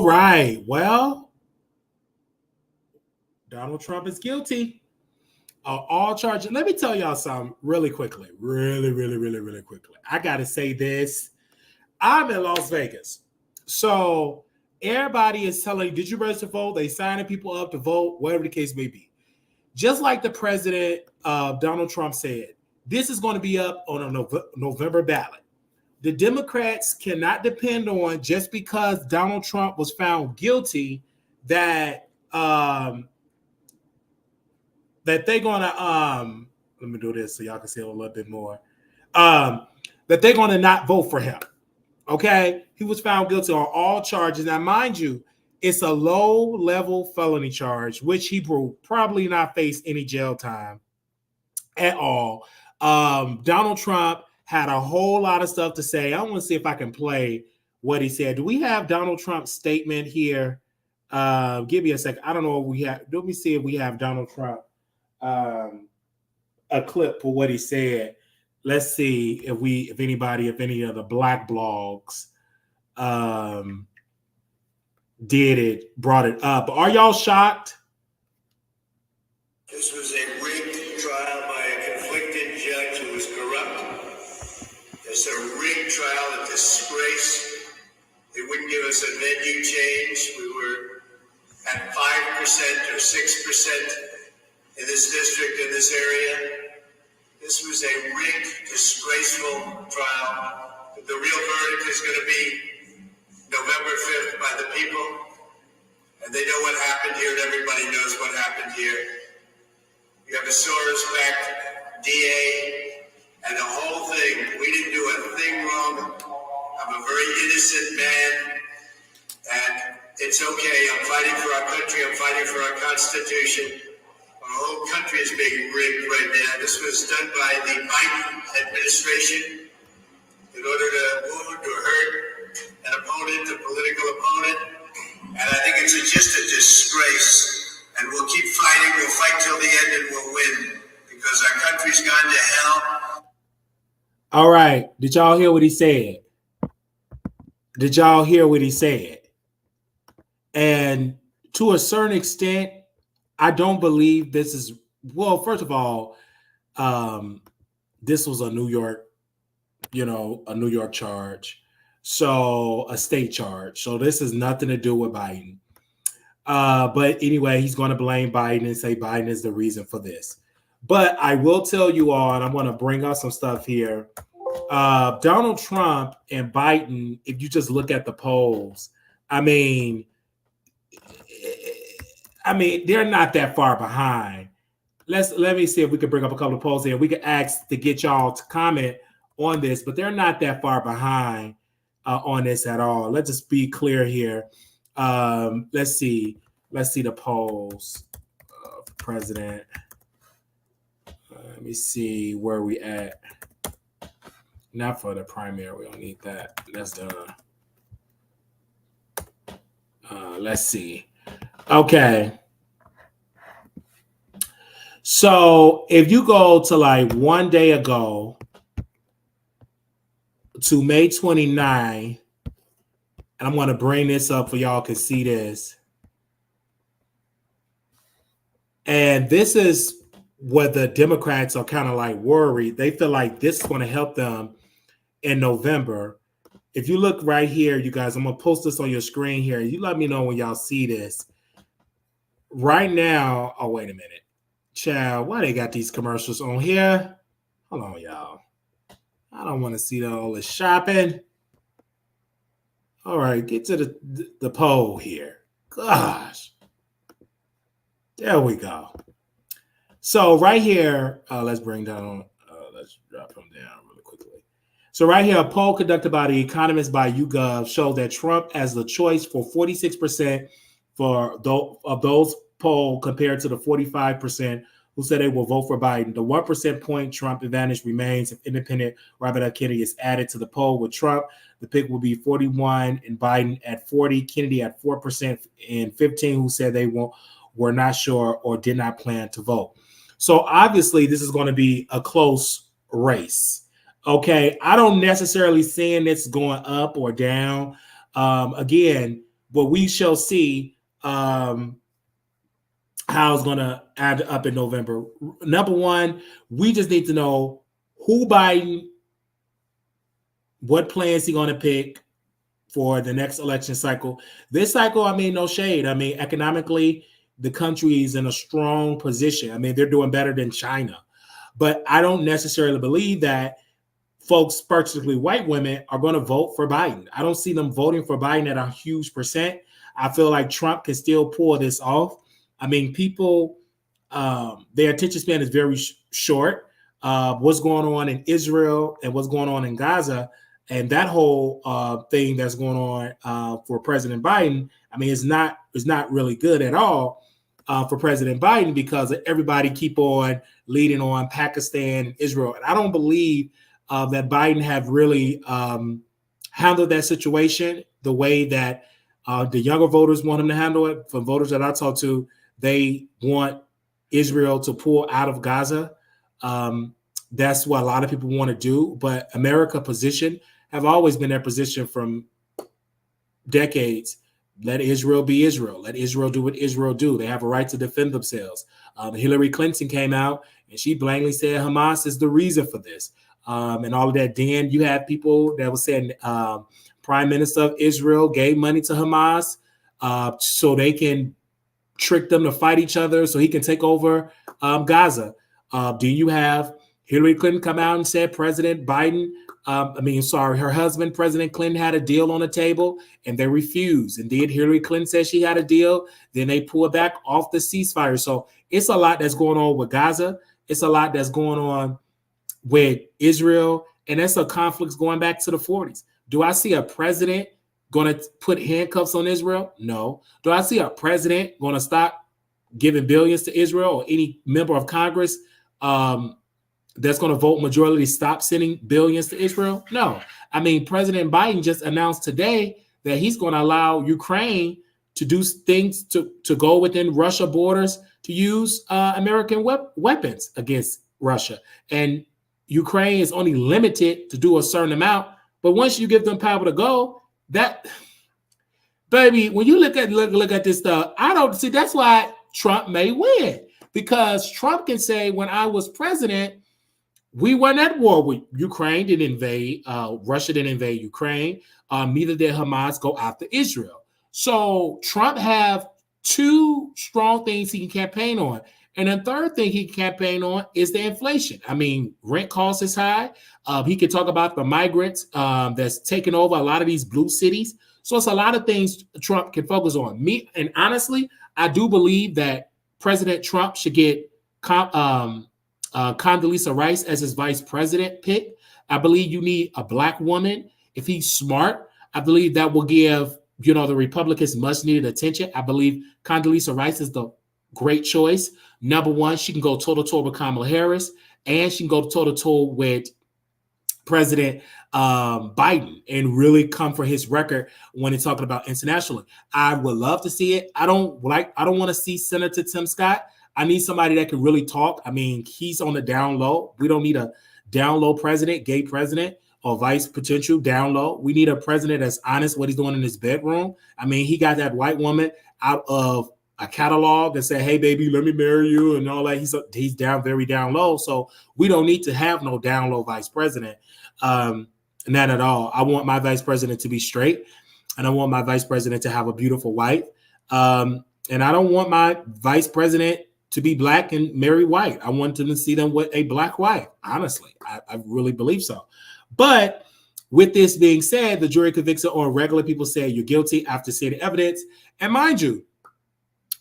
All right. Well, Donald Trump is guilty of all charges. Let me tell y'all something really quickly. Really quickly. I got to say this. I'm in Las Vegas. So everybody is telling you, did you register to vote? They signing people up to vote, whatever the case may be. Just like the president, Donald Trump said, this is going to be up on a November ballot. The Democrats cannot depend on just because Donald Trump was found guilty that that they're gonna let me do this so y'all can see a little bit more. That they're gonna not vote for him. Okay, he was found guilty on all charges. Now, mind you, it's a low-level felony charge, which he will probably not face any jail time at all. Donald Trump had a whole lot of stuff to say. I want to see if I can play what he said. Do we have Donald Trump's statement here? Give me a second. I don't know if we have. Let me see if we have Donald Trump a clip for what he said. Let's see if any of the black blogs brought it up. Are y'all shocked? This was a rigged trial by a conflicted judge who was corrupt. It's a rigged trial, a disgrace. They wouldn't give us a venue change. We were at 5% or 6% in this district, in this area. This was a rigged, disgraceful trial. The real verdict is going to be November 5th by the people. And they know what happened here, and everybody knows what happened here. We have a sore-respect DA, and the whole thing. We didn't do a thing wrong. I'm a very innocent man, and it's okay. I'm fighting for our country. I'm fighting for our Constitution. Our whole country is being rigged right now. This was done by the Biden administration in order to wound or hurt an opponent, a political opponent. And I think it's just a disgrace. And we'll keep fighting. We'll fight till the end and we'll win because our country's gone to hell. All right. Did y'all hear what he said? Did y'all hear what he said? And to a certain extent, I don't believe this is, well, first of all, this was a New York charge. So a state charge. So this has nothing to do with Biden. But anyway, he's going to blame Biden and say Biden is the reason for this. But I will tell you all, and I'm going to bring up some stuff here. Donald Trump and Biden, if you just look at the polls, I mean, they're not that far behind. Let me see if we can bring up a couple of polls here. We can ask to get y'all to comment on this, but they're not that far behind on this at all. Let's just be clear here. Let's see the polls. President. Let me see where we at. Not for the primary. We don't need that. That's done. Let's see. Okay. So if you go to like one day ago to May 29, and I'm going to bring this up for y'all can see this. And this is what the Democrats are kind of like worried. They feel like this is going to help them in November. If you look right here, you guys, I'm going to post this on your screen here. You let me know when y'all see this. Right now, oh, wait a minute. Child, why they got these commercials on here? Hold on, y'all. I don't want to see all this shopping. All right, get to the poll here. Gosh. There we go. So right here, let's bring down, let's drop them down really quickly. So right here, a poll conducted by the economists by YouGov showed that Trump has the choice for 46% of those polled compared to the 45% who said they will vote for Biden. The 1% point Trump advantage remains if independent Robert F. Kennedy is added to the poll. With Trump, the pick will be 41 and Biden at 40, Kennedy at 4%, and 15 who said they were not sure or did not plan to vote. So obviously this is going to be a close race. Okay, I don't necessarily seeing this going up or down. Again, but we shall see how it's going to add up in November. Number one, we just need to know who Biden, what plans he going to pick for the next election cycle. This cycle, I mean, no shade. I mean, economically, the country is in a strong position. I mean, they're doing better than China. But I don't necessarily believe that folks, particularly white women, are going to vote for Biden. I don't see them voting for Biden at a huge percent. I feel like Trump can still pull this off. I mean, people, their attention span is very short. What's going on in Israel and what's going on in Gaza and that whole thing that's going on for President Biden, I mean, it's not really good at all for President Biden because everybody keep on leading on Pakistan and Israel. And I don't believe that Biden have really handled that situation the way that the younger voters want him to handle it. From voters that I talk to, they want Israel to pull out of Gaza. That's what a lot of people want to do. But America's position have always been their position from decades. Let Israel be Israel. Let Israel do what Israel do. They have a right to defend themselves. Hillary Clinton came out and she blatantly said Hamas is the reason for this. And all of that. Then you have people that were saying Prime Minister of Israel gave money to Hamas so they can trick them to fight each other so he can take over Gaza. Do you have Hillary Clinton come out and said President Biden, her husband, President Clinton, had a deal on the table and they refused. And did Hillary Clinton say she had a deal? Then they pulled back off the ceasefire. So it's a lot that's going on with Gaza. It's a lot that's going on with Israel. And that's a conflict going back to the 40s. Do I see a president going to put handcuffs on Israel? No. Do I see a president going to stop giving billions to Israel or any member of Congress that's going to vote majority to stop sending billions to Israel? No. I mean, President Biden just announced today that he's going to allow Ukraine to do things to go within Russia borders to use American weapons against Russia. And Ukraine is only limited to do a certain amount. But once you give them power to go, that, baby, when you look at this stuff, I don't see, that's why Trump may win. Because Trump can say, when I was president, we weren't at war with Ukraine, didn't invade, Russia didn't invade Ukraine, neither did Hamas go after Israel. So Trump have two strong things he can campaign on. And the third thing he can campaign on is the inflation. I mean, rent cost is high. He can talk about the migrants that's taking over a lot of these blue cities. So it's a lot of things Trump can focus on. And honestly, I do believe that President Trump should get Condoleezza Rice as his vice president pick. I believe you need a black woman. If he's smart, I believe that will give, the Republicans much needed attention. I believe Condoleezza Rice is the great choice. Number one, she can go toe-to-toe with Kamala Harris, and she can go toe-to-toe with President Biden and really come for his record when he's talking about internationally. I would love to see it. I don't want to see Senator Tim Scott. I need somebody that can really talk. I mean, he's on the down low. We don't need a down low president, gay president, or vice potential down low. We need a president that's honest what he's doing in his bedroom. I mean, he got that white woman out of a catalog that said, hey, baby, let me marry you and all that. He's down, very down low. So we don't need to have no down low vice president. Not at all. I want my vice president to be straight, and I want my vice president to have a beautiful wife. And I don't want my vice president to be black and marry white. I want them to see them with a black wife. Honestly, I really believe so. But with this being said, the jury convicts her on regular people say you're guilty after seeing the evidence. And mind you,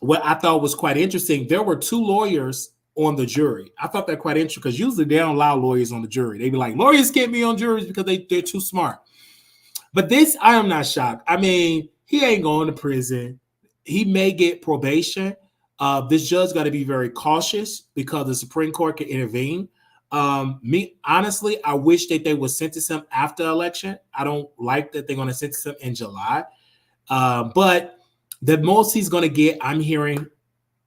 what I thought was quite interesting, there were two lawyers on the jury. I thought that quite interesting because usually they don't allow lawyers on the jury. They be like, lawyers can't be on juries because they're too smart. But this, I am not shocked. I mean, he ain't going to prison. He may get probation. This judge got to be very cautious because the Supreme Court can intervene. Honestly, I wish that they would sentence him after election. I don't like that they're going to sentence him in July. But the most he's going to get, I'm hearing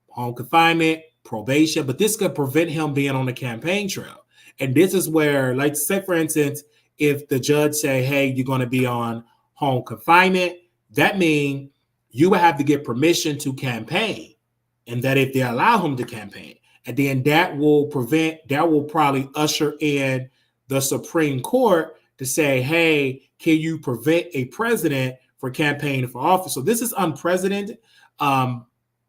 home confinement, probation, but this could prevent him being on the campaign trail. And this is where, like, say, for instance, if the judge say, hey, you're going to be on home confinement, that means you would have to get permission to campaign, and that if they allow him to campaign, and then that will probably usher in the Supreme Court to say, hey, can you prevent a president for campaigning for office? So this is unprecedented,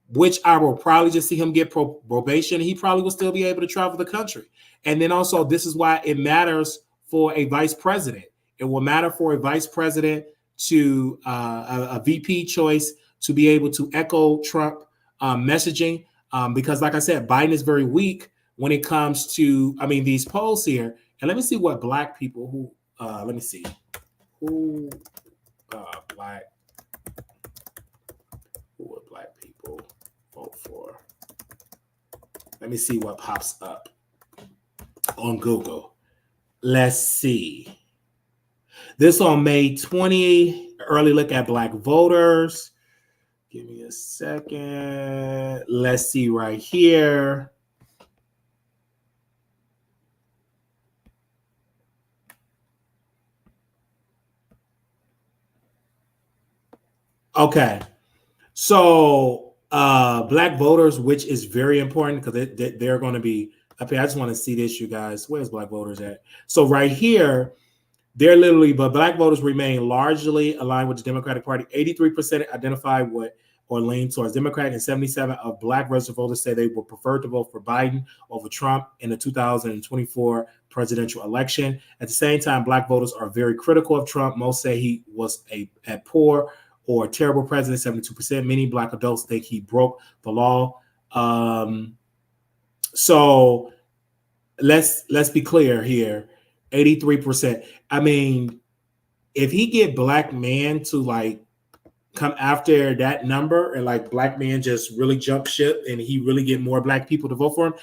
which I will probably just see him get probation. He probably will still be able to travel the country. And then also, this is why it matters for a vice president. It will matter for a vice president to a VP choice to be able to echo Trump messaging, because like I said, Biden is very weak when it comes to, these polls here. And let me see what black people who would black people vote for. Let me see what pops up on Google. Let's see. This on May 20, early look at black voters. Give me a second. Let's see right here. Okay. So black voters, which is very important because they're going to be up here. I just want to see this, you guys. Where's black voters at? So right here, they're literally, but black voters remain largely aligned with the Democratic Party. 83% identify with or lean towards Democrat, and 77% of black registered voters say they would prefer to vote for Biden over Trump in the 2024 presidential election. At the same time, black voters are very critical of Trump. Most say he was a poor or a terrible president, 72%. Many black adults think he broke the law. So let's be clear here. 83%. If he get black men to like come after that number, and like black men just really jump ship and he really get more black people to vote for him,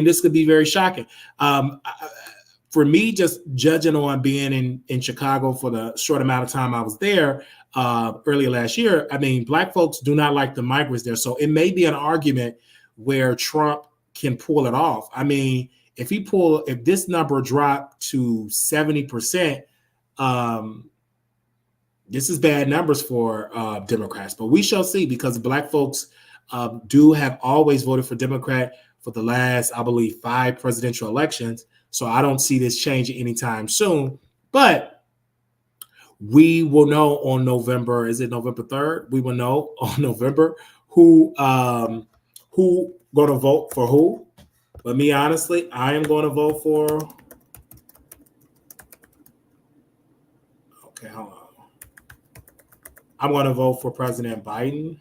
this could be very shocking. For me, just judging on being in Chicago for the short amount of time I was there earlier last year, black folks do not like the migrants there. So it may be an argument where Trump can pull it off. If this number dropped to 70%, this is bad numbers for Democrats, but we shall see, because black folks do have always voted for Democrat for the last, I believe, 5 presidential elections. So I don't see this changing anytime soon, but we will know on November. Is it November 3rd? We will know on November who going to vote for who. But me, honestly, I am going to vote for. Okay, hold on. I'm going to vote for President Biden.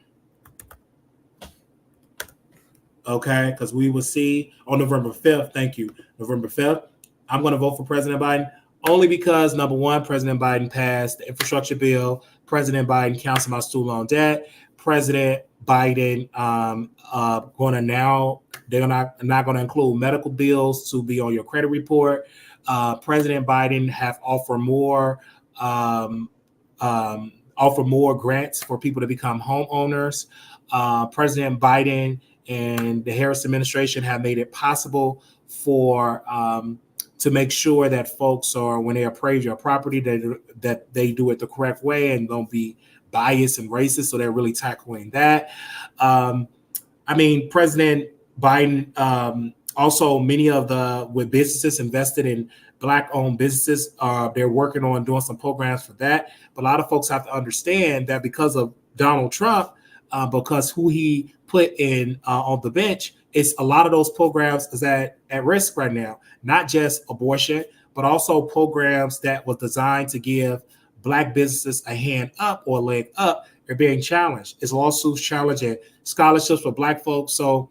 Okay, because we will see on November 5th. Thank you. November 5th. I'm going to vote for President Biden only because, number one, President Biden passed the infrastructure bill. President Biden canceled my student loan debt. President Biden they're not going to include medical bills to be on your credit report. President Biden have offered more grants for people to become homeowners. President Biden and the Harris administration have made it possible for to make sure that folks are, when they appraise your property, that they do it the correct way and don't be biased and racist. So they're really tackling that. President Biden, also many of with businesses invested in Black-owned businesses, they're working on doing some programs for that. But a lot of folks have to understand that because of Donald Trump, because who he put in on the bench, it's a lot of those programs is at risk right now. Not just abortion, but also programs that was designed to give Black businesses a hand up or a leg up are being challenged. It's lawsuits challenging scholarships for Black folks. So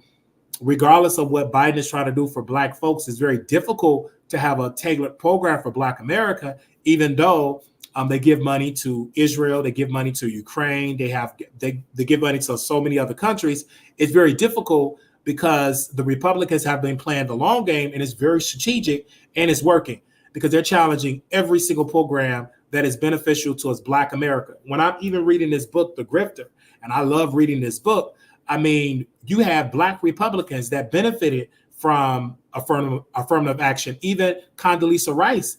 regardless of what Biden is trying to do for Black folks, it's very difficult to have a tailored program for Black America, even though they give money to Israel, they give money to Ukraine, they give money to so many other countries. It's very difficult because the Republicans have been playing the long game, and it's very strategic, and it's working because they're challenging every single program that is beneficial towards Black America. When I'm even reading this book, The Grifter, and I love reading this book, you have Black Republicans that benefited from affirmative action. Even Condoleezza Rice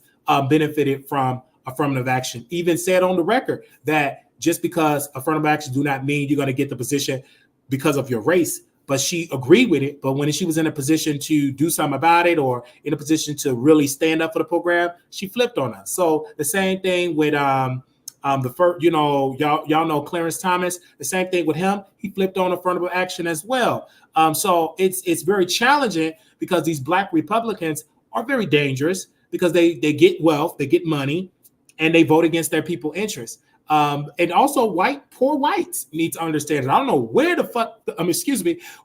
benefited from affirmative action, even said on the record that just because affirmative action do not mean you're going to get the position because of your race. But she agreed with it. But when she was in a position to do something about it or in a position to really stand up for the program, she flipped on us. So the same thing with the first, y'all know Clarence Thomas. The same thing with him. He flipped on affirmative action as well. So it's very challenging because these Black Republicans are very dangerous because they get wealth, they get money, and they vote against their people's interests. And also poor whites need to understand it. I don't know where the fuck,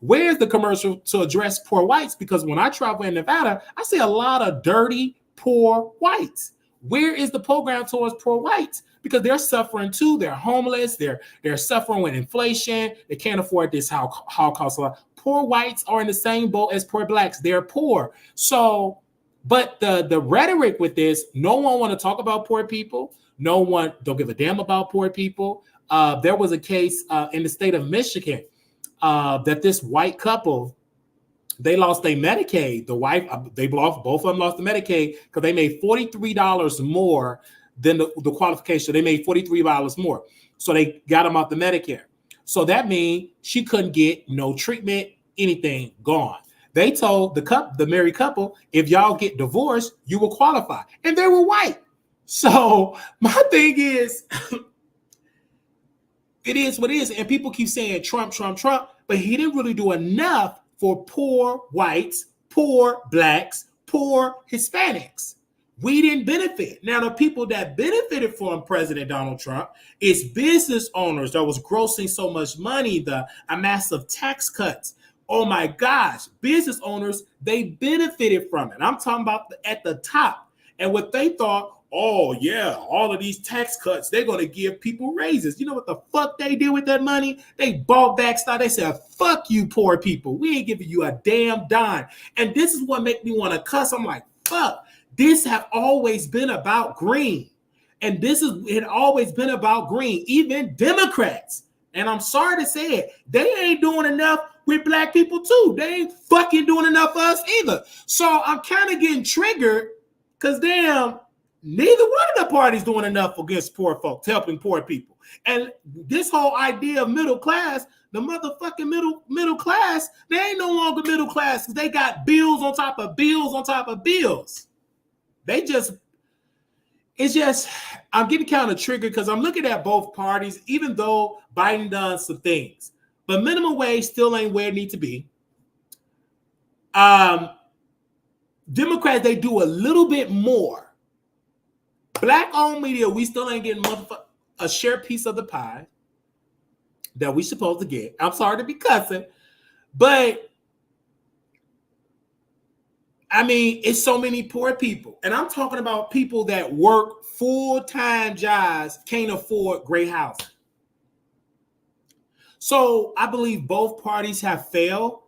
where's the commercial to address poor whites? Because when I travel in Nevada, I see a lot of dirty, poor whites. Where is the program towards poor whites? Because they're suffering too. They're homeless. They're suffering with inflation. They can't afford this Holocaust. Poor whites are in the same boat as poor Blacks. They're poor. So, but the rhetoric with this, no one want to talk about poor people. No one don't give a damn about poor people. There was a case in the state of Michigan that this white couple, they lost their Medicaid. The wife, both of them lost the Medicaid because they made $43 more than the qualification. They made $43 more. So they got them off the Medicare. So that means she couldn't get no treatment, anything, gone. They told the married couple, if y'all get divorced, you will qualify. And they were white. So my thing is, it is what it is. And people keep saying Trump, Trump, Trump, but he didn't really do enough for poor whites, poor Blacks, poor Hispanics. We didn't benefit. Now, the people that benefited from President Donald Trump is business owners that was grossing so much money, a massive tax cuts. Oh my gosh, business owners, they benefited from it. I'm talking about at the top. And what they thought, oh yeah, all of these tax cuts, they're going to give people raises. You know what the fuck they did with that money? They bought back stock. They said, fuck you poor people. We ain't giving you a damn dime. And this is what makes me want to cuss. I'm like, fuck, this have always been about green. And it always been about green, even Democrats. And I'm sorry to say it, they ain't doing enough with Black people too. They ain't fucking doing enough for us either. So I'm kind of getting triggered because damn, neither one of the parties doing enough against poor folks, helping poor people. And this whole idea of middle class, the motherfucking middle class, they ain't no longer middle class because they got bills on top of bills on top of bills. I'm getting kind of triggered because I'm looking at both parties, even though Biden done some things. But minimum wage still ain't where it needs to be. Democrats, they do a little bit more. Black-owned media, we still ain't getting a share piece of the pie that we supposed to get. I'm sorry to be cussing, but I mean, it's so many poor people. And I'm talking about people that work full-time jobs, can't afford great housing. So I believe both parties have failed.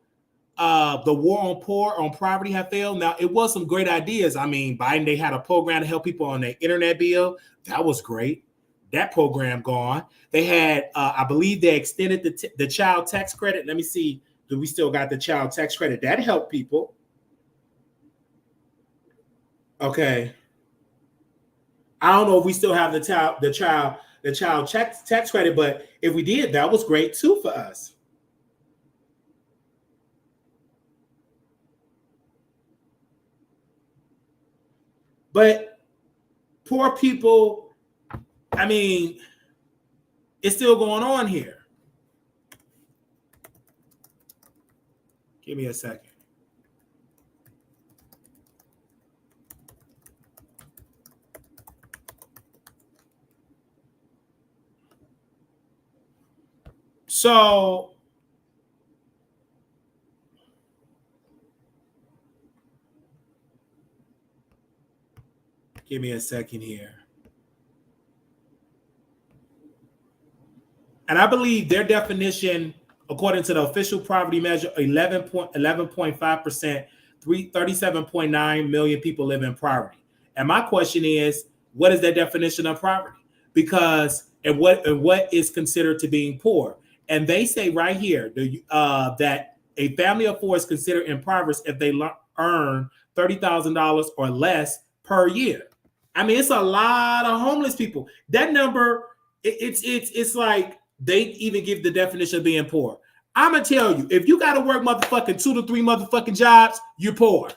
The war on poverty have failed. Now, it was some great ideas. I mean, Biden, they had a program to help people on their internet bill. That was great. That program gone. They had, I believe they extended the child tax credit. Let me see. Do we still got the child tax credit? That helped people. Okay. I don't know if we still have the child tax credit, but if we did, that was great too for us. But poor people, I mean, it's still going on here. Give me a second. So give me a second here. And I believe their definition, according to the official poverty measure, 11.5%, 37.9 million people live in poverty. And my question is, what is their definition of poverty? Because and what is considered to being poor? And they say right here that a family of four is considered impoverished if they earn $30,000 or less per year. I mean, it's a lot of homeless people. That number It's like they even give the definition of being poor. I'm gonna tell you, if you got to work motherfucking 2 to 3 motherfucking jobs, you're poor.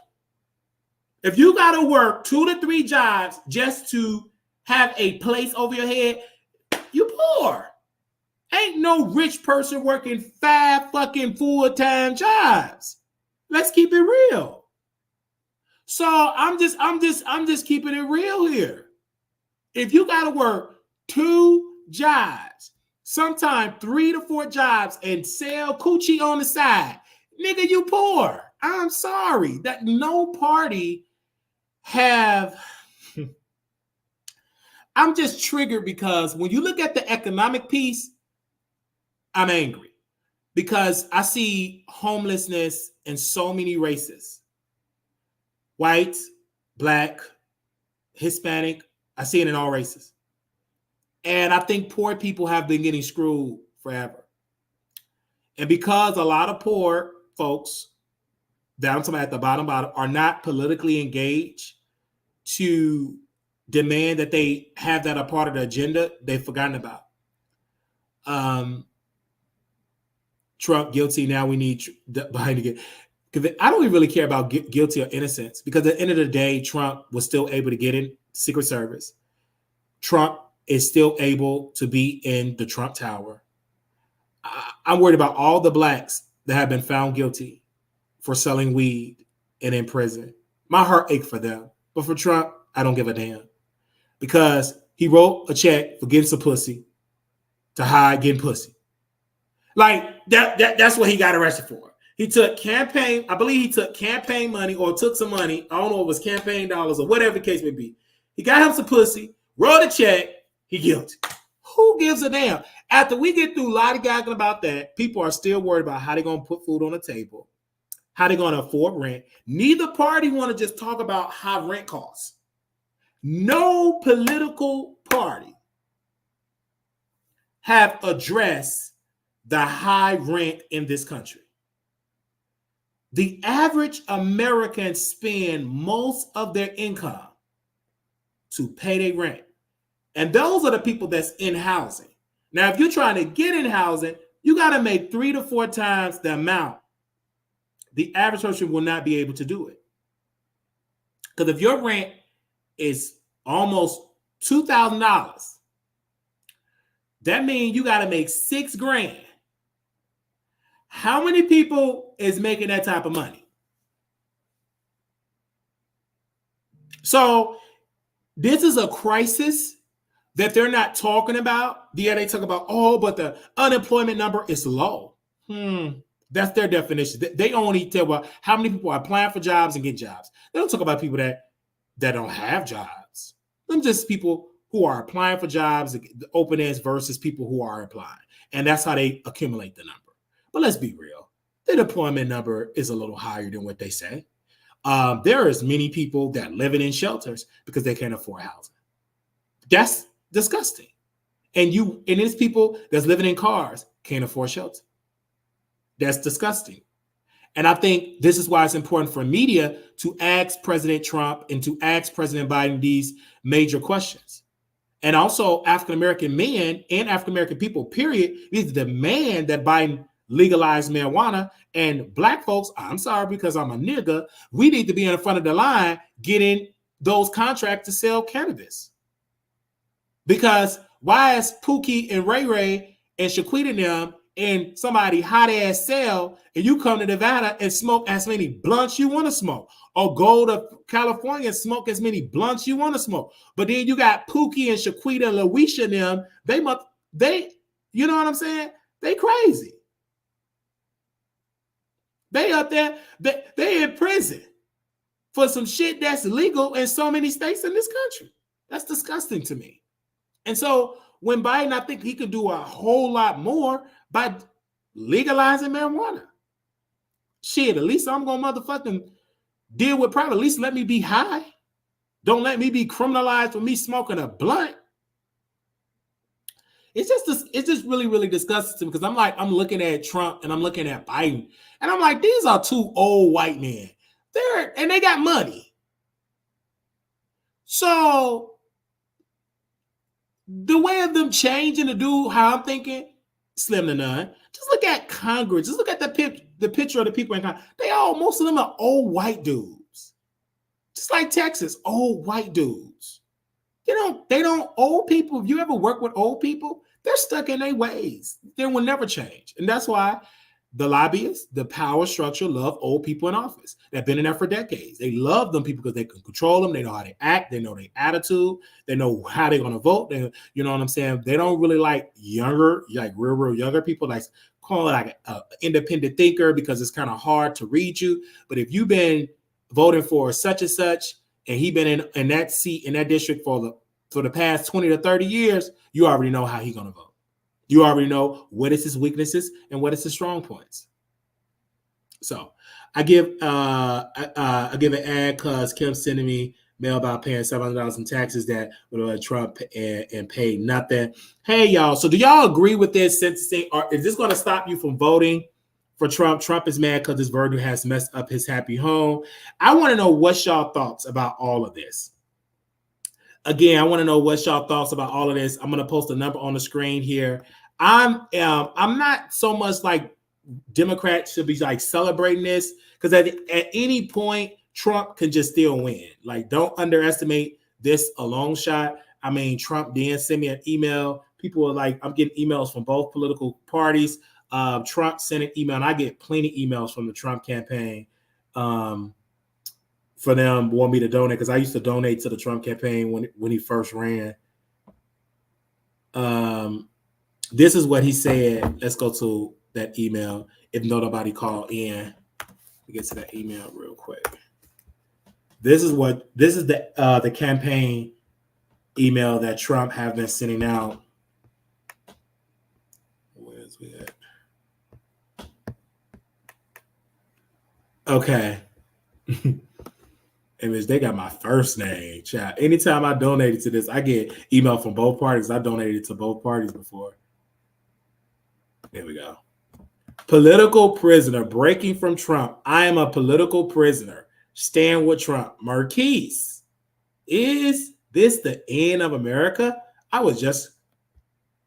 If you got to work 2 to 3 jobs just to have a place over your head, you're poor. Ain't no rich person working 5 fucking full-time jobs. Let's keep it real. So I'm just keeping it real here. If you got to work 2 jobs, sometimes 3 to 4 jobs, and sell coochie on the side, nigga, you poor. I'm sorry that no party have. I'm just triggered because when you look at the economic piece, I'm angry because I see homelessness in so many races. White, black, Hispanic. I see it in all races. And I think poor people have been getting screwed forever. And because a lot of poor folks, down to at the bottom, are not politically engaged to demand that they have that a part of the agenda, they've forgotten about. Trump guilty. Now we need Biden to get. Because I don't even really care about guilty or innocence, because at the end of the day, Trump was still able to get in Secret Service. Trump is still able to be in the Trump Tower. I'm worried about all the blacks that have been found guilty for selling weed and in prison. My heart aches for them. But for Trump, I don't give a damn. Because he wrote a check for getting some pussy to hide getting pussy. Like, that's what he got arrested for. He took campaign, I believe he took campaign money or took some money. I don't know if it was campaign dollars or whatever the case may be. He got him some pussy, wrote a check, he guilty. Who gives a damn? After we get through lollygagging about that, people are still worried about how they're going to put food on the table, how they're going to afford rent. Neither party want to just talk about high rent costs. No political party have addressed the high rent in this country. The average American spend most of their income to pay their rent. And those are the people that's in housing. Now, if you're trying to get in housing, you got to make 3 to 4 times the amount. The average person will not be able to do it. Because if your rent is almost $2,000, that means you got to make $6,000. How many people is making that type of money? So this is a crisis that they're not talking about. Yeah, they talk about, oh, but the unemployment number is low. That's their definition. They only tell about how many people are applying for jobs and get jobs. They don't talk about people that don't have jobs. Them just people who are applying for jobs, the open ends versus people who are applying. And that's how they accumulate the number. But let's be real. The deployment number is a little higher than what they say. There is many people that living in shelters because they can't afford housing. That's disgusting. And it's people that's living in cars can't afford shelter. That's disgusting. And I think this is why it's important for media to ask President Trump and to ask President Biden these major questions. And also African-American men and African-American people, period, need to demand that Biden legalize marijuana. And black folks, I'm sorry, because I'm a nigga, we need to be in the front of the line getting those contracts to sell cannabis. Because why is Pookie and Ray Ray and Shaquita and them in somebody hot ass cell and you come to Nevada and smoke as many blunts you want to smoke, or go to California and smoke as many blunts you want to smoke? But then you got Pookie and Shaquita and Louisha and them, they, you know what I'm saying? They crazy. They up there, they in prison for some shit that's legal in so many states in this country. That's disgusting to me. And so when Biden, I think he could do a whole lot more by legalizing marijuana. Shit, at least I'm going to motherfucking deal with problem. At least let me be high. Don't let me be criminalized for me smoking a blunt. It's just really, really disgusting to me, because I'm looking at Trump and I'm looking at Biden and I'm like, these are two old white men. And they got money. So The way of them changing to do how I'm thinking, slim to none. Just look at Congress. Just look at the picture of the people in Congress. Most of them are old white dudes. Just like Texas, old white dudes. Old people, if you ever work with old people, they're stuck in their ways. They will never change. And that's why the lobbyists, the power structure, love old people in office that have been in there for decades. They love them people because they can control them. They know how they act. They know their attitude. They know how they're going to vote. You know what I'm saying? They don't really like younger, like real younger people, like call it like an independent thinker because it's kind of hard to read you. But if you've been voting for such and such, and he been in that seat in that district for the past 20 to 30 years, you already know how he's going to vote. You already know what is his weaknesses and what is his strong points. So I give an ad because Kim's sending me mail about paying $700 in taxes that would have Trump and paid nothing. Hey y'all, so do y'all agree with this sentencing, or is this going to stop you from voting for Trump? Trump is mad because his verdict has messed up his happy home. I want to know what's y'all thoughts about all of this. Again, I want to know what's y'all thoughts about all of this. I'm going to post a number on the screen here. I'm not so much like Democrats should be like celebrating this because at any point Trump can just still win. Like, don't underestimate this a long shot. I mean, Trump did send me an email. People are like, I'm getting emails from both political parties. Trump sent an email, and I get plenty of emails from the Trump campaign for them want me to donate, because I used to donate to the Trump campaign when he first ran. This is what he said. Let's go to that email. If nobody called in, we get to that email real quick. This is the campaign email that Trump have been sending out. Where's we at? Okay. Image, they got my first name. Chat. Anytime I donated to this, I get email from both parties. I donated to both parties before. There we go. Political prisoner breaking from Trump. I am a political prisoner. Stand with Trump. Marquise, is this the end of America? I was just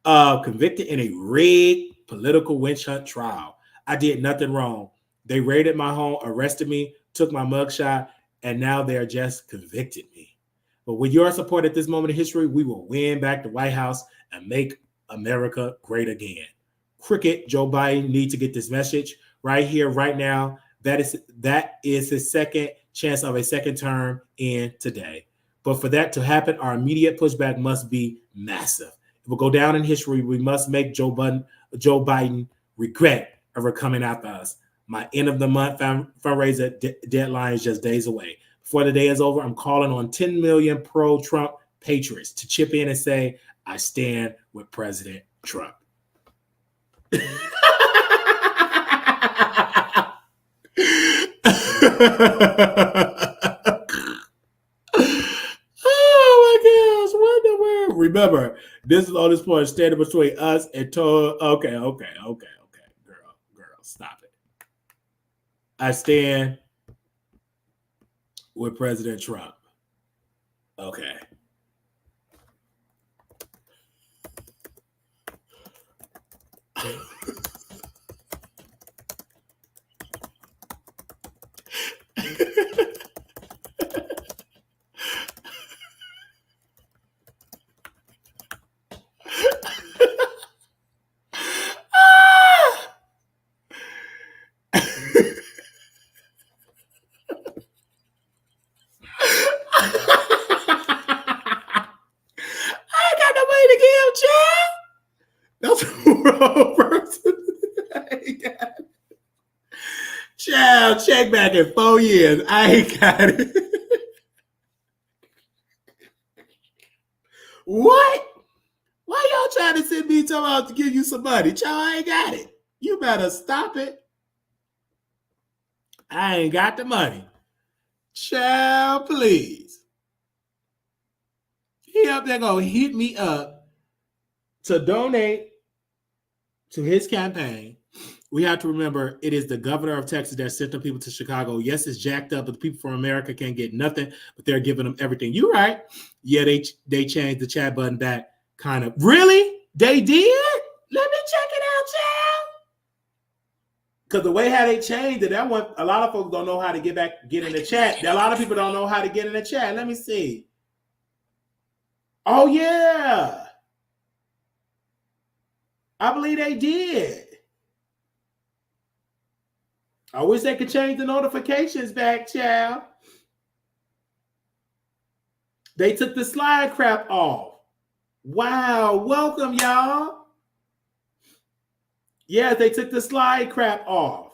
convicted in a rigged political witch hunt trial. I did nothing wrong. They raided my home, arrested me, took my mugshot, and now they're just convicted me. But with your support at this moment in history, we will win back the White House and make America great again. Cricket, Joe Biden needs to get this message right here, right now. That is his second chance of a second term in today. But for that to happen, our immediate pushback must be massive. If we go down in history, we must make Joe Biden regret ever coming after us. My end of the month fundraiser deadline is just days away. Before the day is over, I'm calling on 10 million pro-Trump patriots to chip in and say, I stand with President Trump. Oh my gosh, what the world? Remember, this is on this point standing between us and okay, girl, stop it. I stand with President Trump. Okay. That's wrong person. Child, check back in 4 years. I ain't got it. What? Why y'all trying to send me talking to give you some money? Child, I ain't got it. You better stop it. I ain't got the money. Child, please. He up there gonna hit me up to donate to his campaign. We have to remember it is the governor of Texas that sent the people to Chicago. Yes, it's jacked up, but the people from America can't get nothing, but they're giving them everything. You're right. Yeah, they changed the chat button back kind of really they did. Let me check it out, child. Because the way how they changed it, that one, a lot of folks don't know how to get in the chat. A lot of people don't know how to get in the chat. Let me see. Oh yeah, I believe they did. I wish they could change the notifications back, child. They took the slide crap off. Wow, welcome, y'all. Yeah, they took the slide crap off.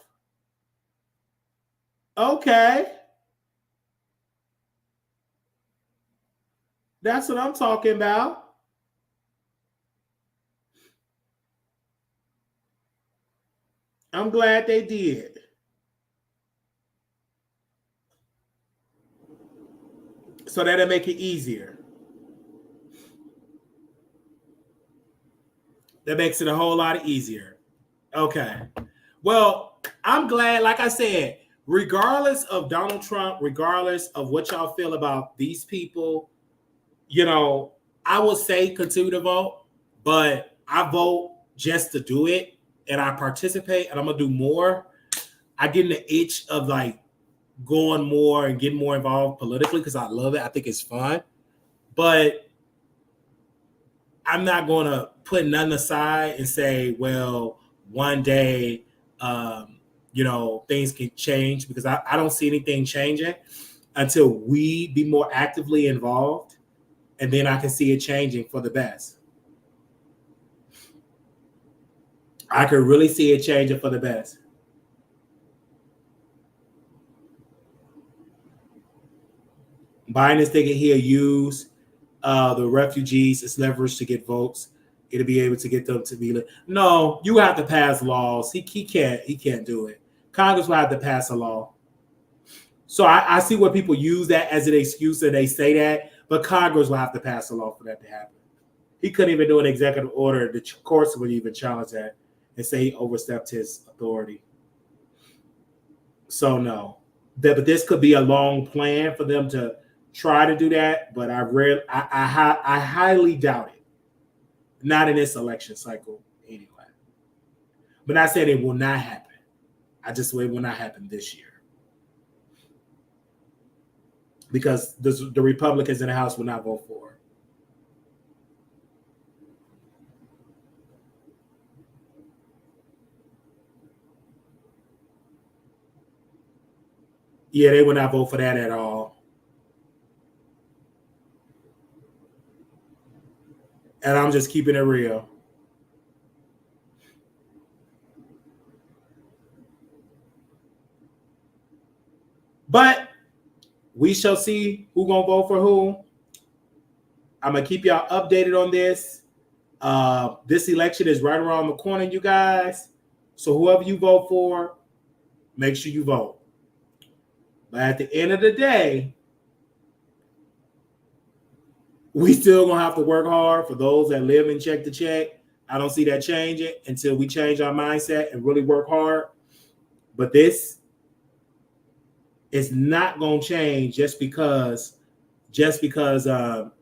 Okay. That's what I'm talking about. I'm glad they did. So that'll make it easier. That makes it a whole lot easier. Okay. Well, I'm glad, like I said, regardless of Donald Trump, regardless of what y'all feel about these people, I will say continue to vote, but I vote just to do it and I participate and I'm going to do more. I get in the itch of like going more and getting more involved politically because I love it. I think it's fun, but I'm not going to put nothing aside and say, well, one day, things can change because I don't see anything changing until we be more actively involved. And then I can see it changing for the best. I could really see it changing for the best. Biden is thinking he'll use the refugees as leverage to get votes. It'll be able to get them to be. No, you have to pass laws. He can't do it. Congress will have to pass a law. So I see where people use that as an excuse and they say that, but Congress will have to pass a law for that to happen. He couldn't even do an executive order. The courts would even challenge that and say he overstepped his authority. So no, but this could be a long plan for them to try to do that. But I highly doubt it. Not in this election cycle anyway. But I said it will not happen. I just say it will not happen this year. Because the Republicans in the House will not vote for it. Yeah, they will not vote for that at all. And I'm just keeping it real. But we shall see who's going to vote for who. I'm going to keep y'all updated on this. This election is right around the corner, you guys. So whoever you vote for, make sure you vote. But at the end of the day, we still going to have to work hard for those that live and check to check. I don't see that changing until we change our mindset and really work hard. But this is not going to change just because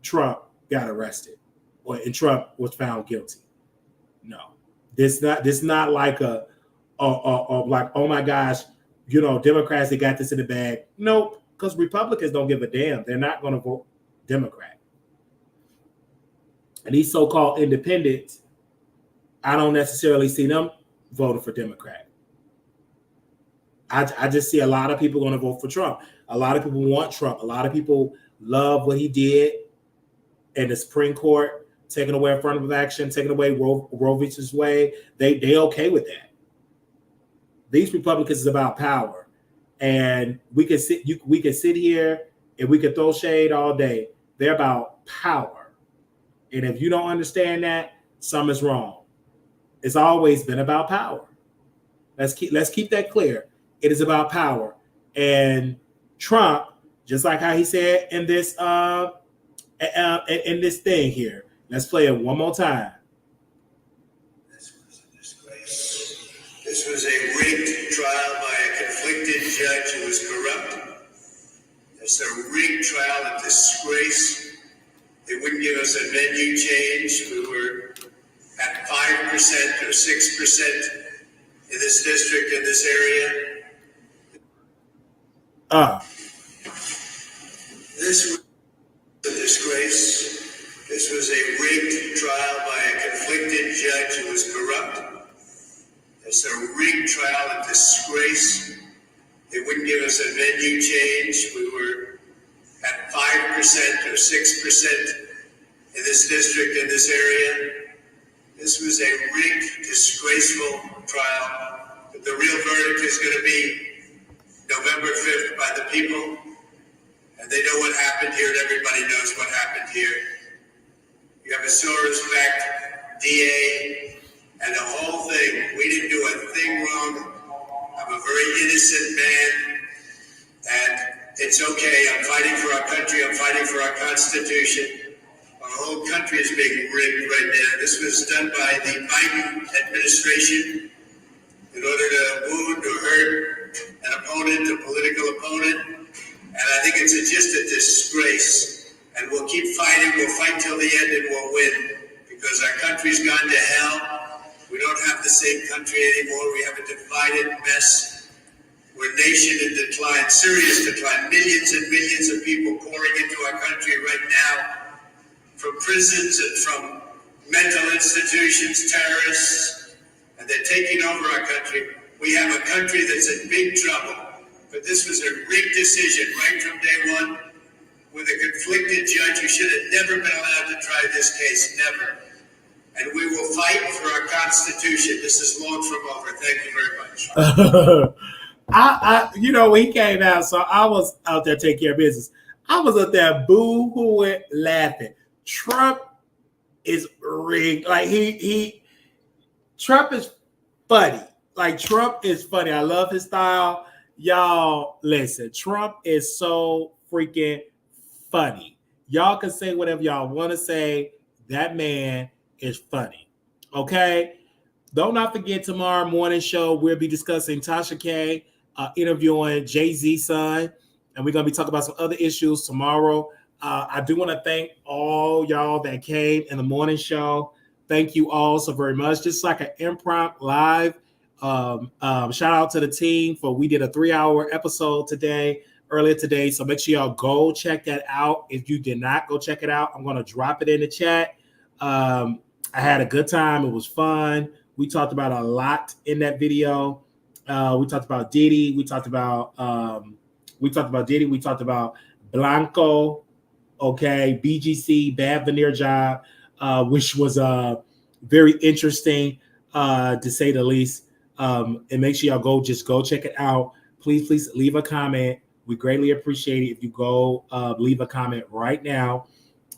Trump got arrested and Trump was found guilty. No, this not like a like, oh my gosh, Democrats, they got this in the bag. Nope, because Republicans don't give a damn. They're not going to vote Democrat. And these so-called independents, I don't necessarily see them voting for Democrat. I just see a lot of people going to vote for Trump. A lot of people want Trump. A lot of people love what he did in the Supreme Court, taking away affirmative action, taking away Roe v. Wade. They okay with that. These Republicans is about power, and we can sit here and we can throw shade all day. They're about power, and if you don't understand that, something's wrong. It's always been about power. Let's keep that clear. It is about power, and Trump, just like how he said in this in this thing here. Let's play it one more time. This was a disgrace. This was a rigged trial by a conflicted judge who was corrupt. It's a rigged trial, a disgrace. They wouldn't give us a venue change. We were at 5% or 6% in this district, in this area. This was a disgrace. This was a rigged trial by a conflicted judge who was corrupt. It's a rigged trial, a disgrace. They wouldn't give us a venue change. We were at 5% or 6% in this district, in this area. This was a rigged, disgraceful trial. But the real verdict is going to be November 5th by the people. And they know what happened here, and everybody knows what happened here. You have a Soros-backed DA, and the whole thing. We didn't do a thing wrong. I'm a very innocent man, and it's okay. I'm fighting for our country. I'm fighting for our Constitution. Our whole country is being rigged right now. This was done by the Biden administration in order to wound or hurt an opponent, a political opponent. And I think it's just a disgrace. And we'll keep fighting. We'll fight till the end and we'll win. Because our country's gone to hell. We don't have the same country anymore. We have a divided mess. We're a nation in decline, serious decline. Millions and millions of people pouring into our country right now. From prisons and from mental institutions, terrorists. And they're taking over our country. We have a country that's in big trouble. But this was a rigged decision right from day one with a conflicted judge who should have never been allowed to try this case, never. And we will fight for our Constitution. This is long from over. Thank you very much. When he came out, so I was out there taking care of business. I was up there boo-hooing, laughing. Trump is rigged. Like Trump is funny. Like Trump is funny. I love his style. Y'all, listen, Trump is so freaking funny. Y'all can say whatever y'all want to say. That man is funny. Okay? Don't not forget tomorrow morning show, we'll be discussing Tasha K interviewing Jay-Z's son, and we're going to be talking about some other issues tomorrow. I do want to thank all y'all that came in the morning show. Thank you all so very much. Just like an impromptu live. Shout out to the team for we did a 3-hour episode earlier today. So make sure y'all go check that out. If you did not go check it out, I'm going to drop it in the chat. I had a good time. It was fun. We talked about a lot in that video. We talked about Diddy. We talked about Diddy. We talked about Blanco. Okay, BGC, bad veneer job, which was very interesting to say the least. And make sure y'all go check it out. Please leave a comment. We greatly appreciate it if you go leave a comment right now.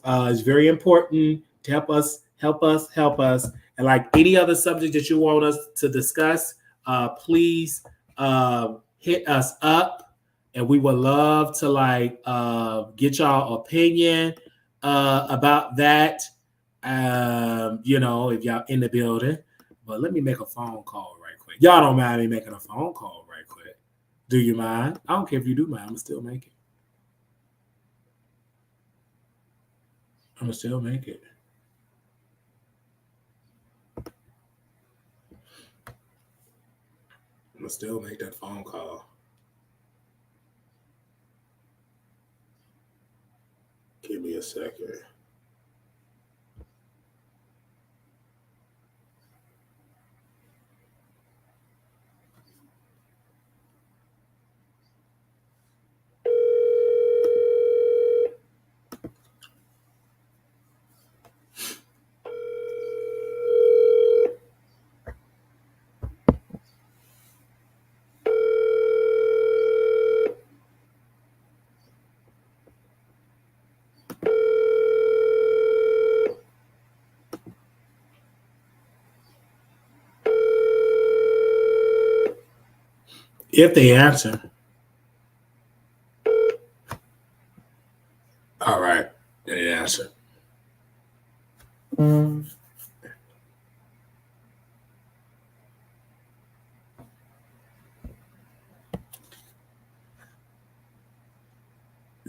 It's very important to help us. And like any other subject that you want us to discuss, please hit us up. And we would love to get y'all opinion about that. If y'all in the building. But let me make a phone call right quick. Y'all don't mind me making a phone call right quick. Do you mind? I don't care if you do mind. I'm going to still make it. I'm going to still make it. I'm going to still make that phone call. Give me a second. If they answer. All right. They answer.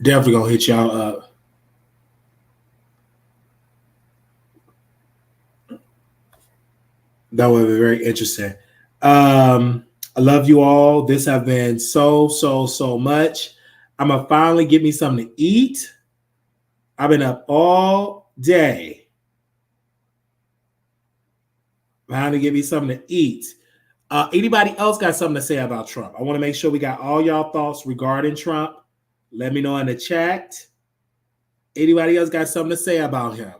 Definitely gonna hit y'all up. That would be very interesting. I love you all. This have been so much. I'm gonna finally get me something to eat. I've been up all day. Finally get me something to eat. Anybody else got something to say about Trump? I want to make sure we got all y'all thoughts regarding Trump. Let me know in the chat. Anybody else got something to say about him?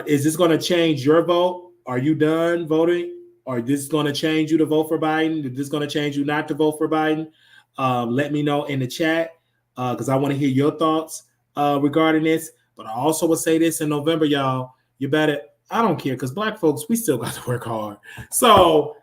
Is this going to change your vote? Are you done voting? Or is this going to change you to vote for Biden? Is this going to change you not to vote for Biden? Let me know in the chat because I want to hear your thoughts regarding this. But I also will say this in November, y'all. You better, I don't care because Black folks, we still got to work hard. So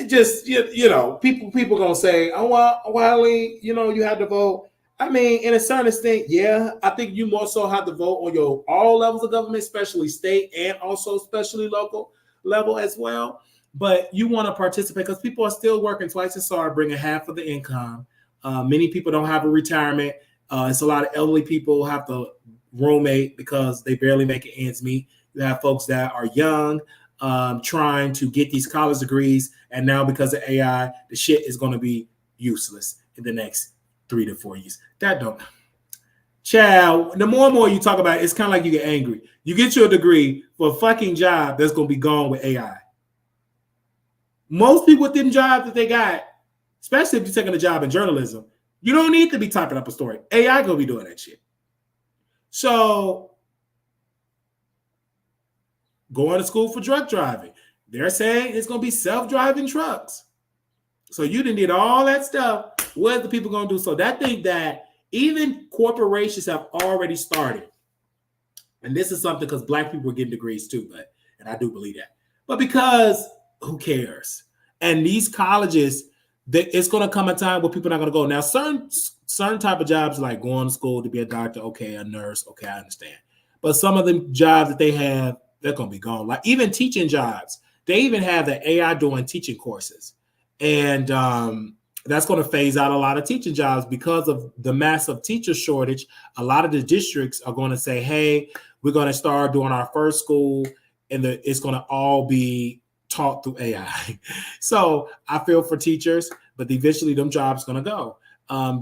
just, you know, people going to say, oh, well, Wiley, you know, you have to vote. I mean, in a certain extent, yeah, I think you more so have to vote on your all levels of government, especially state and also especially local level as well. But you want to participate because people are still working twice as hard, bringing half of the income. Many people don't have a retirement. It's a lot of elderly people have to roommate because they barely make ends meet. You have folks that are young, trying to get these college degrees, and now because of AI, the shit is going to be useless in the next 3 to 4 years. That don't. Child, the more and more you talk about it, it's kind of like you get angry. You get your degree for a fucking job that's going to be gone with AI. Most people with them jobs that they got, especially if you're taking a job in journalism, you don't need to be typing up a story. AI going to be doing that shit. So, going to school for drug driving. They're saying it's going to be self-driving trucks. So you didn't need all that stuff. What are the people going to do? So that thing that even corporations have already started, and this is something because Black people are getting degrees too, and I do believe that. But because who cares? And these colleges, it's going to come a time where people are not going to go. Now, certain type of jobs like going to school to be a doctor, okay, a nurse, okay, I understand. But some of the jobs that they have, they're going to be gone. Like even teaching jobs, they even have the AI doing teaching courses. And that's going to phase out a lot of teaching jobs because of the massive teacher shortage. A lot of the districts are going to say, hey, we're going to start doing our first school and it's going to all be taught through AI. So I feel for teachers, but eventually them jobs going to go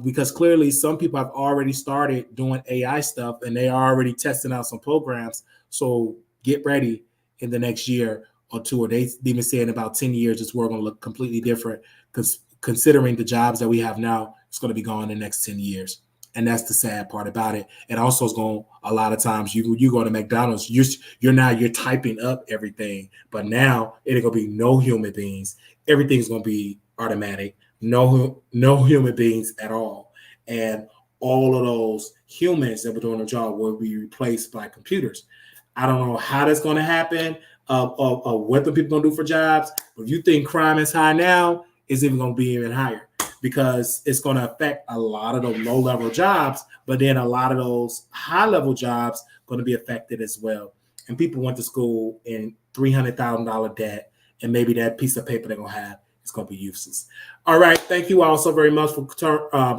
because clearly some people have already started doing AI stuff and they are already testing out some programs. So get ready in the next year or two, or they've been saying about 10 years, this world going to look completely different because considering the jobs that we have now, it's going to be gone in the next 10 years. And that's the sad part about it. And also it's going, a lot of times you go to McDonald's, you're typing up everything, but now it's going to be no human beings. Everything's going to be automatic, no human beings at all. And all of those humans that were doing the job will be replaced by computers. I don't know how that's going to happen. What the people gonna do for jobs. But if you think crime is high now, it's even gonna be even higher because it's gonna affect a lot of the low-level jobs, but then a lot of those high-level jobs gonna be affected as well. And people went to school in $300,000 debt, and maybe that piece of paper they're gonna have is gonna be useless. All right, thank you all so very much for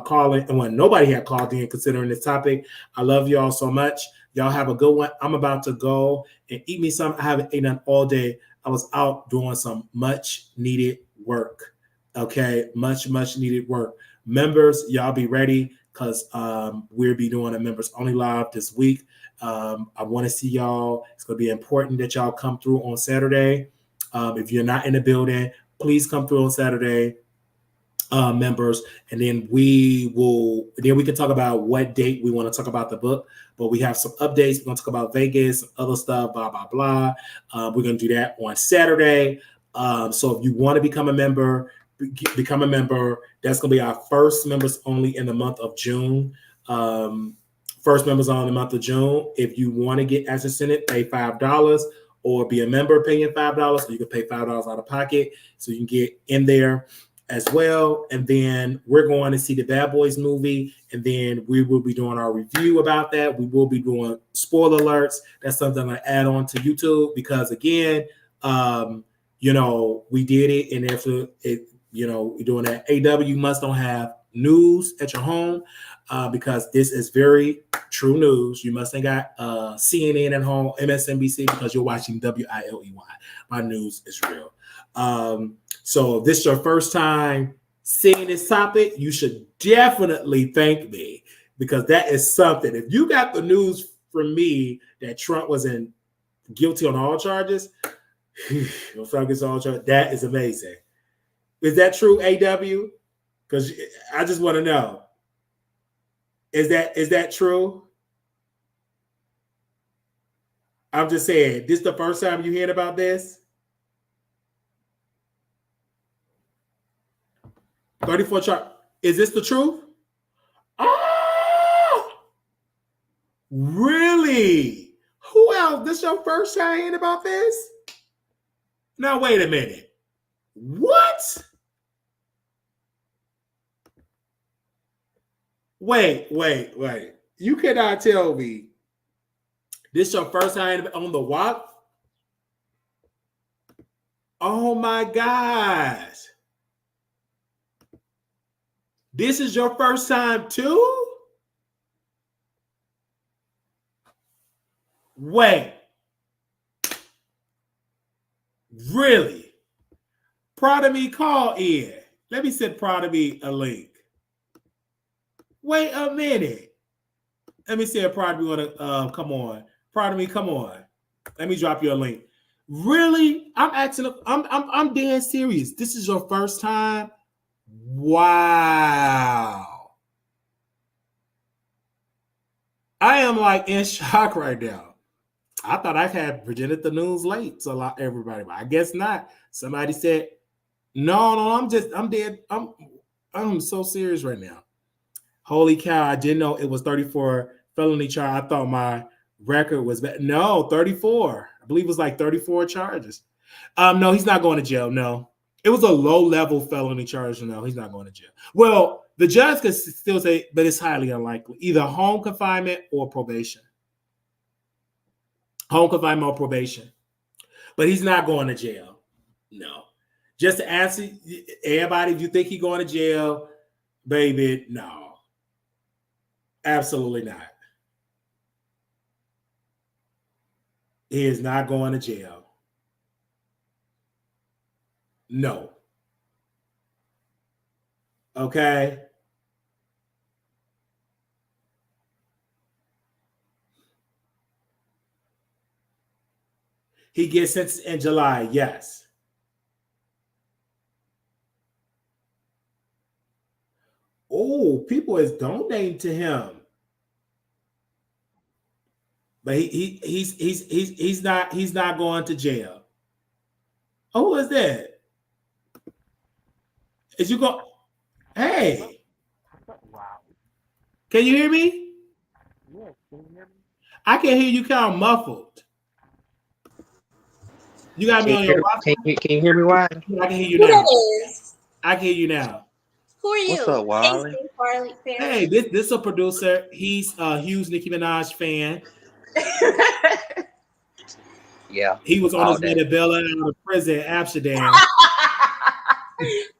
calling. And when nobody had called in considering this topic, I love you all so much. Y'all have a good one. I'm about to go and eat me some. I haven't eaten all day. I was out doing some much needed work. Okay, much needed work. Members, y'all be ready because we'll be doing a members only live this week. I want to see y'all. It's going to be important that y'all come through on Saturday. If you're not in the building, please come through on Saturday. Members, and then we can talk about what date we want to talk about the book. But we have some updates. We're going to talk about Vegas, other stuff, blah blah blah. We're going to do that on Saturday. So if you want to become a member, become a member. That's going to be our first members only in the month of June. First members only in the month of June. If you want to get access in it, pay $5 or be a member paying $5. So you can pay $5 out of pocket so you can get in there as well. And then we're going to see the Bad Boys movie, and then we will be doing our review about that. We will be doing spoiler alerts. That's something I add on to YouTube because again, we did it, and after it, we're doing that. AW must don't have news at your home because this is very true news. You must have got CNN at home, MSNBC, because you're watching WILEY. My news is real. So if this is your first time seeing this topic, you should definitely thank me because that is something. If you got the news from me that Trump was guilty on all charges, that is amazing. Is that true, AW? Because I just want to know. Is that true? I'm just saying, this is the first time you hearing about this? 34 charge. Is this the truth? Oh! Really? Who else? This your first time hearing about this? Now, wait a minute. What? Wait. You cannot tell me this your first time on the walk? Oh my gosh. This is your first time too? Wait. Really? Proud of me, call in. Let me send Proud of me a link. Wait a minute. Let me see if Proud of me want to come on. Proud of me, come on. Let me drop you a link. Really? I'm asking. I'm dead serious. This is your first time? Wow. I am like in shock right now. I thought I had presented the news late to a lot everybody, but I guess not. Somebody said, no, I'm dead. I'm so serious right now. Holy cow, I didn't know it was 34 felony charge. I thought my record was bad. No, 34. I believe it was like 34 charges. No, he's not going to jail. No. It was a low-level felony charge. No, he's not going to jail. Well, the judge could still say, but it's highly unlikely. Either home confinement or probation. Home confinement or probation. But he's not going to jail. No. Just to answer everybody, if you think he's going to jail, baby, no. Absolutely not. He is not going to jail. No. Okay. He gets sentenced in July, yes. Oh, people is donating to him. But he's not going to jail. Oh, who is that? Is you go? Hey, can you hear me? Yes, can you hear me? I can hear you kind of muffled. You got me on your Can you hear me, Wally? I can hear you now. I can hear you now. Who are you? What's up, Wally? Hey, this is a producer. He's a huge Nicki Minaj fan. Yeah. He was on his way to bail out of prison in Amsterdam.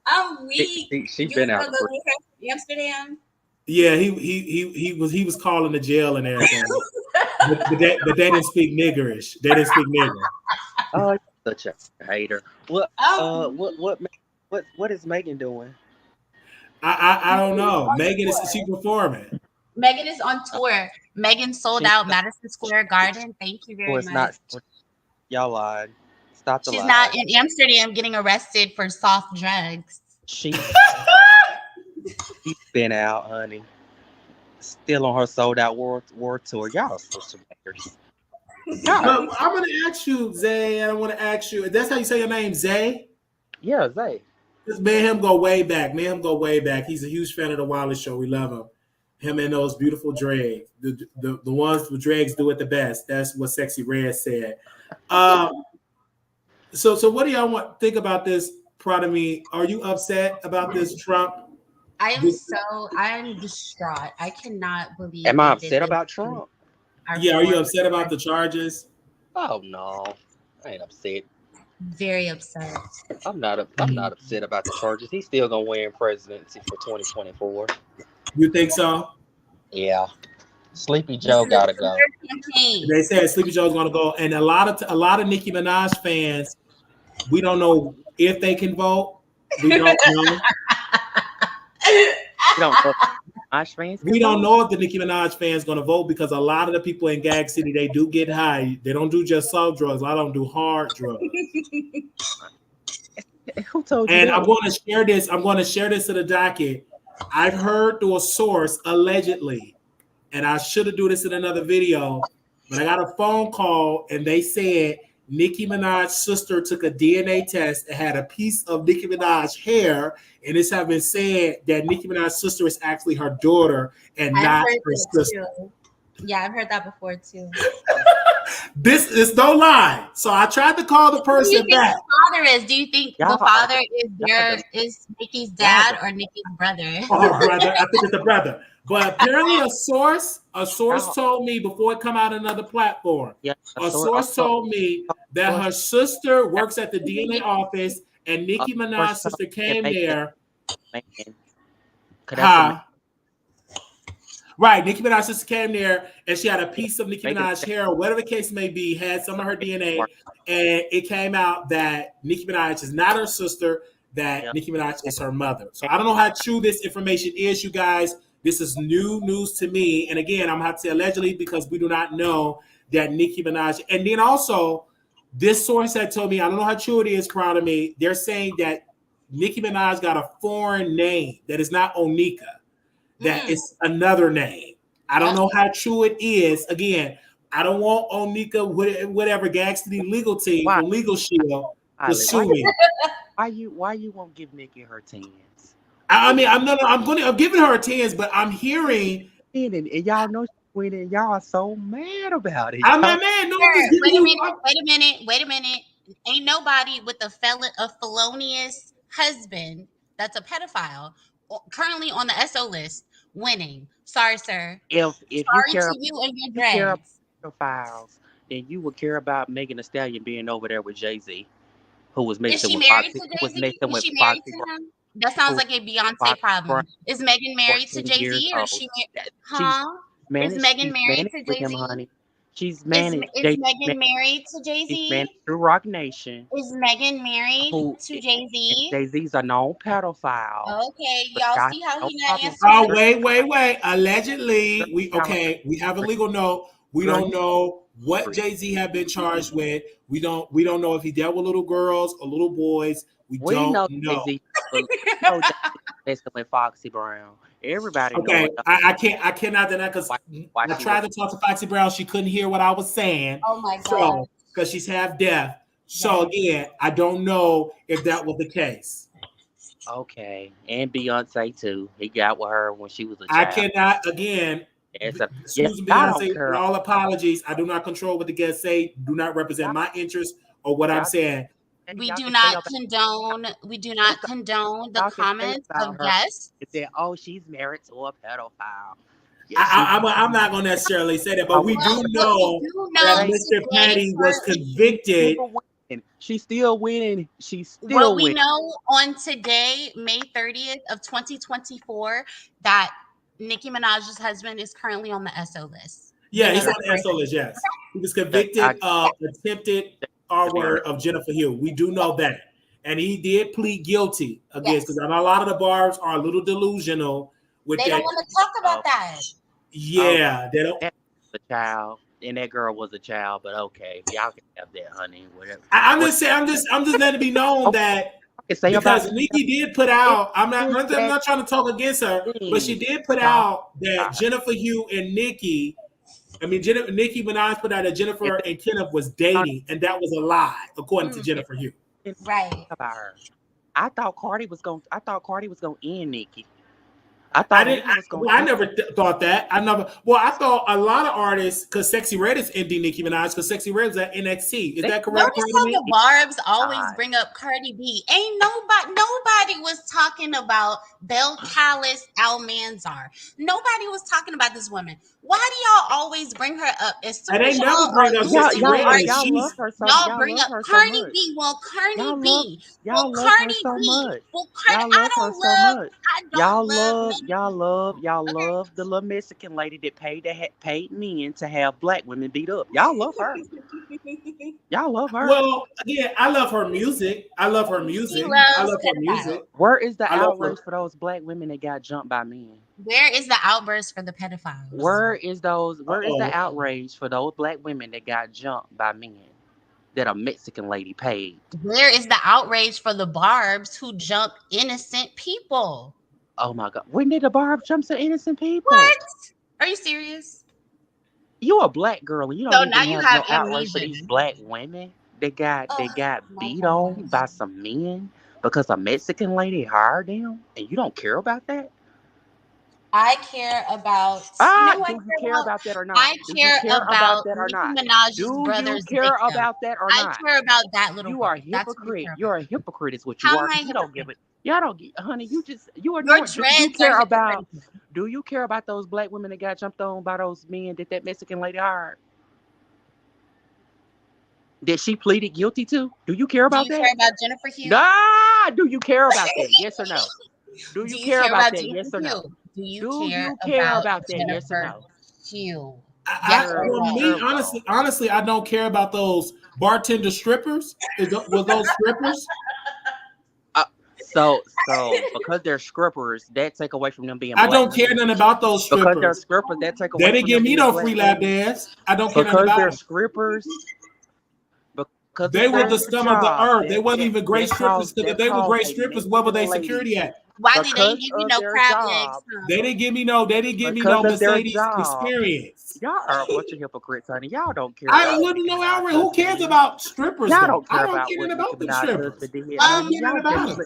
I'm weak. She's been out of Amsterdam. Yeah, he was calling the jail and everything. but they didn't speak niggerish. They didn't speak nigger. Oh, such a hater. What is Megan doing? I don't know. Megan is she performing? Megan is on tour. Megan sold out Madison Square Garden. Thank you very much. Y'all lied. Stop the She's lie. not in Amsterdam getting arrested for soft drugs. She's been out, honey. Still on her sold out war tour. Y'all such haters. I'm gonna ask you, Zay. I want to ask you. That's how you say your name, Zay? Yeah, Zay. Me and him go way back. He's a huge fan of the Wallace Show. We love him. Him and those beautiful dreads. The ones with dreads do it the best. That's what Sexy Red said. So what do y'all think about this? Proud of me. Are you upset about this Trump? I'm distraught. I cannot believe. Am I upset about Trump? Yeah, are you upset about the charges? Oh no, I ain't upset. Very upset. I'm not upset about the charges. He's still gonna win presidency for 2024. You think so? Yeah. Sleepy This Joe is a gotta go. smear campaign. They said Sleepy Joe's going to go, and a lot of Nicki Minaj fans, we don't know if they can vote. We don't know. You don't know if fans We can don't vote? know if the Nicki Minaj fans going to vote because a lot of the people in Gag City, they do get high. They don't do just soft drugs. A lot of them do hard drugs. Who told you And that? I'm going to share this. I'm going to share this to the docket. I've heard through a source allegedly, and I should have do this in another video, but I got a phone call and they said Nicki Minaj's sister took a DNA test and had a piece of Nicki Minaj's hair, and it's having said that Nicki Minaj's sister is actually her daughter and I've not heard her that sister. too. Yeah, I've heard that before too. This is no lie. So I tried to call the Who do you person think back. the father is? Do you think Y'all the are father the- is Nikki's dad or Nikki's brother? Oh, brother. I think it's the brother. But apparently a source Y'all- told me before it come out on another platform. Yeah, A source told me that her sister works at the DNA office and Nicki Minaj's sister came there. Right, Nicki Minaj's sister came there and she had a piece of Nicki Minaj's hair or whatever the case may be, had some of her DNA, and it came out that Nicki Minaj is not her sister, that Nicki Minaj is her mother. So I don't know how true this information is, you guys. This is new news to me. And again, I'm going to have to say allegedly because we do not know that Nicki Minaj. And then also, this source had told me, I don't know how true it is, proud of me. They're saying that Nicki Minaj got a foreign name that is not Onika. That is another name. I don't know how true it is. Again, I don't want Onika, whatever, Gag City legal team from Legal Shield to sue me. Why you won't give Nicki her tens? I mean, I'm giving her a tens, but I'm hearing and y'all know she's winning. Y'all are so mad about it. I'm not mad. No, Wait a minute. Ain't nobody with a felonious husband that's a pedophile currently on the SO list winning. Sorry, sir. If Sorry you care, to you and your care dreads. about pedophiles, then you would care about Megan Thee Stallion being over there with Jay-Z, who was Is mixing she with married Foxy. to Was Jay-Z? mixing Is with she married Foxy. to him? That sounds like a Beyonce problem. Is Megan married to Jay-Z or is she Is Megan married to with him, Jay-Z? honey. She's managed. Is Megan married to She's Jay-Z? managed through Rock Nation. Is Megan married to Jay-Z? Jay-Z's a known pedophile. Okay, y'all see how he not answering? Oh, wait. Allegedly, we have a legal note. We don't know what Jay-Z have been charged with. We don't know if he dealt with little girls or little boys. We don't know. Jay-Z messing with Foxy Brown. Everybody okay, knows. I cannot deny because I tried to talk to Foxy Brown. She couldn't hear what I was saying. Oh my god! So because she's half deaf. So again, I don't know if that was the case. Okay, and Beyonce too. He got with her when she was a child. I cannot again. Excuse me, Beyonce. With all apologies, I do not control what the guests say. Do not represent my interests or what I'm saying. We do not condone the comments of guests. That she's married to a pedophile. I'm not going to necessarily say that, but we do know that Mr. Patty was convicted. She's still winning. We know on today, May 30th of 2024, that Nicki Minaj's husband is currently on the SO list. Yeah, he's on the SO list, yes. He was convicted of attempted R-word of Jennifer Hill. We do know that. And he did plead guilty against, because a lot of the bars are a little delusional with they that. Don't want to talk about that. Yeah, they don't. The child, and that girl was a child, but okay, y'all can have that, honey. Whatever. I'm just saying. I'm just letting it be known that because Nicki did put out. I'm not trying to talk against her, but she did put out that Jennifer Hugh and Nicki. Nicki Minaj put out that Jennifer and Kenneth was dating, and that was a lie, according to Jennifer Hugh. Right. About her. I thought Cardi was gonna end Nicki. I I thought didn't. Nicki was gonna Well, I jump. never thought that. I never. Well, I thought a lot of artists, because Sexy Red is ending Nicki Minaj, because Sexy Red is at NXT. Is They that correct, Notice how Cardi the B? Barbs always God. bring up Cardi B. Ain't nobody was talking about Bel Callis Almanzar. Nobody was talking about this woman. Why do y'all always bring her up? As soon And as they y'all never bring are up Y'all, Sexy losing an y'all, Red, and y'all argument, love she's. her so. y'all Y'all bring love up her so Cardi much. B. Well, Cardi B. Well, Y'all love her Cardi so B. much. Well, Cardi. Y'all love her so much. I don't love Y'all Okay. love the little Mexican lady that paid men to have black women beat up. Y'all love her. Y'all love her. Well, again, I love her music. I love her She music. I loves love her pedophiles. music. Where is the I love her. outrage for those black women that got jumped by men? Where is the outburst for the pedophiles? Where is the Uh-oh. outrage for those black women that got jumped by men that a Mexican lady paid? Where is the outrage for the Barbs who jump innocent people? Oh my God. When did the barb jump to innocent people? What? Are you serious? You a black girl and you don't So now even you have have no outrage for amnesia. these black women Oh that got my beat on gosh. by some men because a Mexican lady hired them and you don't care about that? I care about, you Ah, know who I do you care care about? about that or not? I Do you care care about about that or Nicki not? Minaj's Do you brother's care victim. about that or I not? care about that little You are a boy. That's what I hypocrite. care You're about. a hypocrite is what you How am are I because a you don't give hypocrite? it. Y'all don't get, honey, you Your ignore. dreads are hypocritical. Do you care about those black women that got jumped on by those men that Mexican lady hired? That she pleaded guilty to? Do you care Do about you care that? about Jennifer Hugh? Nah, do you care about that? Yes or no? Do Do you you care care about about that? Jennifer Yes or no? Hugh? Do you Do care you care about about that? Yes or Jennifer no? Hugh? Yes or For Girl, no? me, girl, go. honestly, I don't care about those bartender strippers. Was those strippers? Uh, so because they're scrippers, that take away from them being I black don't care women. nothing about those Because they're strippers. scrippers, that take They away didn't from give them me being no black free lap women. dance. I don't care nothing Because about they're them. scrippers, because They it's were their the scum of the job. earth. They wasn't even great strippers because if That they were cause great a strippers, where were Mexican they lady security at? Wiley, they because ain't give you of no their crab legs, job. huh? They didn't give me Because no of their Mercedes job. experience. Y'all are a bunch of hypocrites, honey. Y'all don't care I about what wouldn't Nicki know Minaj outright. Who husband cares did. about strippers Y'all though? don't I care don't about care what nothing Nicki about them Minaj husband strippers. did, I don't honey. care nothing Y'all about just them.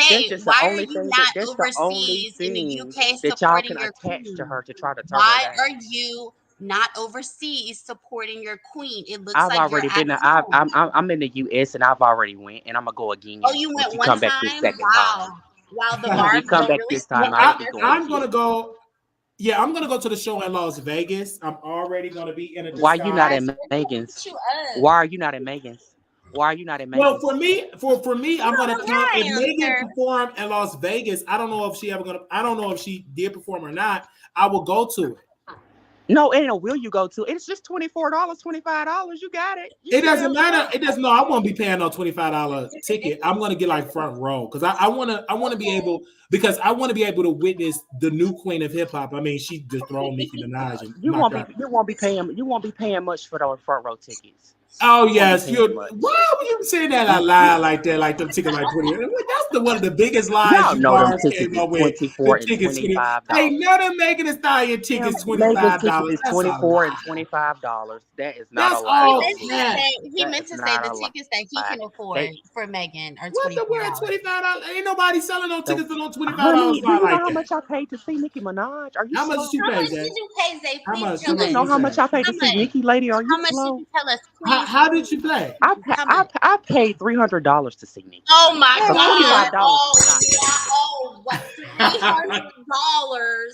that's Babe, just the why are only you thing not that's the only overseas in the thing UK that y'all supporting can your attach to queen? her to try to tear her Why down. are you not overseas supporting your queen? It looks I've like you're already at been. home. I'm in the U.S. and I've already went, and I'm gonna go Oh, again you when went she one come back this time? second time. Wow. Wow, the When she Barbs come don't back really this time, Well, I will support be their going I'm again. gonna queen. go. Yeah, I'm gonna go to the show in Las Vegas. I'm already gonna be in a Why you not disguise. Guys, in we're gonna Megan's? put you up. Why are you not in Megan's? Why are you not in Well, Megan's? for me, You I'm don't gonna know come. where If I am, Megan sir. performed in Las Vegas, I don't know if she ever gonna. I don't know if she did perform or not. I will go to it. No, it ain't a will you go to. It's just $24, $25. You got it. You It should be doesn't able to matter. go. It doesn't. No, I won't be paying no $25 ticket. I'm gonna get like front row because I wanna be able because I want to be able to witness the new queen of hip hop. I mean, she dethroned Nicki Minaj and knocked out. You won't be paying much for those front row tickets. Oh You won't be yes, paying you're. much. Why would you say that You out you loud like that? Like them tickets like 20. That's one of the biggest lies y'all you know them bars tickets came is up with. The 24 and tickets 20. Hey, $25. none of Megan Thee Stallion Them tickets Megan's tickets $25. is That's a 24 and lie. $25. That is not a That's lie, He all meant to Lord. cap. say he That meant is to say not the a tickets that he lie. can afford They for Megan are What the word $24. $25? Ain't nobody selling no the tickets for no $25 honey, do line you know like how that. much I paid to see Nicki Minaj? Are you How much did slow? you How pay, much Zay? did you pay, Zay? How Please much? Do How tell you much us. did know you how pay? much I paid How to see much? Nicki, lady? Are you How much did slow? you tell us? How, Please, how did please, you play? I how much? I paid $300 to see Nicki, Oh honey. my So God. $25 Oh, is not that wow. much. Oh, what? $300.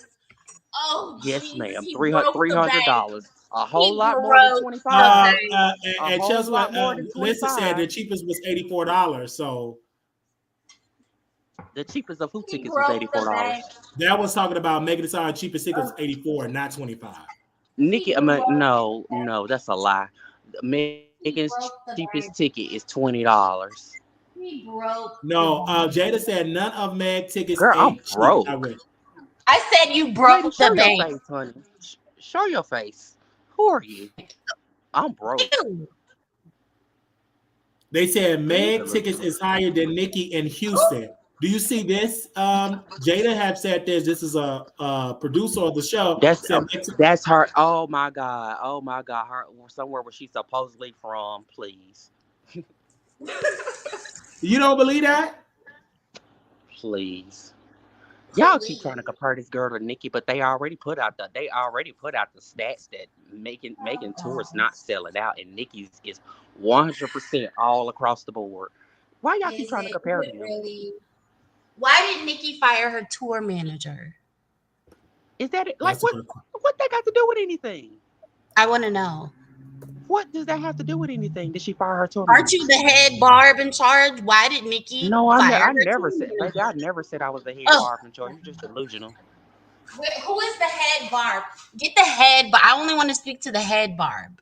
Oh, Yes, jeez. ma'am. He $300 broke the bank. $300. A whole He lot more than broke the 25. bank. A And whole Chelsea, lot more than Lisa said the 25. cheapest was $84. So The cheapest of who He tickets was broke the $84. bank. that was talking about Megan Thee Stallion cheapest ticket was 84, not 25. Nicki, He I mean, broke the bank. no, that's a lie. Megan's He broke cheapest the ticket bank. is $20. He broke the No, bank. Jada said none of Meg tickets Girl, I'm ain't cheap. I broke. went. I said you Lady, broke show the your bank. face, honey. Show your face. Who are you? I'm broke. Ew. They said Please Meg look. tickets is higher than Nicki in Houston. Do you see this? Jada have said this. This is a producer of the show. That's Said that's her. Oh my god. Oh my god. Her somewhere where she's supposedly from. Please, you don't believe that? please. Y'all keep trying to compare this girl to Nikki, but they already put out the stats that making tours not selling out, and Nikki's is 100% all across the board. Why y'all keep Is trying to it compare them? really? Why did Nikki fire her tour manager? Is that it? Like That's a good question. what that got to do with anything? I want to know. What does that have to do with anything? Did she fire her tour Aren't manager? you the head barb in charge? Why did Nikki No, fire I her never tour said, baby. manager? I never said I was the head Oh, barber in charge. You're just delusional. who is the head barb? Get the head, but I only want to speak to the head barb.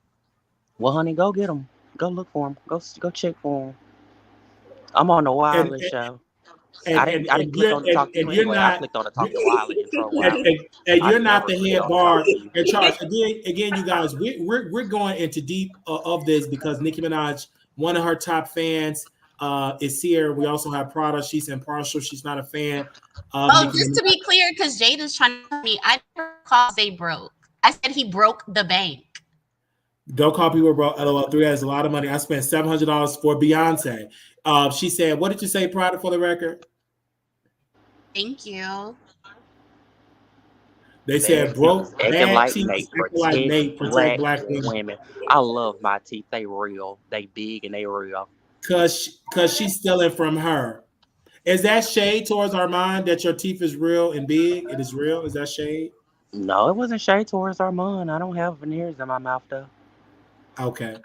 Well, honey, go get them. Go look for them. Go check for them. I'm on the And wireless show. I didn't and click on to talk to you you're anyway. I not clicked on to talk to Wiley and Troll and, Wiley. and, and I you're not never the clicked head on to talk bar to you. in charge. Again, you guys, we're going into deep of this because Nicki Minaj, one of her top fans, is here. We also have Prada. She's impartial. She's not a fan of Oh, Nicki just Minaj. to be clear, because Jada's trying to tell me, I never called Zay broke. I said he broke the bank. Don't call people broke. LOL. Three has a lot of money. I spent $700 for Beyonce. She said, "What did you say, Prada, for the record?" Thank you. They Bad said, teeth, "Broke acting bad like teeth, Nate, acting like protect Nate, protect black black women." women. I love my teeth. They real. They big and they real. Cause she's stealing from her. Is that shade towards Armand that your teeth is real and big? It is real. Is that shade? No, it wasn't shade towards Armand. I don't have veneers in my mouth though. Okay.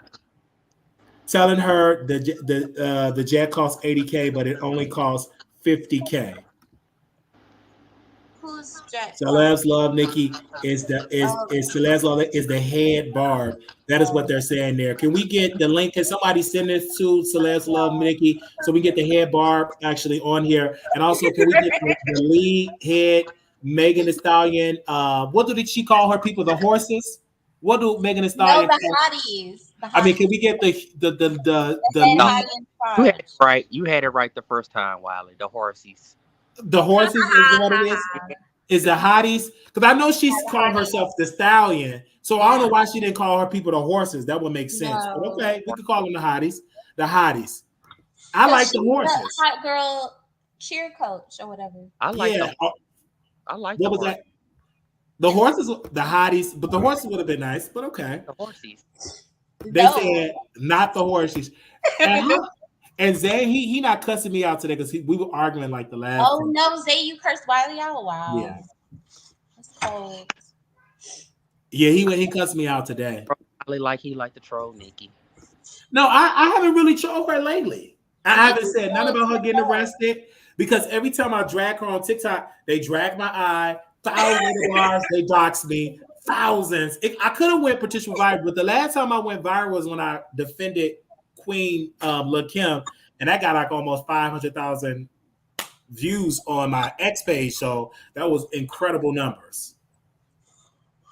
Telling her the jet costs 80K, but it only costs 50K. Who's Jet? Celebs love Nikki is Celebs love is the head barb. That is what they're saying there. Can we get the link? Can somebody send this to Celebs love Nikki so we get the head barb actually on here? And also, can we get the lead head Megan Thee Stallion? What did she call her people? The horses. What do Megan Thee No, Stallion the call? hotties. The I mean, hotties. can we get the The head No, lead? hottie in you had it charge. right. You had it right the first time, Wiley. The horsies. The Ha horses ha is what it ha is. ha. Is the hotties? Because I know she's The calling herself hotties. the stallion. So I don't Yeah. know why she didn't call her people the horses. That would make sense. But No. okay, we could call them the hotties. The hotties. I Because like the she's the horses. hot girl cheer coach or whatever. I like Yeah. the I like the What was horse. that? The horses, the hotties, but the horses would have been nice. But okay. The horsies. They No. said not the horses. And, and Zay, he not cussing me out today because we were arguing like the last Oh time. no, Zay, you cursed Wiley out. Yeah. Wow. That's cold. Yeah, he cussed me out today. Probably like he like to troll Nikki. No, I haven't really trolled her lately. I haven't Nikki said nothing told about her you getting no. arrested because every time I drag her on TikTok, they drag my eye. Thousands of bars, they dox me. Thousands. I could have went Patricia viral, but the last time I went viral was when I defended Queen Lil Kim, and that got like almost 500,000 views on my X page. So that was incredible numbers.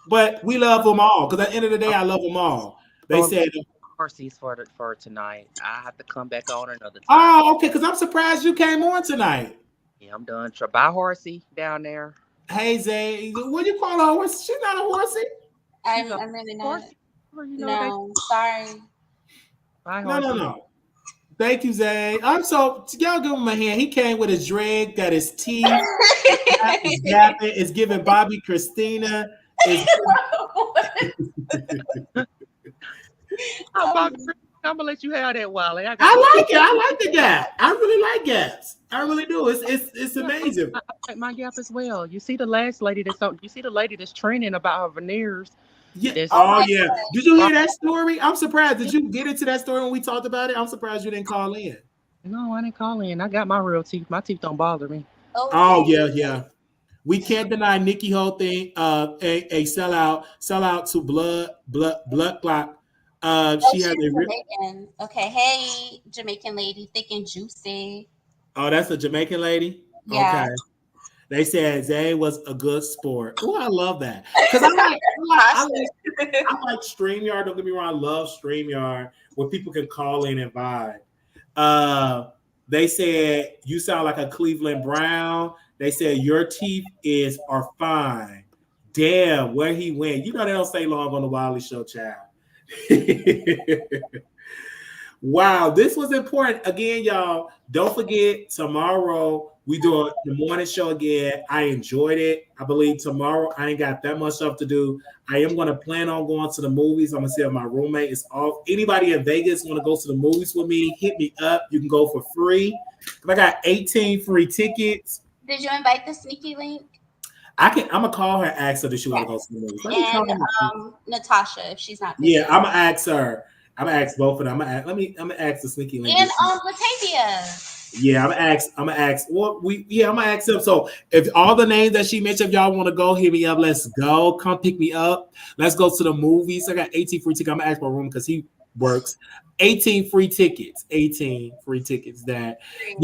But we love them all because at the end of the day, I love them all. They So said, horsies for tonight. I have to come back on another time. "Oh, okay," because I'm surprised you came on tonight. Yeah, I'm done. Bye, horsey down there. Hey Zay, what do you call her a horse? She's not a horsey. She's a I'm really not. horsey. You know they. No, sorry. Bye, No, no, horsey. no. Thank you, Zay. I'm so y'all give him a hand. He came with his drag, got his teeth, is yapping, is giving Bobby Christina. Is I'm gonna let you have that, Wally. I like it. I like the gap. I really like gaps. I really do. It's amazing. I like my gap as well. You see the last lady that's on. You see the lady that's training about her veneers. Yeah. That's Oh Oh my yeah. God. Did you hear that story? I'm surprised. Did you get into that story when we talked about it? I'm surprised you didn't call in. no, I didn't call in. I got my real teeth. My teeth don't bother me. Oh Okay. yeah, yeah. We can't deny Nikki whole thing. A sellout to blood clock. Oh, She has she's a. Jamaican. Okay. Hey, Jamaican lady, thick and juicy. Oh, that's a Jamaican lady. Yeah. Okay. They said Zay was a good sport. Oh, I love that because I like StreamYard. Don't get me wrong, I love StreamYard where people can call in and vibe. Uh, they said you sound like a Cleveland Brown. They said your teeth are fine. Damn, where he went. You know they don't stay long on the Wiley Show, child. Wow, this was important. Again, y'all, don't forget tomorrow we do the morning show again. I enjoyed it. I believe tomorrow I ain't got that much stuff to do. I am going to plan on going to the movies. I'm going to see if my roommate is off. Anybody in Vegas want to go to the movies with me, hit me up. You can go for free. I got 18 free tickets. Did you invite the sneaky link? I'm gonna call her, ask her if she want to go to the movies. Let me call And her. Natasha, if she's not busy. Yeah, I'm gonna ask her. I'm gonna ask both of them. I'm gonna ask the sneaky link. And Latavia. Yeah, I'm gonna ask. Well, I'm gonna ask them. So if all the names that she mentioned, if y'all want to go, hit me up. Let's go. Come pick me up. Let's go to the movies. I got 18 free tickets. I'm gonna ask my room because he works. 18 free tickets. 18 free tickets that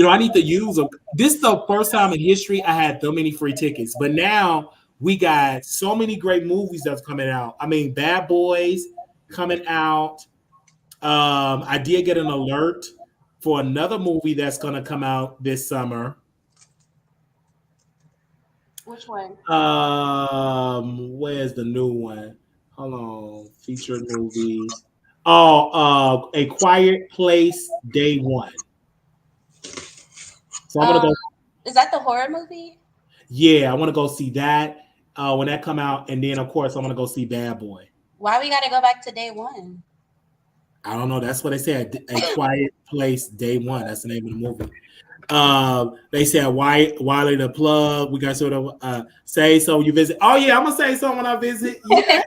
I need to use them. This is the first time in history I had so many free tickets. But now we got so many great movies that's coming out. I mean, Bad Boys coming out. I did get an alert for another movie that's going to come out this summer. Which one? Where's the new one? Hold on, featured movies. Oh, A Quiet Place, Day One. So I'm gonna go. Is that the horror movie? Yeah, I want to go see that when that come out, and then of course I'm gonna go see Bad Boy. Why we gotta go back to Day One? I don't know. That's what they said. A Quiet Place, Day One. That's the name of the movie. They said Wiley the plug. We got sort of say so when you visit. Oh yeah, I'm gonna say so when I visit. Yeah.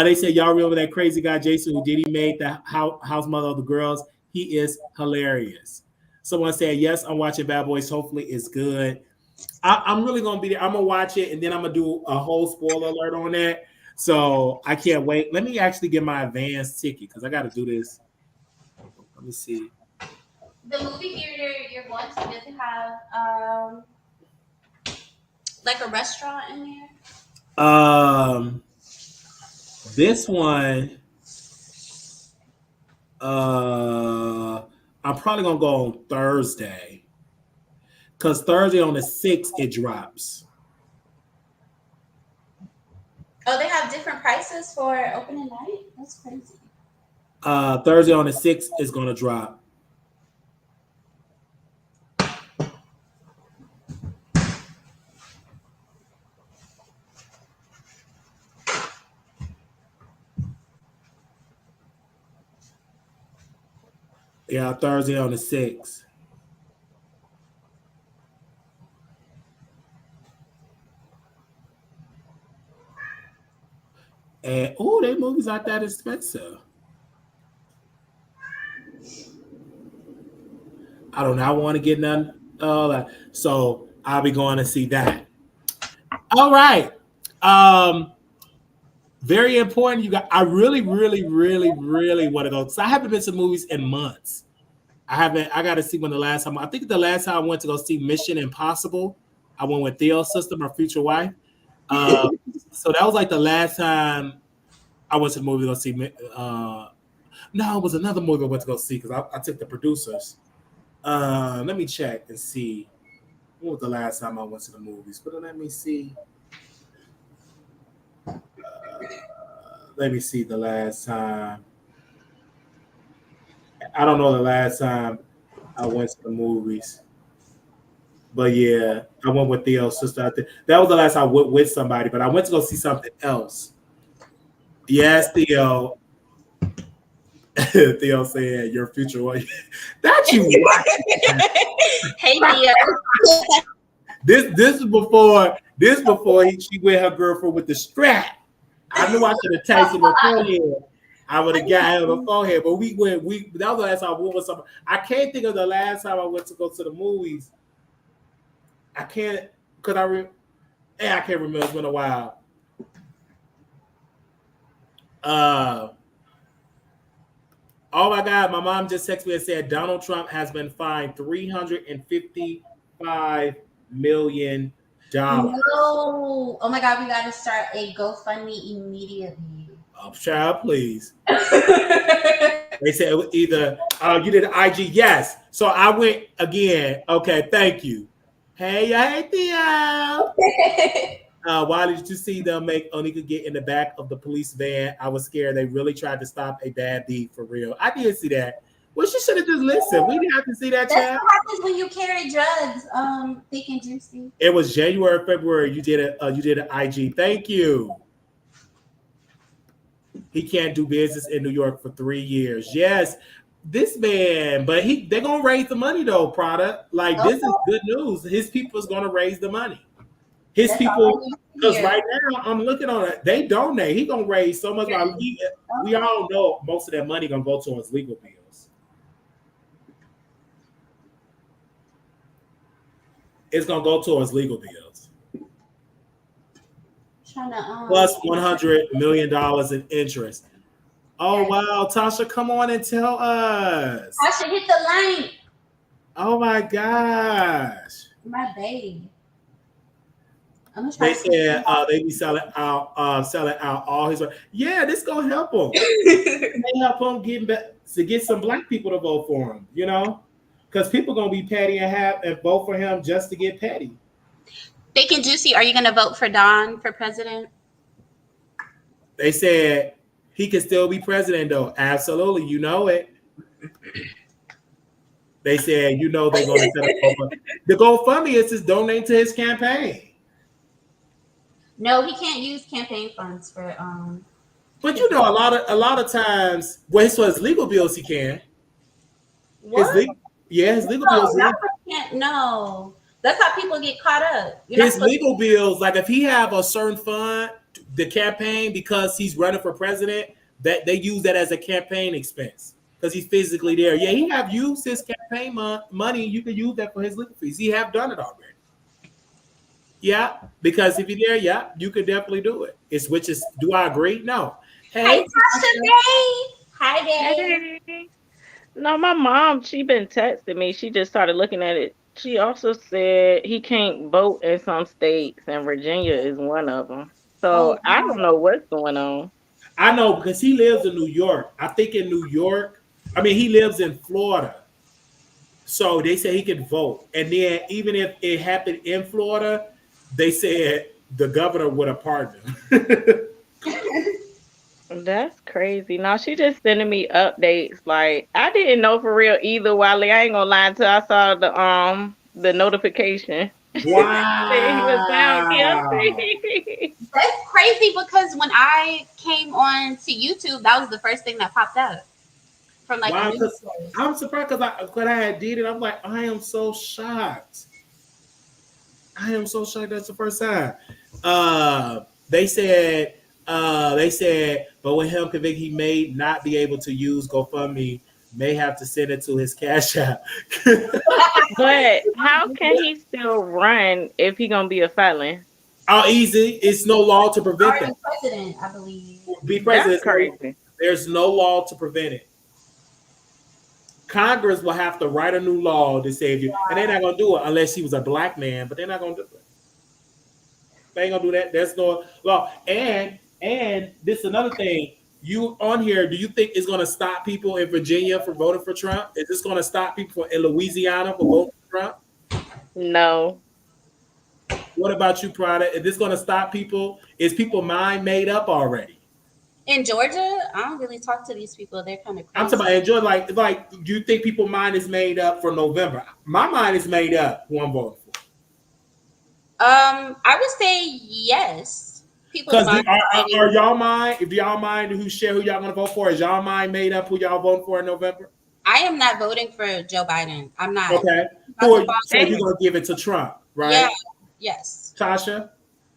They said y'all remember that crazy guy Jason who did he made the house mother of the girls. He is hilarious. Someone said yes, I'm watching Bad Boys. Hopefully it's good. I'm really gonna be there. I'm gonna watch it and then I'm gonna do a whole spoiler alert on that. So I can't wait. Let me actually get my advance ticket because I got to do this. Let me see. The movie theater you're going to, does it have like a restaurant in there? This one, I'm probably gonna go on Thursday because Thursday on the 6th it drops. Oh, they have different prices for opening night? That's crazy. Thursday on the 6th is gonna drop. Yeah, Thursday on the 6th. And they movies not that expensive. I do not want to get none. So I'll be going to see that. All right. Very important. You got. I really, really, really, really want to go. So I haven't been to movies in months. I haven't. I got to see when the last time. I think the last time I went to go see Mission Impossible. I went with Theo's sister, my future wife. So that was like the last time I went to the movie to go see. No, it was another movie I went to go see because I took the producers. Let me check and see. When was the last time I went to the movies? But let me see. Let me see the last time. I don't know the last time I went to the movies. But yeah, I went with Theo's sister out there. That was the last time I went with somebody, but I went to go see something else. Yes, Theo. Theo said your future wife. That you watch. Hey Theo. This is before she with her girlfriend with the strap. I knew I should have tasted beforehand. I would have got her beforehand, but that was the last time I went with somebody. I can't think of the last time I went to go to the movies. I can't because I can't remember. It's been a while. Oh my God, my mom just texted me and said Donald Trump has been fined $355 million. No. Oh my God, we got to start a GoFundMe immediately. Oh, child, please. They said it was either you did IG, yes. So I went again. Okay, thank you. Hey Theo. Why did you see them make Onika get in the back of the police van? I was scared. They really tried to stop a bad deed for real. I did see that. Well, she should have just listened. We didn't have to see that, That's child. what happens when you carry drugs, thick and juicy. It was January, February. You did it. You did an IG. Thank you. He can't do business in New York for 3 years. Yes, this man, but they're gonna raise the money though. Product like this is good news. His people is gonna raise the money. His That's people, all I need to because hear. right now I'm looking on it. They donate. He gonna raise so much. We all know most of that money gonna go towards legal bills. It's gonna go towards legal bills. Trying to, Plus $100 million in interest. Oh wow, Tasha, come on and tell us. I should hit the link. Oh my gosh. My babe. I'm trying They said they be selling out all his. Yeah, this gonna help him. They help him get some black people to vote for him. You know, because people gonna be petty and vote for him just to get petty. Thick and juicy. Are you gonna vote for Don for president? They said he can still be president though. Absolutely, you know it. They said they're gonna set up the GoFundMe is to donate to his campaign. No, he can't use campaign funds for But a lot of times, well, his legal bills he can. what? His legal No, bills. no, that's how people get caught up. His legal bills, like if he have a certain fund, the campaign because he's running for president, that they use that as a campaign expense because he's physically there. Yeah, he have used his campaign money. You can use that for his legal fees. He have done it already. Yeah, because if you're there, yeah, you could definitely do it. Do I agree? No. Hey, Hey, Tasha Day. Hi, babe. Hey. No, my mom, she been texting me. She just started looking at it. She also said he can't vote in some states, and Virginia is one of them. So I don't know what's going on. I know because he lives in New York. I think in New York, he lives in Florida. So they say he can vote. And then even if it happened in Florida, they said the governor would have pardoned him. That's crazy. No, she just sending me updates. Like I didn't know for real either, Wally. I ain't gonna lie until I saw the notification. Wow. He was found guilty. That's crazy because when I came on to YouTube, that was the first thing that popped up from like a news story. I'm surprised because I had did it. I'm like, I am so shocked. That's the first time. They said, but with him convicted, he may not be able to use GoFundMe. May have to send it to his Cash App. But how can he still run if he gonna be a felon? How easy? It's no law to prevent that. President, I believe. Be president. That's crazy. There's no law to prevent it. Congress will have to write a new law to save you, and they're not gonna do it unless he was a black man. But they're not gonna do it. They ain't gonna do that. There's no law. And this is another thing. You on here? Do you think it's gonna stop people in Virginia from voting for Trump? Is this gonna stop people in Louisiana from voting for Trump? No. What about you, Prada? Is this gonna stop people? Is people mind made up already? In Georgia, I don't really talk to these people. They're kind of crazy. I'm talking about in Georgia. Like, do you think people mind is made up for November? My mind is made up who I'm voting for. I would say yes. Because are y'all mind? If y'all mind who y'all gonna vote for, is y'all mind made up who y'all voting for in November? I am not voting for Joe Biden. I'm not. Okay. So you're gonna give it to Trump, right? Yeah. Yes. Tasha?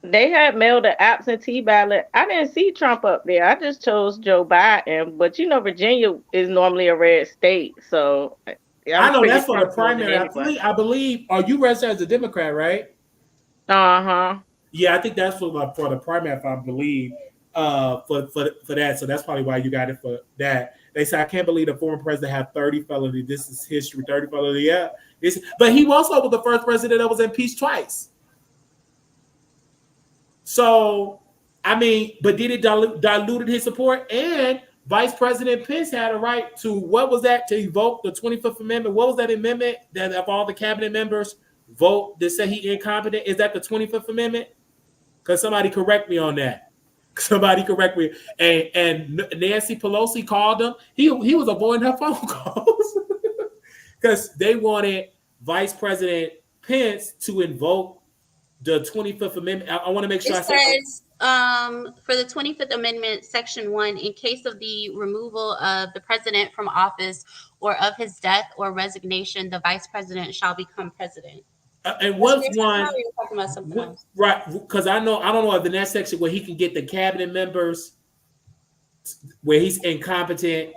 They had mailed an absentee ballot. I didn't see Trump up there. I just chose Joe Biden. But Virginia is normally a red state, so I know that's for the primary. I believe. Are you registered as a Democrat, right? Uh-huh. Yeah, I think that's for the primary, if I believe, for that. So that's probably why you got it for that. They say I can't believe the former president had 30 felonies. This is history. 30 felonies. Yeah. But he also was the first president that was impeached twice. So, but did it diluted his support? And Vice President Pence had a right to, what was that, to evoke the 25th Amendment? What was that amendment that if all the cabinet members vote to say he incompetent? Is that the 25th Amendment? Because somebody correct me on that. Somebody correct me. And Nancy Pelosi called him. He was avoiding her phone calls because they wanted Vice President Pence to invoke the 25th Amendment. I want to make sure It I say says for the 25th Amendment, Section 1, in case of the removal of the president from office or of his death or resignation, the vice president shall become president. and That's what what's you're talking one about, or you're talking about something else? right? Because I don't know if the next section where he can get the cabinet members where he's incompetent.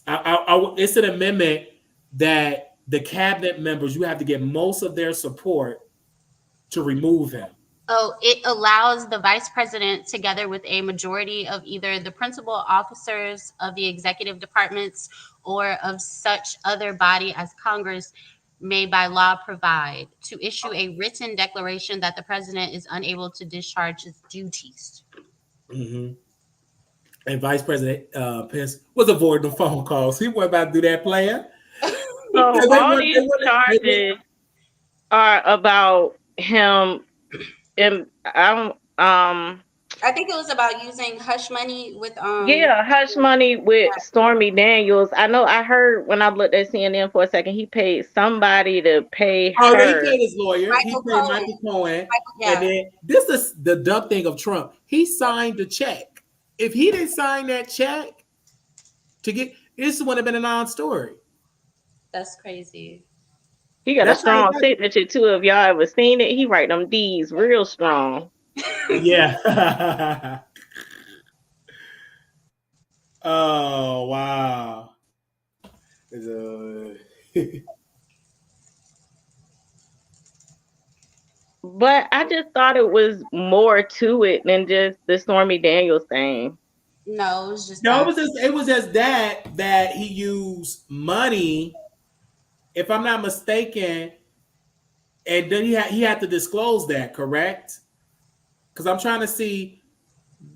It's an amendment that the cabinet members you have to get most of their support to remove him. Oh, it allows the vice president, together with a majority of either the principal officers of the executive departments or of such other body as Congress may by law provide, to issue a written declaration that the president is unable to discharge his duties. Mm-hmm. And Vice President Pence was avoiding the phone calls. He wasn't about to do that plan. So They all wouldn't, these charges are about him, and I think it was about using hush money with yeah, hush money with Stormy Daniels. I know I heard when I looked at CNN for a second, he paid somebody to pay Oh, yeah, he her. paid his lawyer. He Michael paid Cohen. Michael Cohen. And Yeah. then this is the dumb thing of Trump. He signed the check. If he didn't sign that check to get this would have been a non-story. That's crazy. He got a That's how he strong got it. signature too. If y'all ever seen it, he write them D's real strong. Yeah. Oh wow. But I just thought it was more to it than just the Stormy Daniels thing. No, it was just No, that. it was just that he used money, if I'm not mistaken, and then he had to disclose that, correct? Because I'm trying to see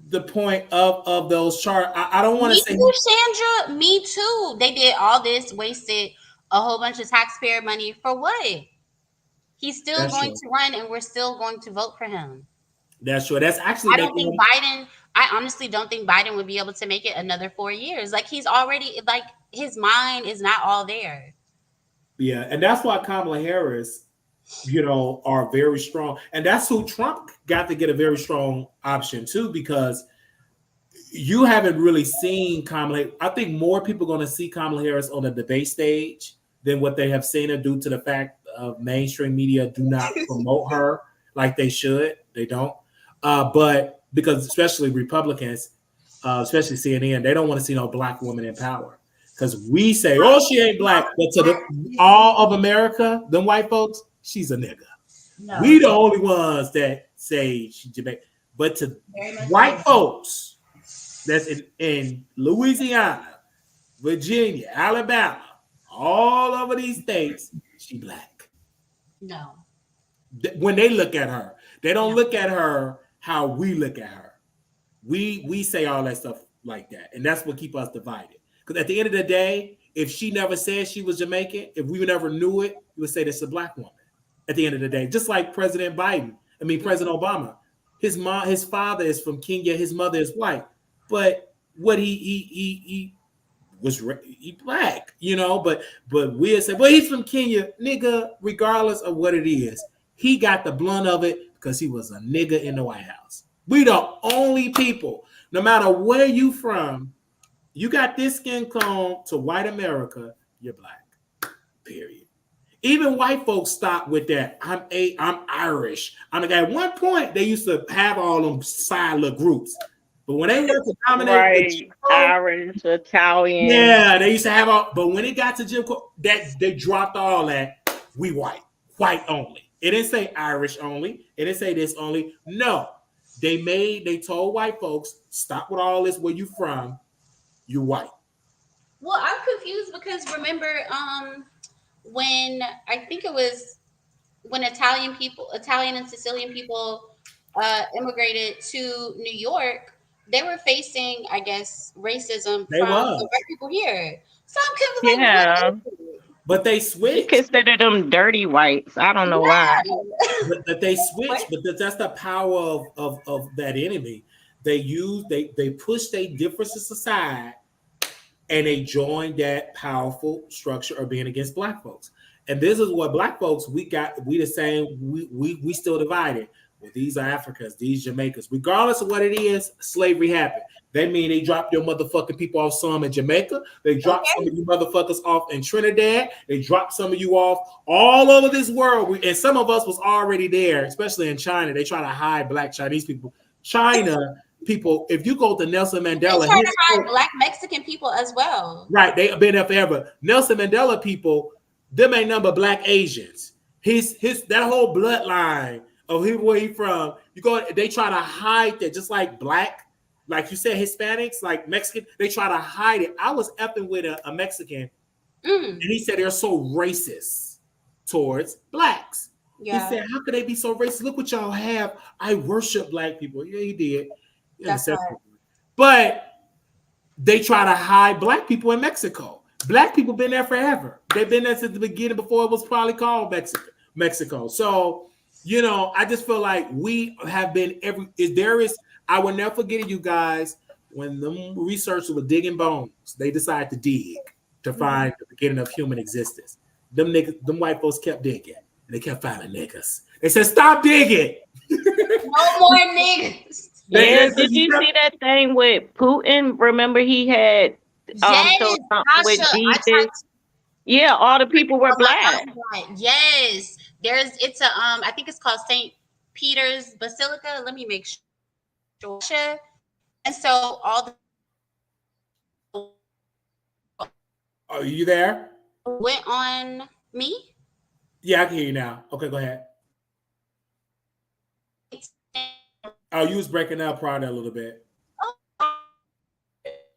the point of those charts. I don't want to Me say too, Sandra. Me too. They did all this, wasted a whole bunch of taxpayer money for what? He's still that's going true. to run, and we're still going to vote for him. That's true. That's actually I don't think Biden. I honestly don't think Biden would be able to make it another 4 years. Like he's already like his mind is not all there. yeah, and that's why Kamala Harris, are very strong, and that's who Trump got to get a very strong option too, because you haven't really seen Kamala. I think more people are going to see Kamala Harris on the debate stage than what they have seen her due to the fact of mainstream media do not promote her like they should. They don't. But because especially Republicans, especially CNN, they don't want to see no black woman in power. Because we say, oh, she ain't black. But to all of America, them white folks, she's a nigga. No. We the only ones that say she's Jamaican. But to white folks, that's in Louisiana, Virginia, Alabama, all over these states, she black. No. When they look at her, they don't look at her how we look at her. We say all that stuff like that, and that's what keep us divided. Because at the end of the day, if she never said she was Jamaican, if we never knew it, you would say that's a black woman. At the end of the day, just like President President Obama, his father is from Kenya, his mother is white. But what he was black, but we'll say, well, he's from Kenya, nigga, regardless of what it is. He got the blunt of it because he was a nigga in the White House. We the only people, no matter where you from, you got this skin tone to white America, you're black. Period. Even white folks stop with that. I'm Irish. At one point, they used to have all them side little groups. But when they went to dominate, right, Irish, Italian, yeah, they used to have all. But when it got to Jim Crow, that they dropped all that. We white only. It didn't say Irish only. It didn't say this only. No, they told white folks stop with all this. Where you from? You white. Well, I'm confused because remember, when I think it was when Italian and Sicilian people immigrated to New York, they were facing, I guess, racism from the white people here. So I'm kind of like, yeah. But they He switched. considered them dirty whites. I don't know why. But they switched. But that's the power of that enemy. They push their differences aside and they joined that powerful structure of being against black folks. And this is what black folks we the same. We still divided. Well, these are Africans, these Jamaicans. Regardless of what it is, slavery happened. They mean they dropped your motherfucking people off some in Jamaica. They dropped some of you motherfuckers off in Trinidad. They dropped some of you off all over this world. And some of us was already there, especially in China. They try to hide black Chinese people. China people, if you go to Nelson They Mandela, try to hide black Mexican people as well. right, they have been there forever. Nelson Mandela people, them ain't number black Asians. His that whole bloodline of where he from, you go, they try to hide that, just like black, like you said, Hispanics, like Mexican, they try to hide it. I was effing with a Mexican, and he said they're so racist towards blacks. Yeah. He said, how could they be so racist? Look what y'all have. I worship black people. Yeah, he did. That's right. But they try to hide black people in Mexico. Black people been there forever. They've been there since the beginning, before it was probably called Mexico. So, you know, I just feel like we have been I will never forget it, you guys, when the researchers were digging bones, they decided to dig to find the beginning of human existence. Them white folks kept digging, and they kept finding niggas. They said, stop digging. No more niggas. Yeah, did you see that thing with Putin? Remember he had yes, with Jesus. Yeah, all the people were black. Yes, it's a I think it's called St. Peter's Basilica. Let me make sure. And so all the are you there? Went on me? Yeah, I can hear you now. Okay, go ahead. Oh, you was breaking up prior a little bit.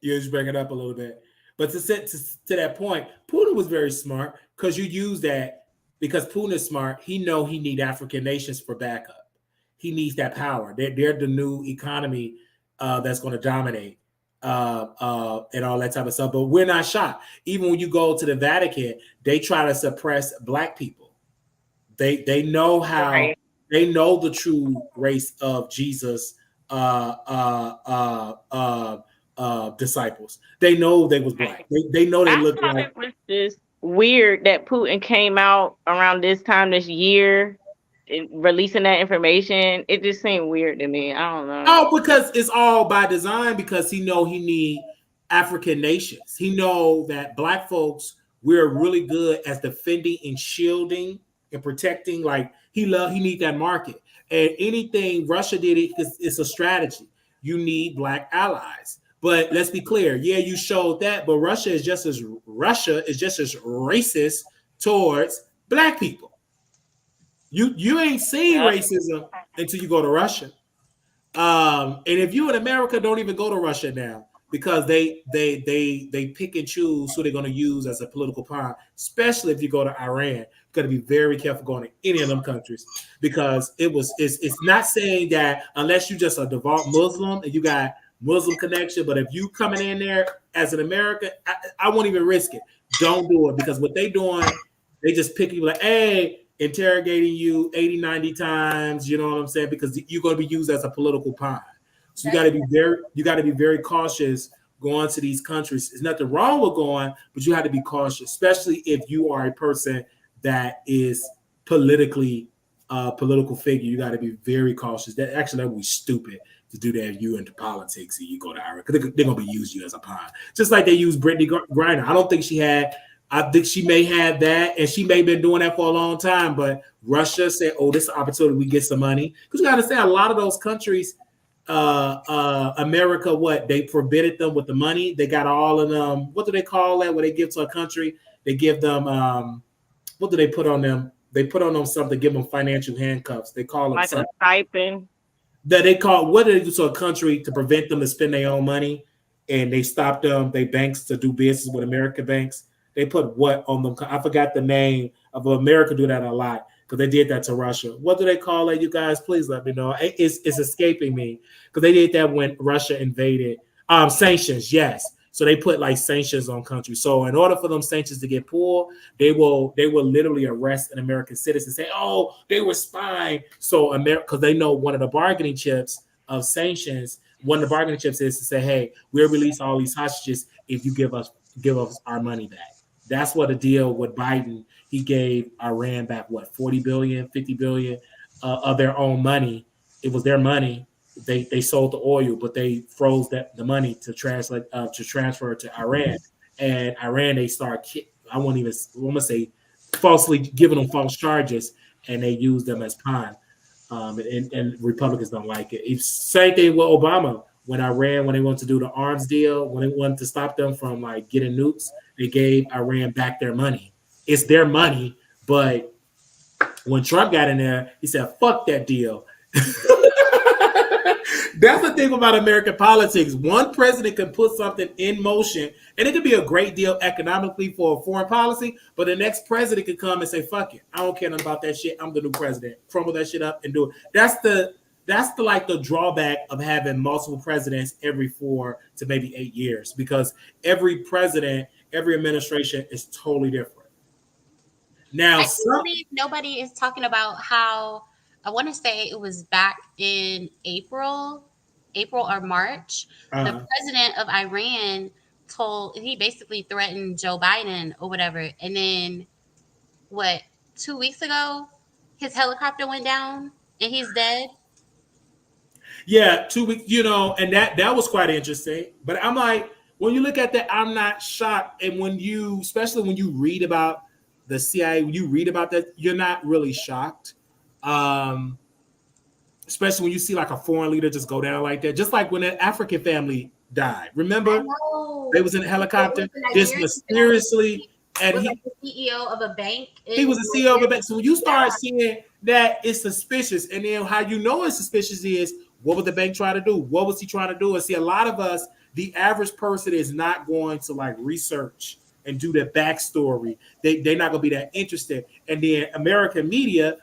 You was breaking up a little bit. But to that point, Putin was very smart, because you use that because Putin is smart. He know he need African nations for backup. He needs that power. They're the new economy that's going to dominate and all that type of stuff. But we're not shocked. Even when you go to the Vatican, they try to suppress black people. They know how. Right. They know the true race of Jesus disciples. They know they was black. They know they look like. It was just weird that Putin came out around this time this year, releasing that information. It just seemed weird to me. I don't know. Oh, because it's all by design. Because he know he need African nations. He know that black folks, we're really good at defending and shielding and protecting. Like he need that market. And anything Russia did, it's a strategy. You need black allies. But let's be clear. Yeah, you showed that, but Russia is just as racist towards black people. You ain't seen racism until you go to Russia. And if you in America, don't even go to Russia now, because they pick and choose who they're going to use as a political pawn. Especially if you go to Iran, you got to be very careful going to any of them countries, because it's not saying that unless you just a devout Muslim and you got Muslim connection, but if you coming in there as an American, I won't even risk it. Don't do it, because what they doing, they just pick you like, hey, interrogating you 80, 90 times, you know what I'm saying? Because you're going to be used as a political pawn. So you got to be very cautious going to these countries. There's nothing wrong with going, but you have to be cautious, especially if you are a person that is political figure. You got to be very cautious. That would be stupid to do that if you into politics and you go to Iran, because they're going to be using you as a pawn. Just like they use Brittany Griner. I think she may have that, and she may have been doing that for a long time, but Russia said, oh, this is an opportunity, we get some money. Because you got to say, a lot of those countries, America, they forbidden them with the money. They got all of them, what do they call that, when they give to a country? They give them, what do they put on them? They put on them something, give them financial handcuffs. They call them like something. A stipend. That they call, what do they do to a country to prevent them to spend their own money? And they stop them, they banks to do business with American banks. They put what on them? I forgot the name of America. Do that a lot because they did that to Russia. What do they call it? You guys, please let me know. It's escaping me because they did that when Russia invaded. Sanctions, yes. So they put like sanctions on countries. So in order for them sanctions to get pulled, they will literally arrest an American citizen, say, "Oh, they were spying." So America, because they know one of the bargaining chips of sanctions, one of the bargaining chips is to say, "Hey, we'll release all these hostages if you give us our money back." That's what a deal with Biden. He gave Iran back what 40 billion, 50 billion of their own money. It was their money. They sold the oil, but they froze the money to translate to transfer it to Iran. And Iran, they start. I won't even. I'm gonna say falsely giving them false charges, and they use them as pawn. And Republicans don't like it. It's same thing with Obama. When Iran, when they wanted to do the arms deal, when they wanted to stop them from like getting nukes, they gave Iran back their money. It's their money, but when Trump got in there, he said, "Fuck that deal." That's the thing about American politics. One president can put something in motion, and it could be a great deal economically for foreign policy, but the next president could come and say, "Fuck it, I don't care nothing about that shit. I'm the new president." Crumble that shit up and do it. That's the like the drawback of having multiple presidents every 4 to maybe 8 years, because every president, every administration is totally different. Now, I can't believe nobody is talking about how I want to say it was back in April or March. The president of Iran he basically threatened Joe Biden or whatever, and then what 2 weeks ago, his helicopter went down and he's dead. yeah, 2 weeks, and that was quite interesting. But I'm like, when you look at that, I'm not shocked. And especially when you read about the CIA, when you read about that, you're not really shocked. Um, Especially when you see like a foreign leader just go down like that, just like when that African family died. I Remember, they know. was in a It was helicopter, the just Nigerian mysteriously, and was like the CEO of a bank. he was a CEO of a bank. So when you start Yeah. seeing that, it's suspicious. And then how you know it's suspicious is, what would the bank try to do? What was he trying to do? And see, a lot of us, the average person is not going to like research and do their backstory. They're not going to be that interested. And then American media,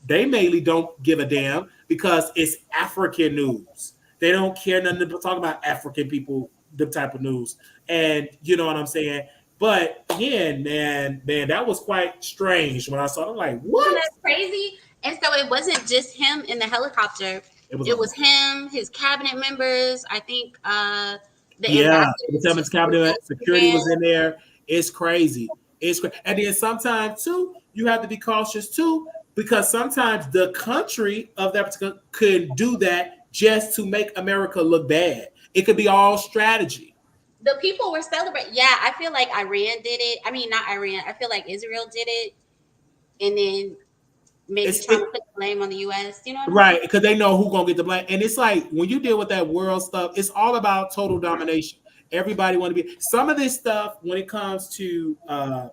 they mainly don't give a damn because it's African news. They don't care nothing to talk about African people, the type of news. And you know what I'm saying? But again, man, that was quite strange when I saw it. I'm like, Isn't what? that crazy? And so it wasn't just him in the helicopter. It was It was him, his cabinet members. I think the yeah. ambassador The Tillman's was cabinet also security there. was in there. It's crazy. It's crazy. And then sometimes too, you have to be cautious too, because sometimes the country of that particular could do that just to make America look bad. It could be all strategy. The people were celebrating. Yeah, I feel like Iran did it. I mean, not Iran. I feel like Israel did it, and then maybe It's trying it, to put the blame on the U.S. You know what I mean? right, because they know who gonna get the blame. And it's like when you deal with that world stuff, it's all about total domination. Everybody want to be. Some of this stuff, when it comes to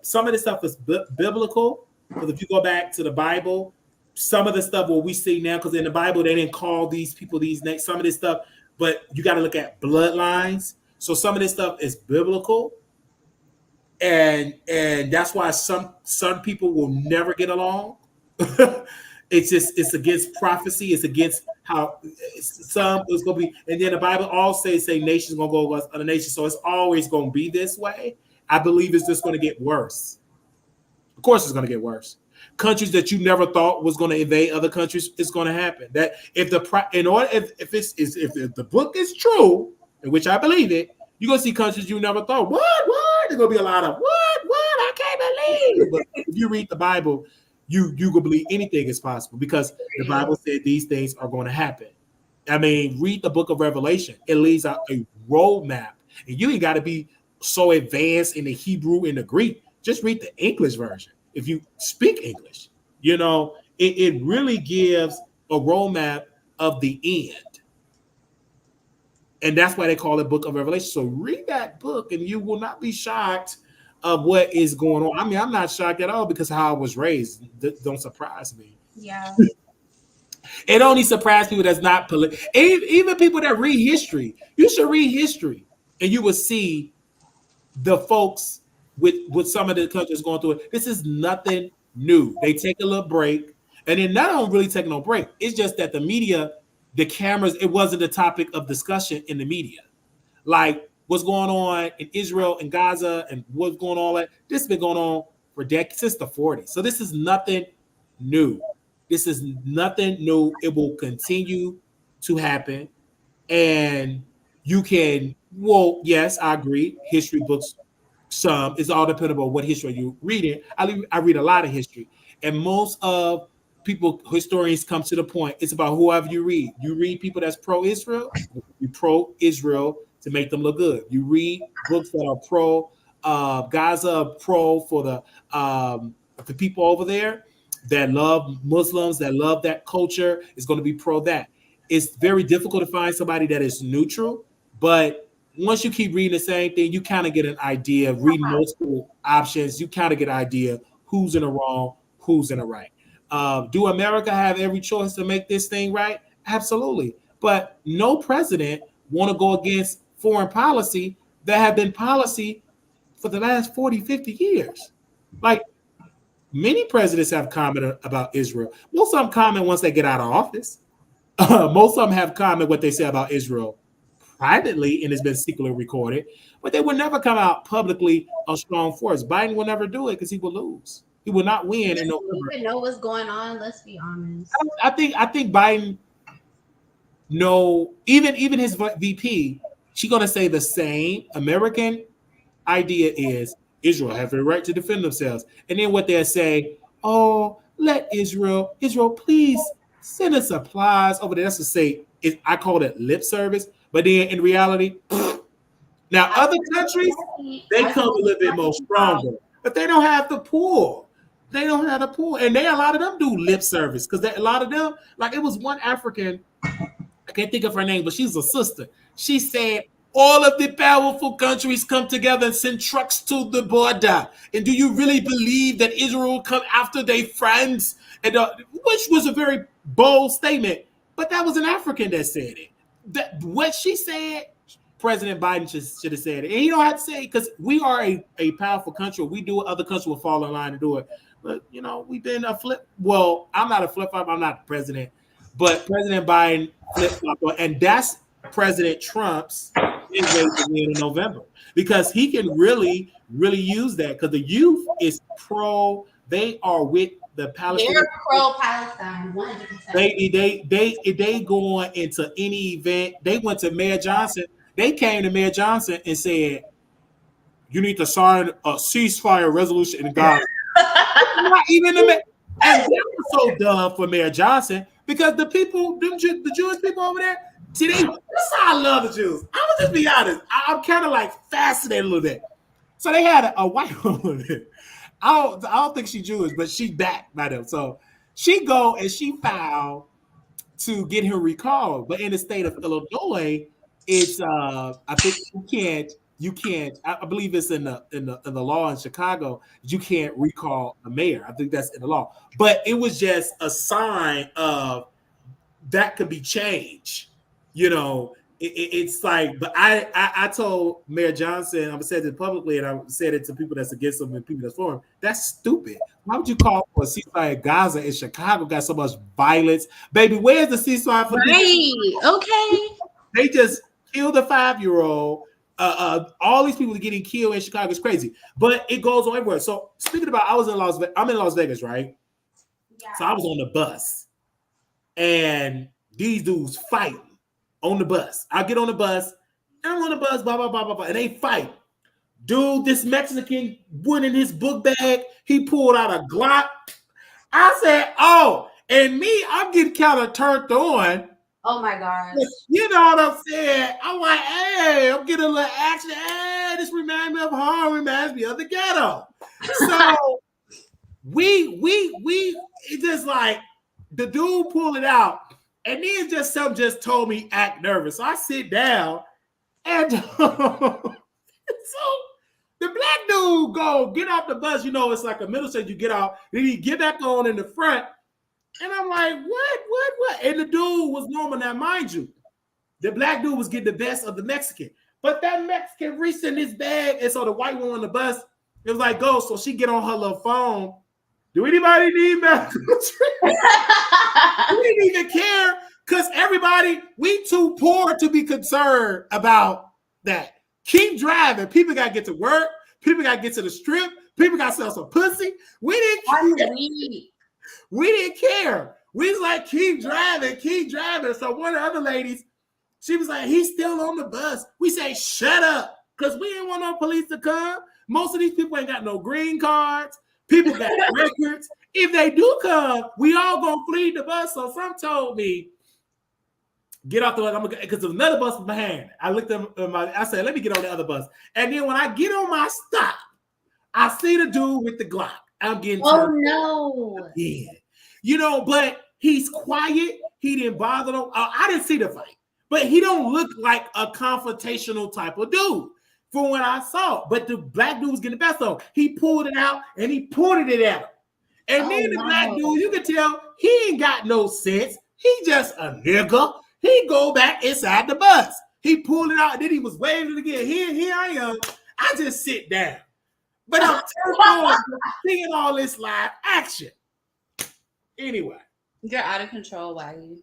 some of this stuff is biblical. Because if you go back to the Bible, some of the stuff what we see now, because in the Bible they didn't call these people these names. Some of this stuff, but you got to look at bloodlines. So some of this stuff is biblical, and that's why some people will never get along. It's against prophecy. It's against how some it's gonna be. And then the Bible also say nations gonna go against other nations. So it's always gonna be this way. I believe it's just gonna get worse. Of course, it's gonna get worse. Countries that you never thought was gonna invade other countries, it's gonna happen. That if if the book is true, in which I believe it, you're gonna see countries you never thought. What? There's gonna be a lot of what? I can't believe. But if you read the Bible, you can believe anything is possible because the Bible said these things are going to happen. I mean, read the book of Revelation. It lays out a roadmap, and you ain't got to be so advanced in the Hebrew and the Greek. Just read the English version. If you speak English, it really gives a roadmap of the end. And that's why they call it Book of Revelation. So read that book, and you will not be shocked of what is going on. I mean, I'm not shocked at all because of how I was raised. Don't surprise me. Yeah. It only surprises people that's not political. Even people that read history. You should read history, and you will see the folks with some of the countries going through it. This is nothing new. They take a little break, and then not only really taking no break. It's just that the media, the cameras, it wasn't a topic of discussion in the media. Like what's going on in Israel and Gaza and what's going on. This has been going on for decades, since the 40s. So this is nothing new. This is nothing new. It will continue to happen. And you can, well, yes, I agree. History books, some, it's all dependent on what history you're reading. I read a lot of history. And most of historians come to the point, it's about whoever you read. You read people that's pro-Israel, you pro-Israel to make them look good. You read books that are pro Gaza, pro for the people over there that love Muslims, that love that culture, is going to be pro that. It's very difficult to find somebody that is neutral, but once you keep reading the same thing, you kind of get an idea. Reading multiple options, you kind of get an idea who's in the wrong, who's in the right. Do America have every choice to make this thing right? Absolutely. But no president want to go against foreign policy that have been policy for the last 40, 50 years. Like, many presidents have commented about Israel. Most of them comment once they get out of office. Most of them have commented what they say about Israel privately, and it's been secretly recorded, but they would never come out publicly a strong force. Biden will never do it because he will lose. He will not win in November. You even know what's going on. Let's be honest. I think Biden, no, even his VP, she's gonna say the same. American idea is Israel have the right to defend themselves, and then what they'll say, oh, let Israel, please send us supplies over there. That's to say, I call it lip service, but then in reality, now other countries, they come a little bit more stronger, but they don't have the pull. They don't have the pull, and a lot of them do lip service because a lot of them, like, it was one African, I can't think of her name, but she's a sister. She said, all of the powerful countries come together and send trucks to the border. And do you really believe that Israel will come after their friends? And which was a very bold statement, but that was an African that said it. What she said, President Biden should have said it. And you don't have to say it because we are a powerful country. We do it, other countries will fall in line to do it. But, we've been a flip. Well, I'm not a flip-flop. I'm not the president. But President Biden flip-flop. And that's President Trump's way to win in November. Because he can really, really use that. Because the youth is pro. They are with the Palestinians. They're pro-Palestine, 100%. They going into any event. They went to Mayor Johnson. They came to Mayor Johnson and said, you need to sign a ceasefire resolution in Gaza. Not even and that was so dumb for Mayor Johnson because the people, the Jewish people over there, see, that's how I love the Jews. I will just be honest. I'm kind of like fascinated a little bit. So they had a white woman. I don't think she's Jewish, but she's backed by them. So she go and she filed to get her recalled. But in the state of Illinois, it's I think you can't. I believe it's in the law in Chicago. You can't recall a mayor. I think that's in the law. But it was just a sign of that could be changed. It's like. But I told Mayor Johnson, I said it publicly, and I said it to people that's against him and people that's for him. That's stupid. Why would you call for a ceasefire in Gaza in Chicago? Got so much violence, baby. Where's the ceasefire for? Right. Okay. They just killed a 5-year-old. All these people getting killed in Chicago is crazy, but it goes on everywhere. So speaking about, I'm in Las Vegas, right? Yeah. So I was on the bus, and these dudes fighting on the bus. I get on the bus, and I'm on the bus, blah blah blah blah blah, and they fight. Dude, this Mexican went in his book bag. He pulled out a Glock. I said, "Oh," and me, I'm getting kind of turned on. Oh my gosh. You know what I'm saying? I'm like, hey, I'm getting a little action. Hey, this reminds me of home, reminds me of the ghetto. So it just like the dude pulled it out, and then something just told me act nervous. So I sit down, and so the black dude go get off the bus. It's like a middle stage. You get out, then he get back on in the front. And I'm like, what? And the dude was normal. Now, mind you, the black dude was getting the best of the Mexican. But that Mexican reached in his bag, and so the white one on the bus, it was like, go. So she get on her little phone. Do anybody need medical treatment? We didn't even care because everybody, we too poor to be concerned about that. Keep driving. People got to get to work. People got to get to the strip. People got to sell some pussy. We didn't care. We didn't care. We was like, keep driving, keep driving. So one of the other ladies, she was like, he's still on the bus. We say, shut up, because we didn't want no police to come. Most of these people ain't got no green cards. People got records. If they do come, we all gonna flee the bus. So some told me, get off the bus, because there's another bus behind. I looked at I said, let me get on the other bus. And then when I get on my stop, I see the dude with the Glock. I'm getting again. You know, but he's quiet. He didn't bother them. I didn't see the fight, but he don't look like a confrontational type of dude from what I saw. But the black dude was getting the best of him. He pulled it out and he pointed it at him. And then the black dude, you can tell he ain't got no sense. He just a nigga. He go back inside the bus. He pulled it out, and then he was waving it again. Here I am. I just sit down. But I'm turned on seeing all this live action. Anyway. You're out of control, Wiley.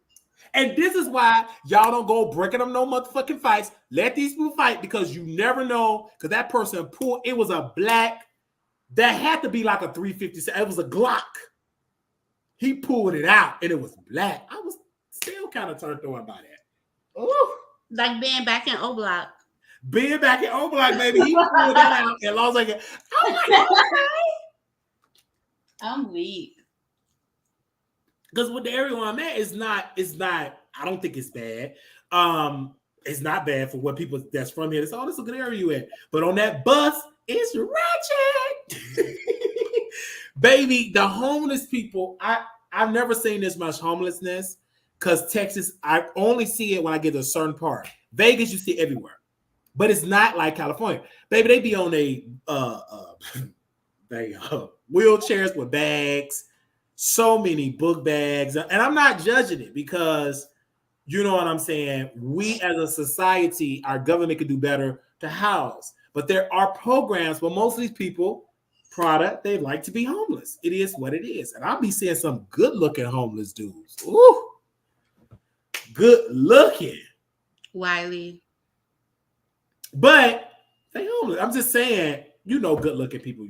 And this is why y'all don't go breaking them no motherfucking fights. Let these people fight, because you never know. Because that person pulled, it was a black, that had to be like a 350. It was a Glock. He pulled it out and it was black. I was still kind of turned on by that. Ooh. Like being back in O-Block. Being back in O-Block, baby. He pulled that out and I was like, oh my God. I'm weak. Because with the area where I'm at, it's not, I don't think it's bad. It's not bad for what people that's from here. It's all, this is a good area you in. But on that bus, it's ratchet. Baby, the homeless people, I've never seen this much homelessness, because Texas, I only see it when I get to a certain part. Vegas, you see it everywhere. But it's not like California. Baby, they be on wheelchairs with bags, so many book bags. And I'm not judging it, because you know what I'm saying? We as a society, our government could do better to house. But there are programs where most of these people, they like to be homeless. It is what it is. And I'll be seeing some good looking homeless dudes. Ooh. Good looking. Wiley. But they homeless. I'm just saying, you know good looking people,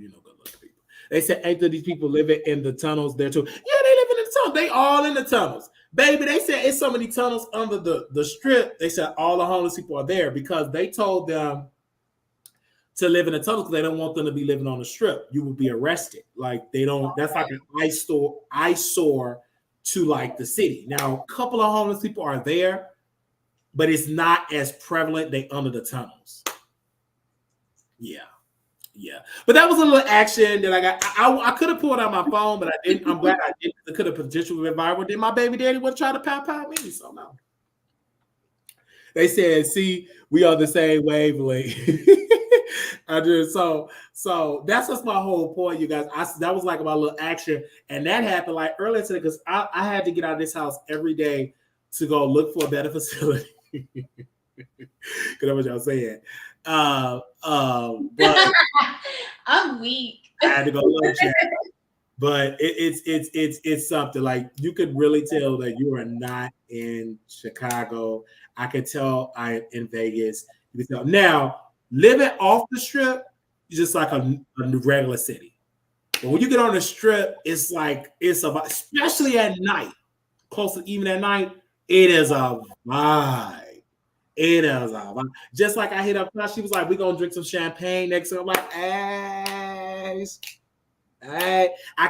They said, ain't these people living in the tunnels there too? Yeah, they live in the tunnels. They all in the tunnels. Baby, they said it's so many tunnels under the strip. They said all the homeless people are there because they told them to live in the tunnels because they don't want them to be living on the strip. You would be arrested. Like they don't, that's like an eyesore to like the city. Now, a couple of homeless people are there, but it's not as prevalent. They under the tunnels. Yeah. Yeah, but that was a little action that I got. I could have pulled out my phone, but I didn't. I'm glad I didn't. It could have potentially been viral. Then my baby daddy would try to pow me. So no. They said, "See, we are the same wavelength." I just so that's just my whole point, you guys. That was like my little action, and that happened like earlier today because I had to get out of this house every day to go look for a better facility. Because that's what y'all saying. But I'm weak. I had to go lunch at. But it's something like you could really tell that you are not in Chicago. I could tell I'm in Vegas. You can tell now living off the strip is just like a regular city. But when you get on the strip, it's like it's about, especially at night, close to even at night, it is a vibe. It is a vibe. Just like I hit up, she was like, "We're gonna drink some champagne next." I'm like, I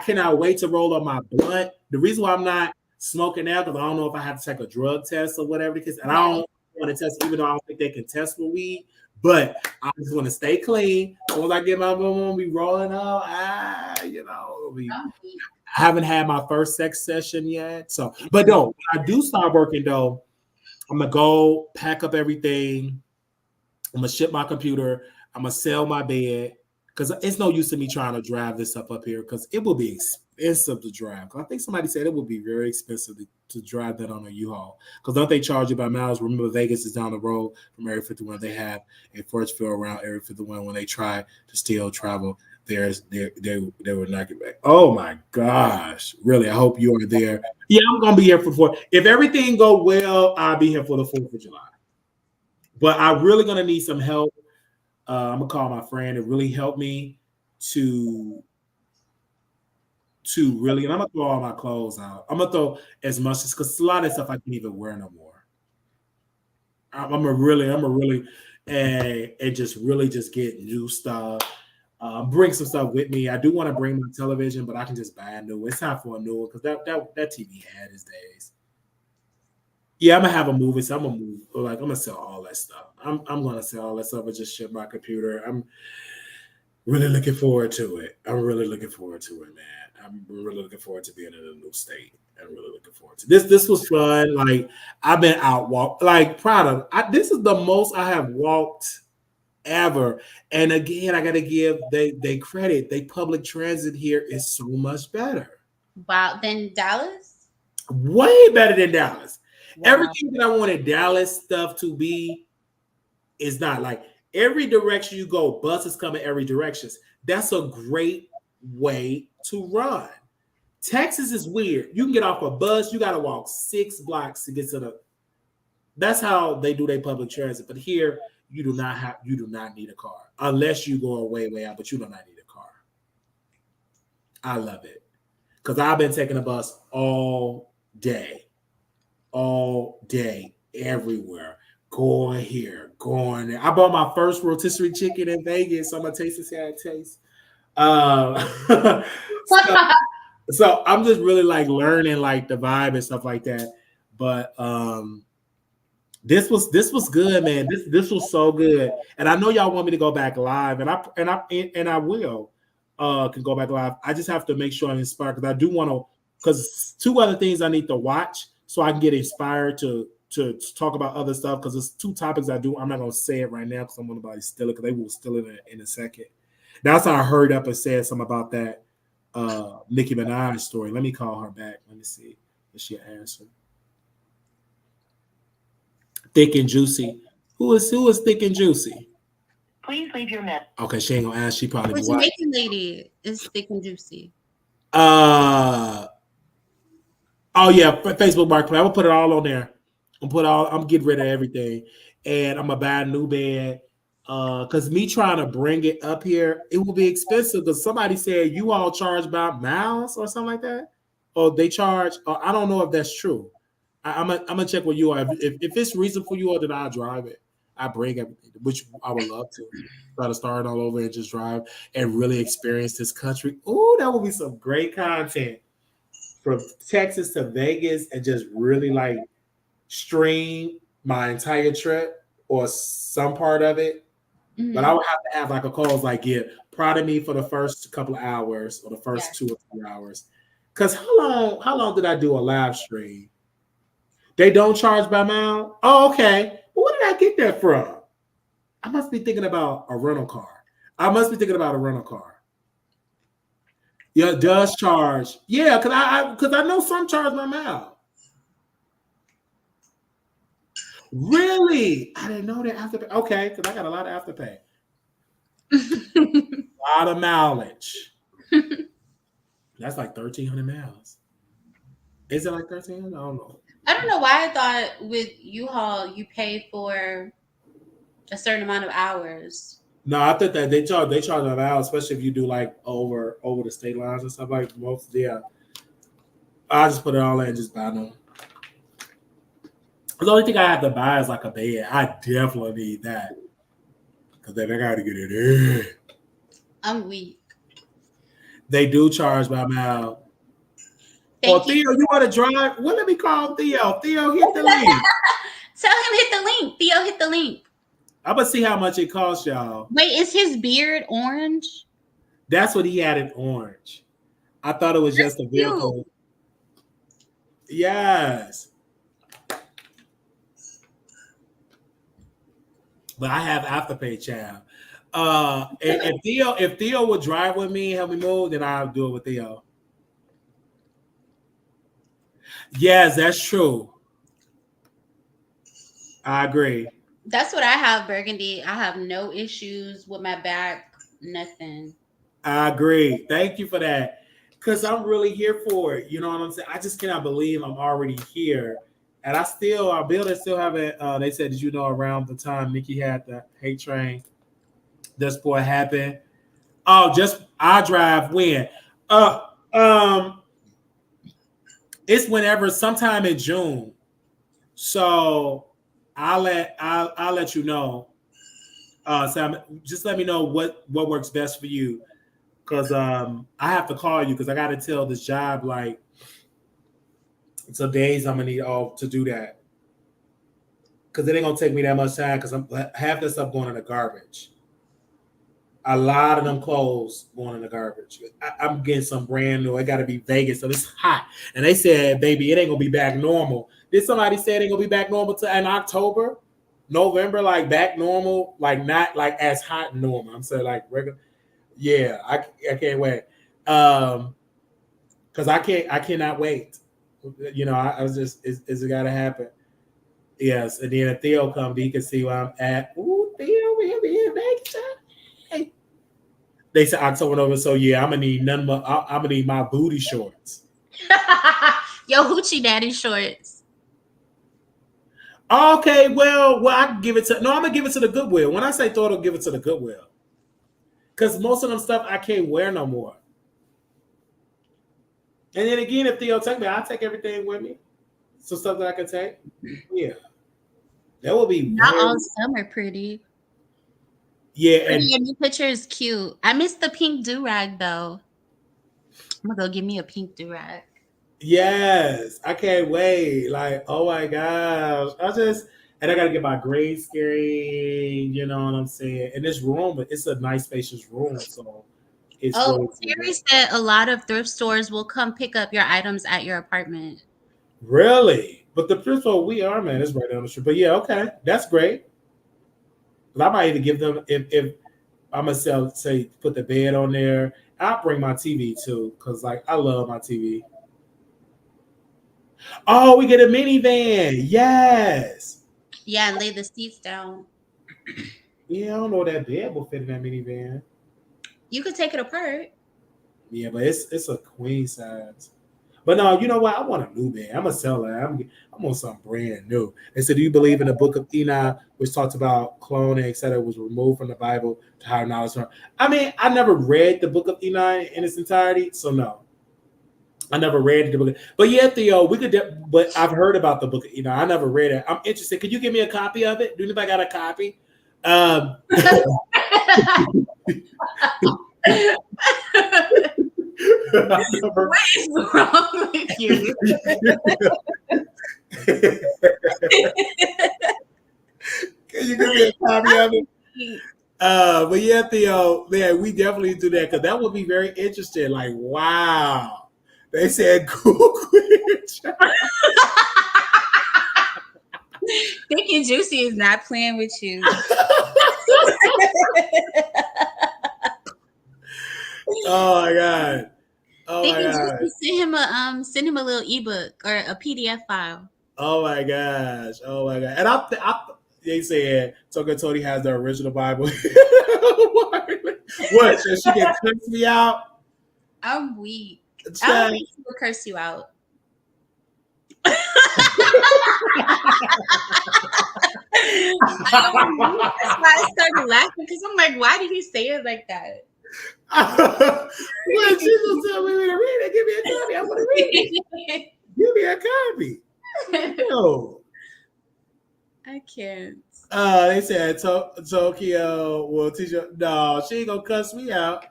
cannot wait to roll up my blunt. The reason why I'm not smoking now because I don't know if I have to take a drug test or whatever. And I don't want to test, even though I don't think they can test for weed. But I just want to stay clean. Once I get my boom, be rolling up. I haven't had my first sex session yet. So, but no, when I do start working though, I'm gonna go pack up everything. I'm gonna ship my computer. I'm gonna sell my bed. Because it's no use to me trying to drive this up here because it will be expensive to drive. I think somebody said it would be very expensive to drive that on a U-Haul. Because don't they charge you by miles? Remember, Vegas is down the road from Area 51. They have a force field around Area 51 when they try to still travel. They were not get back. Oh my gosh. Really, I hope you are there. Yeah, I'm going to be here for the 4th. If everything go well, I'll be here for the 4th of July. But I'm really going to need some help. I'm gonna call my friend. It really helped me to really, and I'm gonna throw all my clothes out. I'm gonna throw as much as because a lot of stuff I can't even wear no more. I'm a really, and just really just get new stuff. Bring some stuff with me. I do want to bring my television, but I can just buy a new one. It's time for a new one because that TV had its days. Yeah, I'm gonna have a movie, so I'm gonna move. Like I'm gonna sell all that stuff. I'm gonna sell all that stuff and just ship my computer. I'm really looking forward to it. I'm really looking forward to it, man. I'm really looking forward to being in a new state. I'm really looking forward to this. This was fun. Like I've been out walk, like proud of. This is the most I have walked ever. And again, I got to give they credit. They public transit here is so much better. Wow. Then Dallas? Way better than Dallas. Wow. Everything that I wanted Dallas stuff to be is not like every direction you go, buses come in every direction. That's a great way to run. Texas is weird. You can get off a bus, you got to walk 6 blocks to get to the. That's how they do their public transit. But here, you do not need a car unless you go way out. But you do not need a car. I love it because I've been taking a bus all day, everywhere. Going here, going there. I bought my first rotisserie chicken in Vegas. So I'm gonna taste and see how it tastes. So I'm just really like learning like the vibe and stuff like that. But this was good, man. This was so good. And I know y'all want me to go back live, and I will can go back live. I just have to make sure I'm inspired because I do want to because 2 other things I need to watch so I can get inspired to talk about other stuff because there's 2 topics I do. I'm not gonna say it right now because I'm gonna steal it because they will steal it in a second. That's how I hurried up and said something about that Nicki Minaj story. Let me call her back. Let me see if she answered. Thick and Juicy. Who is Thick and Juicy? Please leave your message. Okay, she ain't gonna ask. She probably Which Jamaican lady is Thick and Juicy? Oh yeah, Facebook Marketplace. I'm gonna put it all on there. I'm getting rid of everything, and I'm gonna buy a new bed. Because me trying to bring it up here, it will be expensive. Because somebody said you all charge by miles or something like that, or they charge. I don't know if that's true. I'm gonna check with you. If it's reason for you, or then I'll drive it. I bring everything, which I would love to. Try to start all over and just drive and really experience this country. Oh, that would be some great content from Texas to Vegas and just really like stream my entire trip or some part of it. Mm-hmm. But I would have to have like a cause like get proud of me for the first couple of hours or the first 2 or 3 hours. Because how long did I do a live stream? They don't charge by mile? Oh, okay. Well, where did I get that from? I must be thinking about a rental car. Yeah, it does charge. Yeah, because I know some charge by mile. Really? I didn't know that afterpay. Okay, because I got a lot of afterpay. A lot of mileage. That's like 1,300 miles. Is it like 1,300? I don't know. I don't know why I thought with U-Haul you pay for a certain amount of hours. No, I think that they charge a mile, especially if you do like over the state lines and stuff like most. Yeah, I just put it all in and just buy them. The only thing I have to buy is like a bed. I definitely need that because then I got to get it in. I'm weak. They do charge by mile. Well, Theo, you want to drive? Well, let me call Theo. Theo, hit the link. Tell him hit the link. Theo, hit the link. I'm going to see how much it costs y'all. Wait, is his beard orange? That's what he had in orange. I thought it was just a vehicle. Yes. But I have Afterpay, child. If Theo would drive with me and help me move, then I'll do it with Theo. Yes, that's true. I agree. That's what I have, Burgundy. I have no issues with my back, nothing. I agree. Thank you for that. Because I'm really here for it. You know what I'm saying? I just cannot believe I'm already here. And our building still haven't, they said, did you know around the time Nikki had the hate train, This boy happened. Oh, just I drive when. Uh it's whenever sometime in June. So I'll let you know. So just let me know what works best for you. Cause I have to call you because I gotta tell this job like some days I'm gonna need off to do that. Cause it ain't gonna take me that much time because I'm half this stuff going in the garbage. A lot of them clothes going in the garbage. I'm getting some brand new. It got to be Vegas, so it's hot. And they said, baby, it ain't gonna be back normal. Did somebody say it ain't gonna be back normal to in October, November, like back normal, like not like as hot normal. I'm saying like regular. Yeah, I can't wait. Because I cannot wait. You know, I was just it's gotta happen. Yes, and then if Theo comes, he can see where I'm at. Ooh, Theo, we'll be in Vegas. Hey. They said October over, so yeah, I'm gonna need none more. I'm gonna need my booty shorts. Yo, hoochie daddy shorts. Okay, well, I can give it to. No, I'm gonna give it to the Goodwill. When I say throw it, I'll give it to the Goodwill. Because most of them stuff I can't wear no more. And then again, if Theo take me, I'll take everything with me. Some stuff that I can take. Yeah, that will be not weird. all summer pretty. Yeah, and your new picture is cute. I miss the pink do-rag though. I'm gonna go give me a pink do-rag. Yes, I can't wait. Like, oh my gosh. I gotta get my grade screen, you know what I'm saying? And this room, it's a nice spacious room, so it's really Terry said a lot of thrift stores will come pick up your items at your apartment. Really? But the thrift store we are, man, is right down the street. But yeah, okay, that's great. I might even give them if I'm gonna say put the bed on there. I'll bring my TV too, because like I love my TV. Oh, we get a minivan. Yes. Yeah, and lay the seats down. Yeah, I don't know that bed will fit in that minivan. You could take it apart. Yeah, but it's a queen size. But no, you know what? I want a new bed. I'm gonna sell it. I'm on something brand new. They said, do you believe in the book of Enoch, which talks about cloning, etc., was removed from the Bible to higher knowledge? I mean, I never read the book of Enoch in its entirety, so no. I never read the book. But yeah, Theo, but I've heard about the book of Enoch. I never read it. I'm interested. Could you give me a copy of it? Do anybody got a copy? What is wrong with you? Can you give me a copy of it? But yeah, Theo, man, we definitely do that because that would be very interesting. Like, wow. They said Google it. Thick and Juicy is not playing with you. Oh my god. Oh Thick my and god. Juicy send him a little ebook or a PDF file. Oh my gosh. Oh my god. And they said Toka Tony has the original Bible. What? So she can curse me out? I'm weak. I don't think she will curse you out. That's why I started laughing because I'm like, why did he say it like that? Well, she's gonna tell me to read it. Give me a copy. I want to read it. Give me a copy. No. I can't. They said Tokyo will teach you. No, she ain't gonna cuss me out.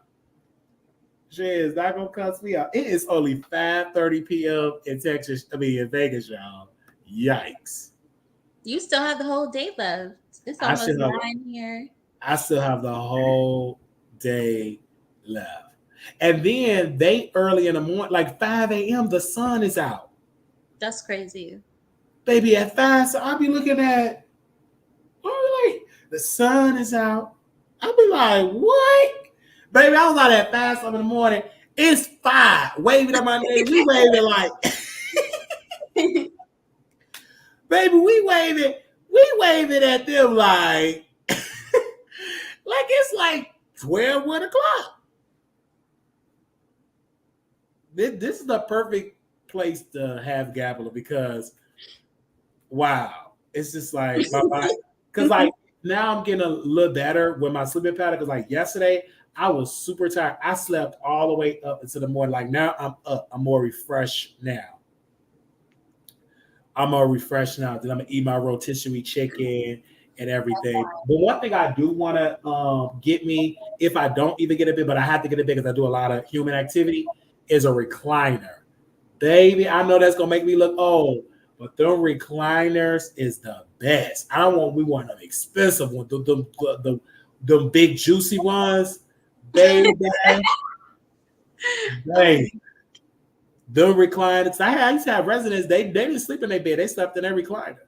She is not gonna cuss me out. It is only 5:30 p.m. in Texas. I mean in Vegas, y'all. Yikes! You still have the whole day left. It's almost 9 here. I still have the whole day left, and then they early in the morning, like 5 a.m. The sun is out. That's crazy, baby. At 5, so I'll be looking at. Like the sun is out. I'll be like, what? Baby, I was out at 5 in the morning. It's 5. Waving at my name. We waving like baby, we waving at them like like it's like 12, 1 o'clock. This is the perfect place to have Gabula because wow, it's just like my body. Because like now I'm getting a little better with my sleeping pattern because like yesterday I was super tired. I slept all the way up into the morning. Like now I'm up. I'm more refreshed now. I'm more refreshed now. Then I'm gonna eat my rotisserie chicken and everything. But one thing I do want to get me, if I don't even get a bit, but I have to get a bit because I do a lot of human activity, is a recliner. Baby, I know that's gonna make me look old, but them recliners is the best. I don't want we want them expensive ones, the big juicy ones, baby. Baby. Them recliners. I used to have residents, they didn't sleep in their bed, they slept in their recliner.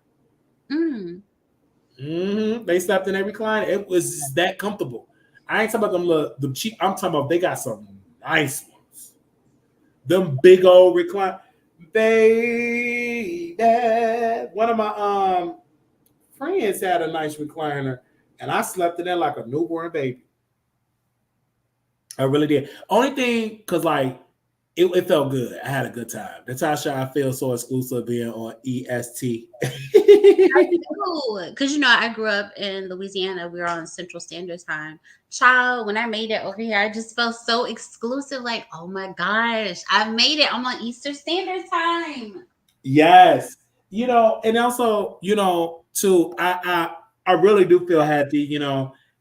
They slept in their recliner. It was that comfortable. I ain't talking about them cheap. I'm talking about they got some nice ones. Them big old recline. Baby, one of my friends had a nice recliner, and I slept in there like a newborn baby. I really did. Only thing, because like it felt good. I had a good time. That's how I feel so exclusive being on EST. Because I grew up in Louisiana. We were on Central Standard Time. Child, when I made it over here, I just felt so exclusive. Like, oh my gosh, I made it. I'm on Eastern Standard Time. Yes, and also, too, I really do feel happy,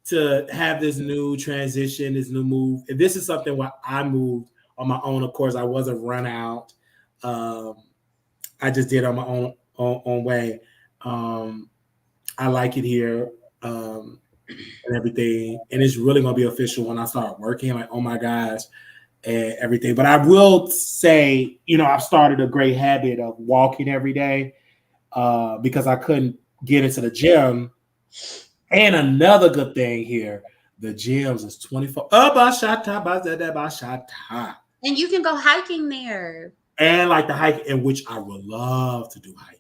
to have this new transition, this new move. And this is something where I moved on my own. Of course, I wasn't run out. I just did on my own way. I like it here and everything, and it's really gonna be official when I start working. Like, oh my gosh, and everything. But I will say, I've started a great habit of walking every day because I couldn't get into the gym. And another good thing here, the gyms is 24. And you can go hiking there. And like the hiking, in which I would love to do hiking.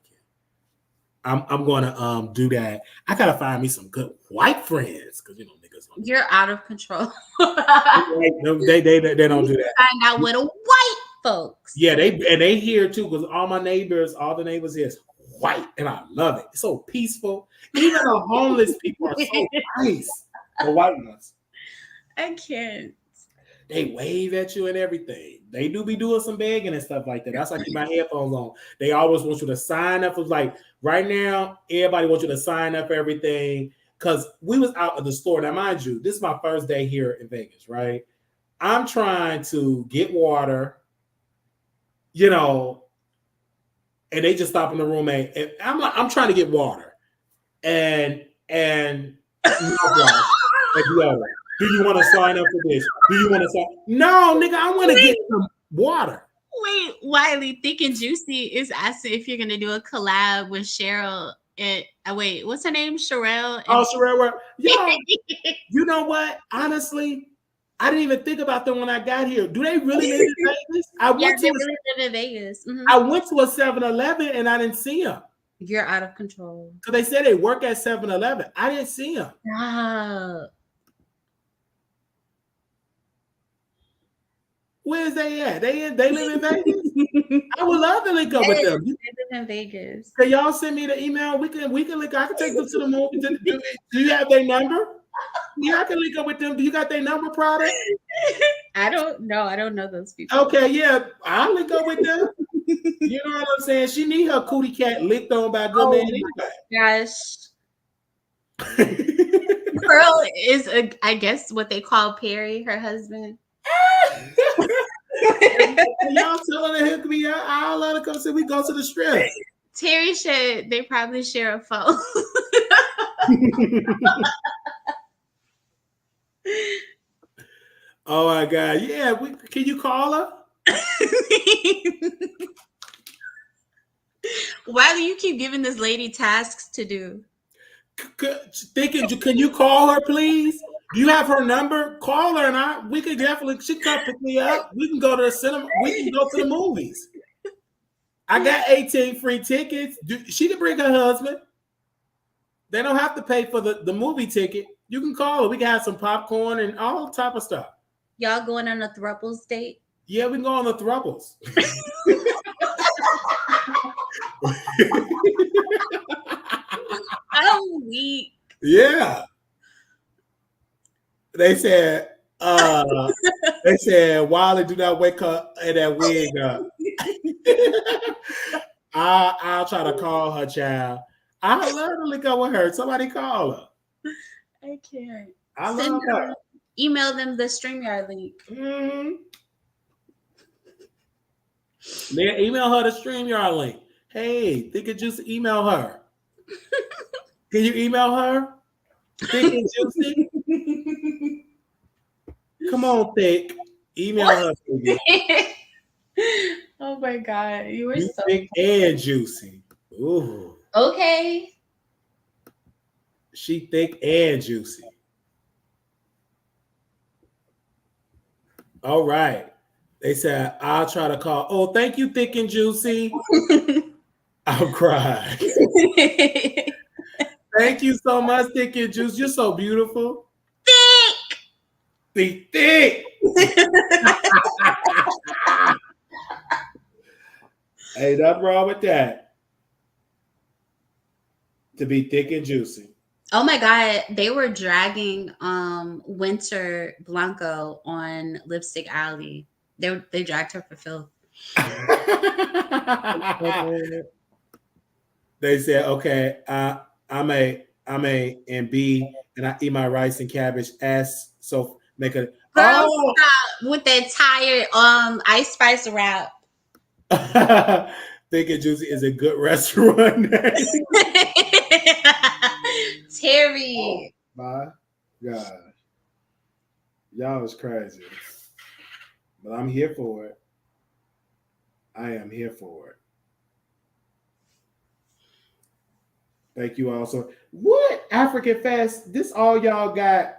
I'm going to do that. I gotta find me some good white friends because niggas. You're out of control. they don't do that. Find out with a white folks. Yeah, they here too because all the neighbors here is white, and I love it. It's so peaceful. Even the homeless people are so nice. The white ones. I can't. They wave at you and everything. They do be doing some begging and stuff like that. That's like keep my headphones on. They always want you to sign up. It's like right now, everybody wants you to sign up for everything. Because we was out of the store. Now, mind you, this is my first day here in Vegas, right? I'm trying to get water, and they just stop in the room and I'm trying to get water. And do you want to sign up for this? Do you want to sign? No, nigga, I want to get some water. Wait, Wiley, Thick and Juicy is asking if you're gonna do a collab with Cheryl. Wait, what's her name? Sherelle. Sherelle. Yo, you know what? Honestly, I didn't even think about them when I got here. Do they really live in Vegas? They really live in Vegas. Mm-hmm. I went to a 7-Eleven and I didn't see them. You're out of control. So they said they work at 7-Eleven. I didn't see them. Stop. Where's they at? They live in Vegas. I would love to link up with them. They live in Vegas. Can y'all send me the email? We can link. I can take them to the movie. Do you have their number? Yeah, I can link up with them. Do you got their number, product? I don't know. I don't know those people. Okay, yeah, I'll link up with them. You know what I'm saying? She need her cootie cat licked on by a good man anyway. Gosh. Pearl is, I guess, what they call Perry, her husband. Y'all telling her hook me up. I'll let her come see we go to the strip. Terry said they probably share a phone. Oh my God. Yeah, can you call her? Why do you keep giving this lady tasks to do? Can you call her, please? Do you have her number? Call her and we could definitely, she come pick me up. We can go to the cinema. We can go to the movies. I got 18 free tickets. She can bring her husband. They don't have to pay for the movie ticket. You can call her. We can have some popcorn and all type of stuff. Y'all going on a throuples date? Yeah, we can go on the throuples. I'm weak. Yeah. They said, Wiley, do not wake up in that wig up. I'll try to call her, child. I love to link up with her. Somebody call her. I can't. I love her. Email them the StreamYard link. Mm-hmm. Email her the StreamYard link. Hey, Thick and Juicy, email her. Can you email her? Thick and Juicy? Come on, Thick. Email her. Oh my God. You were so Thick and Juicy. Ooh. okay. She thick and juicy. All right. They said, I'll try to call. Oh, thank you, Thick and Juicy. I'll cry. Thank you so much, Thick and Juicy. You're so beautiful. Thick. Thick. Ain't nothing wrong with that. To be thick and juicy. Oh my God. They were dragging Winter Blanco on Lipstick Alley. They dragged her for filth. They said, okay, I'm A and B, and I eat my rice and cabbage. S, so make a Girl, stop with that tired Ice Spice rap. Thick and Juicy is a good restaurant name. Terry. Oh, my God. Y'all is crazy. But I'm here for it. I am here for it. Thank you all. So, what African Fest? This all y'all got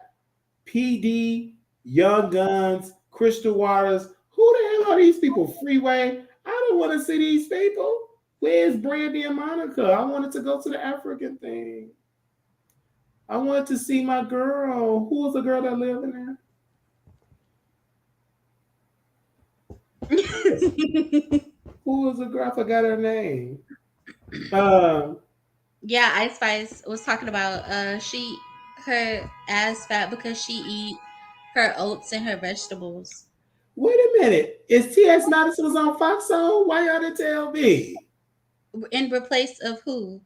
PD, Young Guns, Crystal Waters. Who the hell are these people? Freeway? I don't want to see these people. Where's Brandy and Monica? I wanted to go to the African thing. I wanted to see my girl. Who was the girl that lived in there? Who was the girl? I forgot her name. Yeah, Ice Spice was talking about her ass fat because she eat her oats and her vegetables. Wait a minute. Is T.S. Madison was on Fox Soul? Why y'all didn't tell me? In replace of who?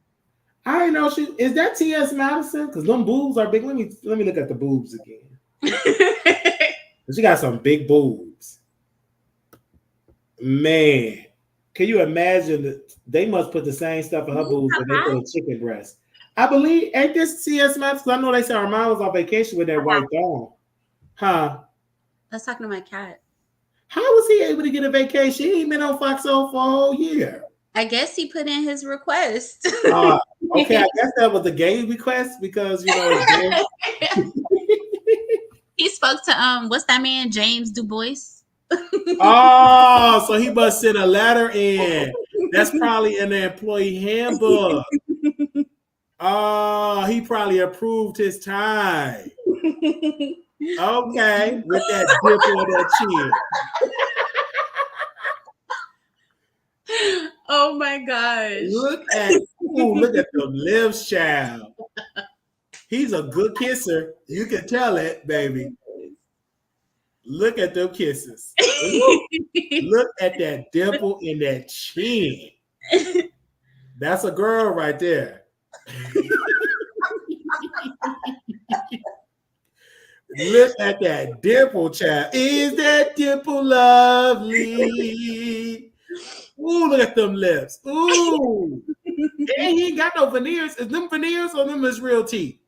I didn't know she is that T.S. Madison? Because them boobs are big. Let me look at the boobs again. She got some big boobs. Man, can you imagine that they must put the same stuff in her boobs that they put in chicken breast? I believe, ain't this T.S. Madison? I know they said our mom was on vacation with that white dog. Huh? I was talking to my cat. How was he able to get a vacation? He ain't been on Fox Soul for a whole year. I guess he put in his request. Okay, I guess that was a gay request because it's gay. He spoke to what's that man, James Du Bois? Oh, so he must send a letter in. That's probably in the employee handbook. Oh, he probably approved his time. Okay, with that dip on that chin. Oh my gosh. Look at the lips, child. He's a good kisser. You can tell it, baby. Look at them kisses. Look at that dimple in that chin. That's a girl right there. Look at that dimple, child. Is that dimple lovely? Ooh, look at them lips. Ooh. And he ain't got no veneers. Is them veneers or them is real teeth?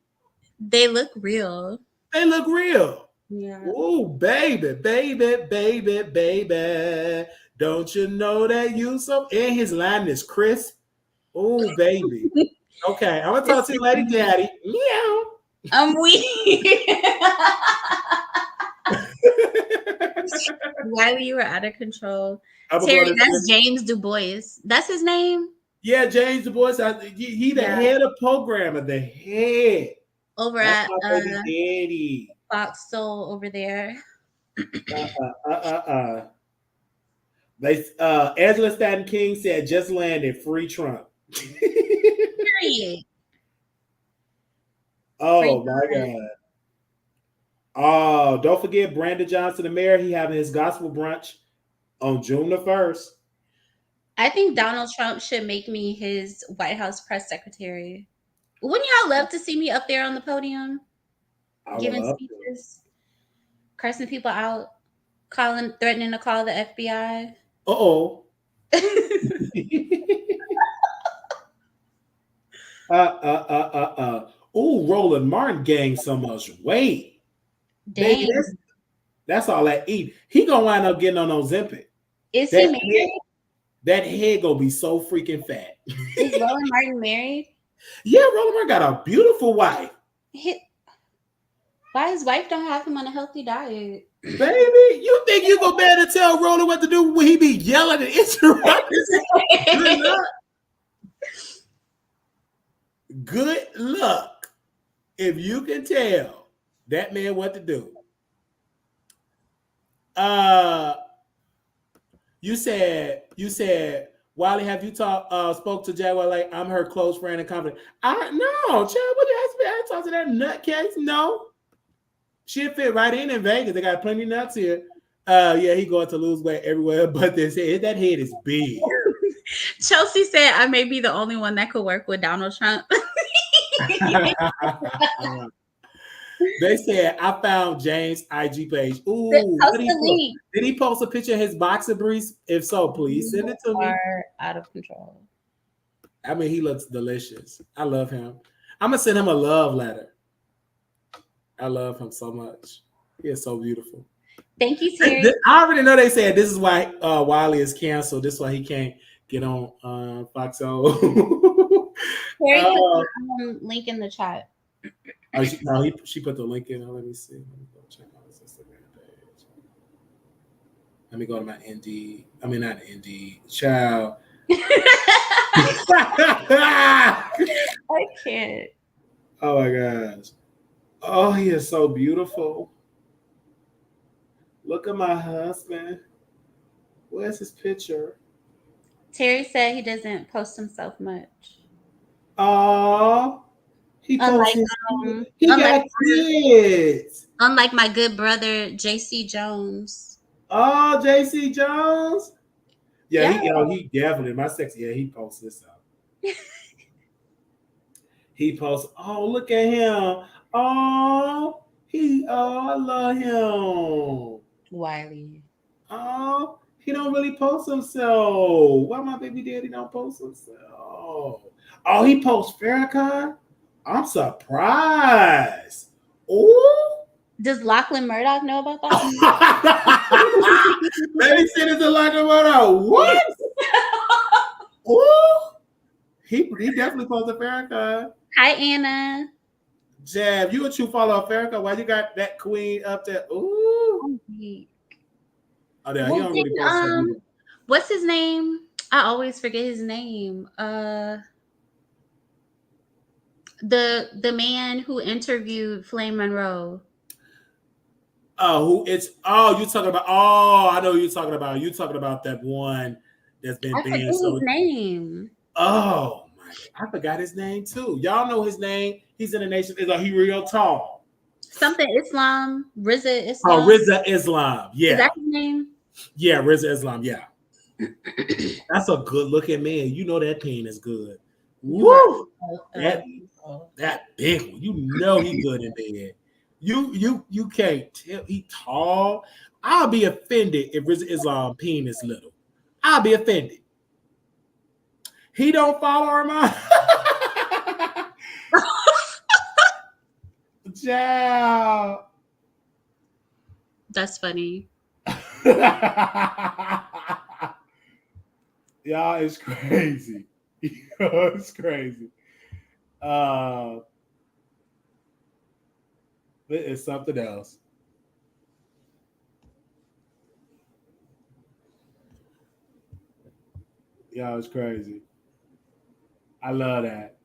They look real. They look real. Yeah. Ooh, baby, baby, baby, baby. Don't you know that you so? And his line is crisp. Ooh, baby. Okay, I'm gonna talk to you later, Daddy. Meow. I'm weak. Wiley, you were out of control. Terry, that's James Du Bois. That's his name? Yeah, James Du Bois. He the head of programmer, the head. Over that's at Fox Soul over there. Angela Staten King said just landed free Trump. Period. Oh my God. Oh, don't forget Brandon Johnson, the mayor. He having his gospel brunch on June the 1st. I think Donald Trump should make me his White House press secretary. Wouldn't y'all love to see me up there on the podium I would giving love to. speeches, cursing people out, threatening to call the FBI? Uh-oh. Ooh, Roland Martin gained so much weight. Baby, Dang. that's all that eat. He gonna wind up getting on Ozempic. Is That he head, married? that head gonna be so freaking fat. Is Roland Martin married? Yeah, Roland Martin got a beautiful wife. Why his wife don't have him on a healthy diet? Baby, you think you gonna be able to tell Roland what to do when he be yelling and interrupting? Good luck. Good luck if you can tell that man what to do. You said, Wiley, have you spoke to Jaguar like I'm her close friend and confidant? No, child, what you ask me? I talk to that nutcase. No. She'll fit right in Vegas. They got plenty of nuts here. Yeah, he going to lose weight everywhere, but this head, that head is big. Chelsea said I may be the only one that could work with Donald Trump. They said I found James' IG page. Ooh, did he post a picture of his boxer briefs? If so, please send it to me. Out of control. I mean, he looks delicious. I love him. I'm gonna send him a love letter. I love him so much. He is so beautiful. Thank you, Terry. I already know they said this is why Wiley is canceled. This is why he can't get on Fox O. Terry put the link in the chat. She put the link in. Let me see. Let me go check out his Instagram page. Let me go to my Indeed. I mean, not Indeed. Child. I can't. Oh my gosh. Oh, he is so beautiful. Look at my husband. Where's his picture? Terry said he doesn't post himself much. Oh, he got kids. Unlike my good brother, JC Jones. Oh, JC Jones. Yeah, he definitely, my sexy, yeah, he posts this up. He posts, oh, look at him. Oh, I love him. Wiley. Oh, he don't really post himself. Why my baby daddy don't post himself? Oh, he posts Farrakhan? I'm surprised. Oh. Does Lachlan Murdoch know about that? Baby said it's a Lachlan Murdoch. What? Oh. He definitely posted Farrakhan. Hi, Anna. Jab, you a true follower of Farrakhan. Why you got that queen up there? Ooh. Oh, yeah, he don't really post what's his name? I always forget his name. The man who interviewed Flame Monroe. Oh, you talking about? Oh, I know who you're talking about. You talking about that one that's been banned. I forget his name. Oh my! I forgot his name too. Y'all know his name. He's in the nation. Is he real tall? Something Islam. Riza Islam. Oh, Riza Islam. Yeah. Is that his name? Yeah, Riza Islam. Yeah. That's a good looking man. You know that pen is good. Woo! That big one. You know he good in bed. You can't tell he tall. I'll be offended if Riza Islam pen is little. I'll be offended. He don't follow Armand. Ciao. That's funny. Y'all, it's crazy. It's crazy. It is something else. Y'all, it's crazy. I love that.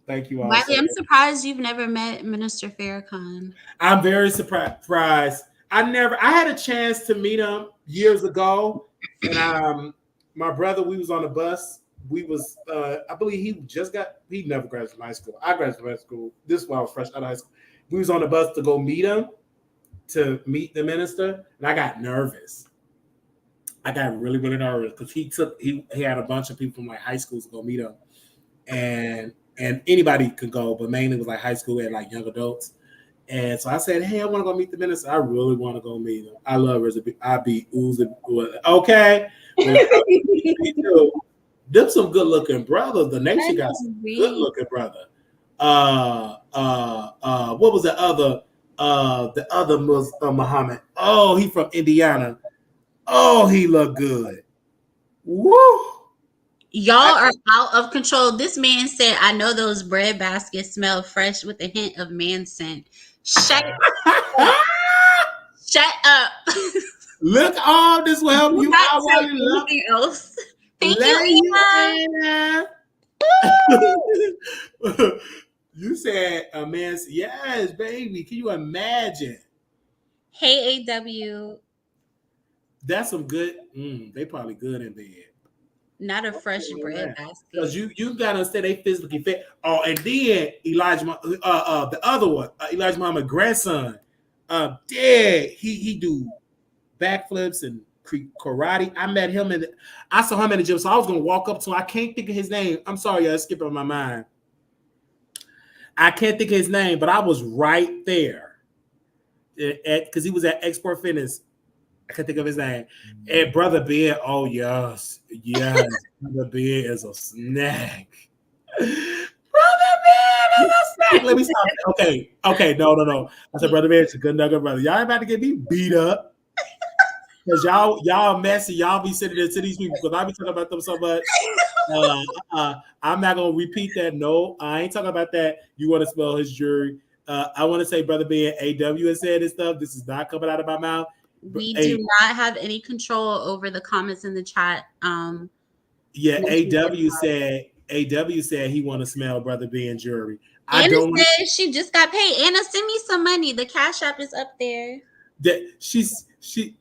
Thank you all. Wiley, I'm surprised you've never met Minister Farrakhan. I'm very surprised. I had a chance to meet him years ago, and my brother, we was on the bus we was I believe he never graduated from high school. I graduated from high school. This is when I was fresh out of high school. We was on the bus to go meet him, to meet the minister, and I got nervous. I got really, really nervous because he had a bunch of people from like high schools to go meet him, and anybody could go, but mainly it was like high school and like young adults. And so I said, "Hey, I want to go meet the minister. I really want to go meet him. I love her. I be oozing. Okay, me too. Them some good looking brothers. The nation got some good looking brother. What was the other Muslim Muhammad? Oh, he from Indiana. Oh, he looked good. Woo! Y'all are out of control. This man said, "I know those bread baskets smell fresh with a hint of man scent." Shut up. Shut up. Look, all this will help you out while you love. Anything else? Thank you, Anna. You said a man. Yes, baby. Can you imagine? Hey, AW. That's some good. They probably good in bed. Not a fresh bread basket. Because you gotta say they physically fit. Oh, and then Elijah, the other one, Elijah Muhammad's grandson, he do backflips and karate. I saw him in the gym, so I was gonna walk up to him. I can't think of his name. I'm sorry, it's skipping on my mind. I can't think of his name, but I was right there because he was at Export Fitness. I can't think of his name. And Brother Ben, oh yes, Brother Ben is a snack. Brother Ben is a snack. Let me stop. Okay, no. I said Brother Ben is a good nugget brother. Y'all about to get me beat up because y'all messy. Y'all be sitting there to these people because I be talking about them so much. I'm not gonna repeat that. No, I ain't talking about that. You want to spell his jury? I want to say Brother Ben, AW has said this stuff. This is not coming out of my mouth. We do not have any control over the comments in the chat. Yeah, AW said he want to smell Brother Ben jury. Anna said she just got paid. Anna, send me some money. The Cash App is up there.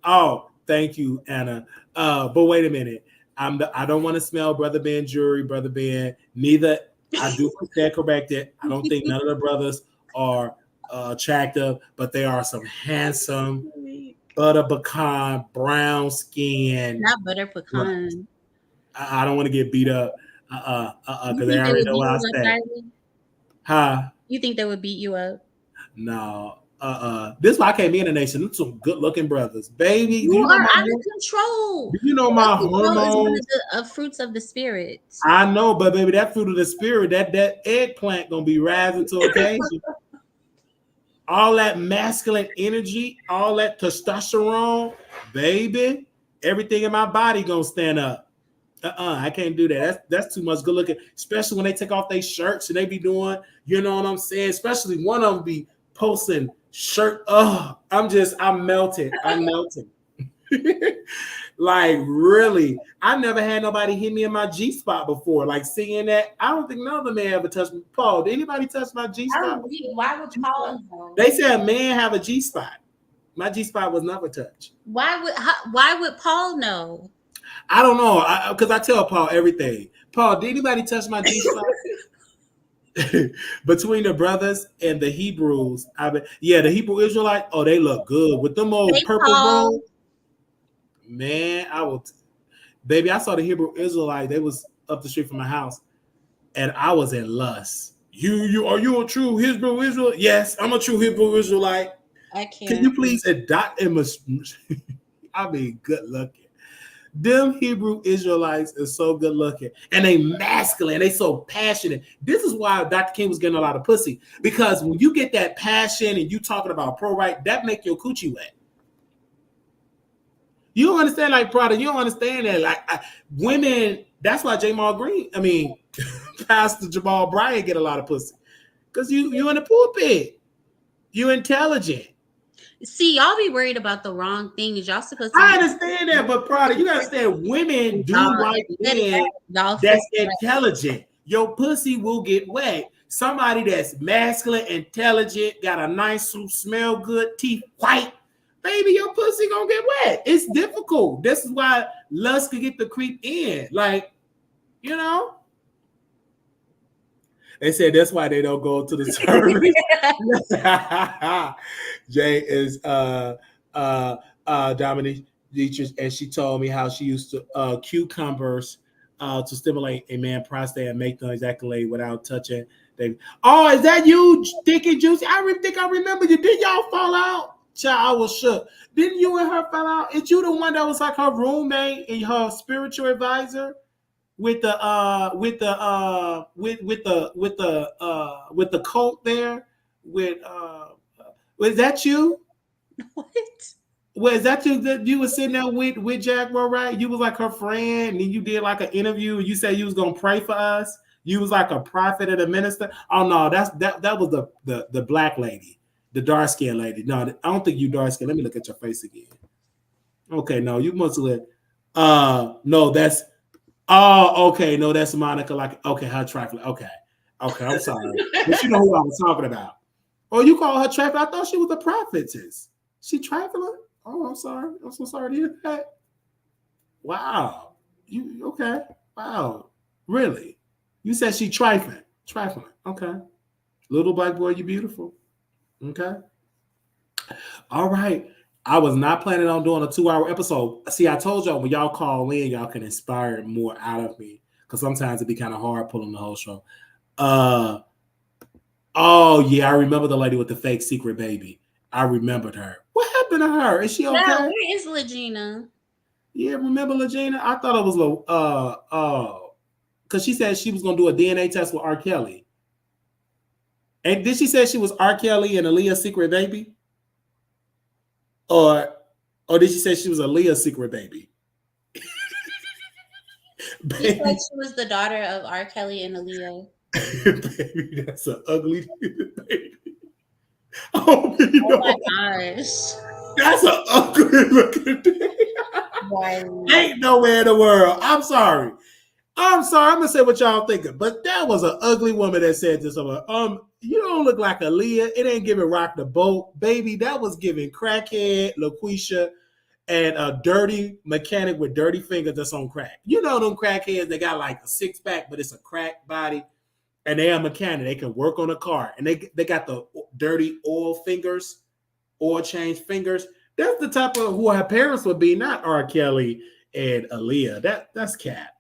Oh, thank you, Anna. But wait a minute. I don't want to smell Brother Ben jury, Brother Ben. Neither. I do stand corrected. I don't think none of the brothers are attractive, but they are some handsome butter pecan, brown skin. Not butter pecan. I don't want to get beat up. Because they already know what I stand. Huh? You think they would beat you up? No. This is why I came in the nation. There's some good looking brothers. Baby, you are out of control. Do you know my hormones? Is one of the fruits of the spirit. I know, but baby, that fruit of the spirit, that eggplant gonna be rising to occasion. All that masculine energy, all that testosterone, baby, everything in my body gonna stand up. I can't do that. That's too much good looking, especially when they take off their shirts and they be doing, you know what I'm saying? Especially one of them be posting shirt. Oh, I'm melting. I'm melting. Like, really, I never had nobody hit me in my G spot before. Like, seeing that, I don't think none of the men ever touched me. Paul, did anybody touch my G spot? Why would Paul know? They said men have a G spot. My G spot was never touched. Why would Paul know? I don't know, because I tell Paul everything. Paul, did anybody touch my G spot? Between the brothers and the Hebrews, the Hebrew Israelite, oh, they look good with them old purple robes. Man, baby, I saw the Hebrew Israelite. They was up the street from my house, and I was in lust. Are you a true Hebrew Israelite? Yes, I'm a true Hebrew Israelite. I can't. Can you please adopt him? I mean, good looking. Them Hebrew Israelites are so good looking, and they masculine. They so passionate. This is why Dr. King was getting a lot of pussy, because when you get that passion and you talking about pro-right, that make your coochie wet. You don't understand, like, Prada. You don't understand that, like, women. That's why Pastor Jamal Bryant get a lot of pussy, because you in the pulpit. You intelligent. See, y'all be worried about the wrong things. Y'all supposed to. I understand that, but Prada, you gotta understand, women do like men that's intelligent. Your pussy will get wet. Somebody that's masculine, intelligent, got a nice suit, smell good, teeth white. Baby, your pussy gonna get wet. It's difficult. This is why lust can get the creep in. Like, You know, they said that's why they don't go to the service. Jay is Dominique Dietrich, and she told me how she used to cucumbers to stimulate a man prostate and make them ejaculate without touching. They, oh, is that you, Dicky Juicy? Think I remember you. Did y'all fall out? Child, I was shook. Didn't you and her fall out? Is you the one that was like her roommate and her spiritual advisor? With the with the coat there with was that you? What? Was that you that you was sitting there with Jaguar, right? You was like her friend, and then you did like an interview, and you said you was gonna pray for us. You was like a prophet and a minister. Oh no, that was the black lady, the dark skinned lady. No, I don't think you dark skinned. Let me look at your face again. Okay, no, you must have. No, that's. Oh, okay. No, that's Monica. Like, okay, her trifling. Okay, I'm sorry, but you know who I was talking about. Oh, you call her trifling? I thought she was a prophetess. She trifling? Oh, I'm sorry. I'm so sorry to hear that. Wow. You okay? Wow. Really? You said she trifling. Trifling. Okay. Little black boy, you beautiful. Okay. All right. I was not planning on doing a 2-hour episode. See, I told y'all when y'all call in, y'all can inspire more out of me. Because sometimes it'd be kind of hard pulling the whole show. Oh yeah, I remember the lady with the fake secret baby. I remembered her. What happened to her? Is she okay? No, where is Legina? Yeah, remember Legina? I thought it was because she said she was gonna do a DNA test with R. Kelly. And did she say she was R. Kelly and Aaliyah's secret baby? Or did she say she was Aaliyah's secret baby? She said she was the daughter of R. Kelly and Aaliyah. Baby, that's an ugly baby. Oh my gosh. That's an ugly looking baby. Ain't nowhere in the world. I'm sorry. I'm gonna say what y'all thinking, but that was an ugly woman that said to someone, you don't look like Aaliyah. It ain't giving rock the boat, baby. That was giving crackhead, LaQuisha, and a dirty mechanic with dirty fingers that's on crack. You know them crackheads, they got like a 6-pack, but it's a crack body, and they are mechanic. They can work on a car, and they got the dirty oil fingers, oil change fingers. That's the type of who her parents would be, not R. Kelly and Aaliyah. That's cat.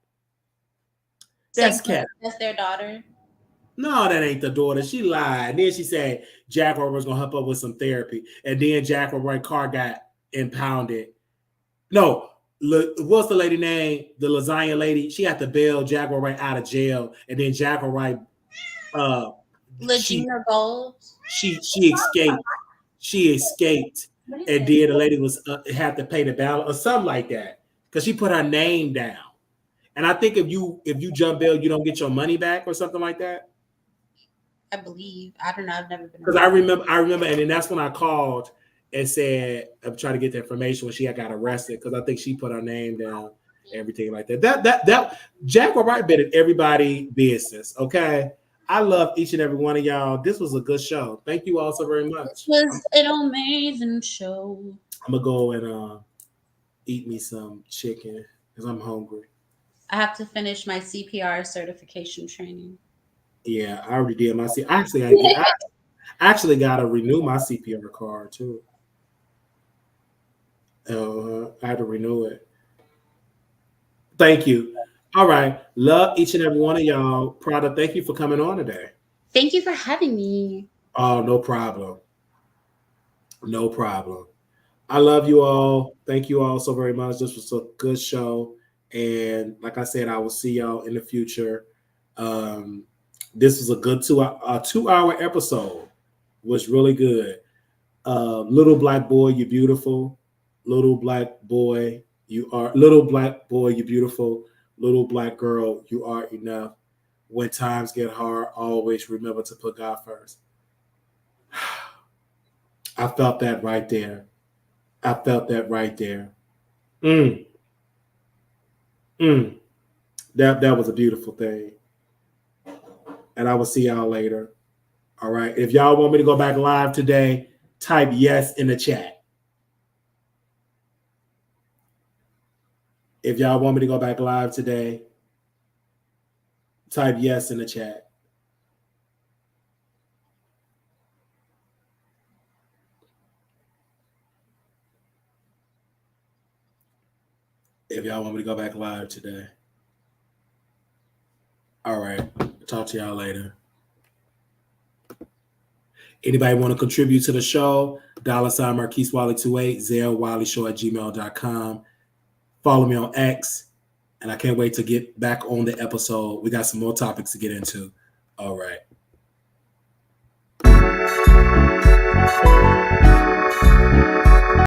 That's cat. That's their daughter. No, that ain't the daughter. She lied. And then she said Jaguar was gonna help her with some therapy. And then Jaguar Wright car got impounded. No, what's the lady name? The lasagna lady. She had to bail Jaguar Wright out of jail. And then Jaguar Wright Legina Gold. She escaped. She escaped. And then the lady was had to pay the balance or something like that. Because she put her name down. And I think if you jump bail, you don't get your money back or something like that. I believe. I don't know. I've never been. Because I remember, and then that's when I called and said I'm trying to get the information when she got arrested because I think she put her name down, everything like that. That Jaguar Wright been in everybody business. Okay, I love each and every one of y'all. This was a good show. Thank you all so very much. It was an amazing show. I'm gonna go and eat me some chicken because I'm hungry. I have to finish my CPR certification training. Yeah, I already did my I actually got to renew my CPR card too. I had to renew it. Thank you. All right. Love each and every one of y'all. Prada, thank you for coming on today. Thank you for having me. Oh, no problem. No problem. I love you all. Thank you all so very much. This was a good show. And like I said, I will see y'all in the future. This was a good 2-hour episode. It was really good. Little black boy, you're beautiful. Little black boy, you are beautiful. Little black girl, you are enough. When times get hard, always remember to put God first. I felt that right there. That was a beautiful thing. And I will see y'all later. All right. If y'all want me to go back live today, type yes in the chat. If y'all want me to go back live today, Type yes in the chat. If y'all want me to go back live today. All right. Talk to y'all later. Anybody want to contribute to the show? $ Marquise Wiley 28, ZellWileyShow@gmail.com. Follow me on X. And I can't wait to get back on the episode. We got some more topics to get into. All right.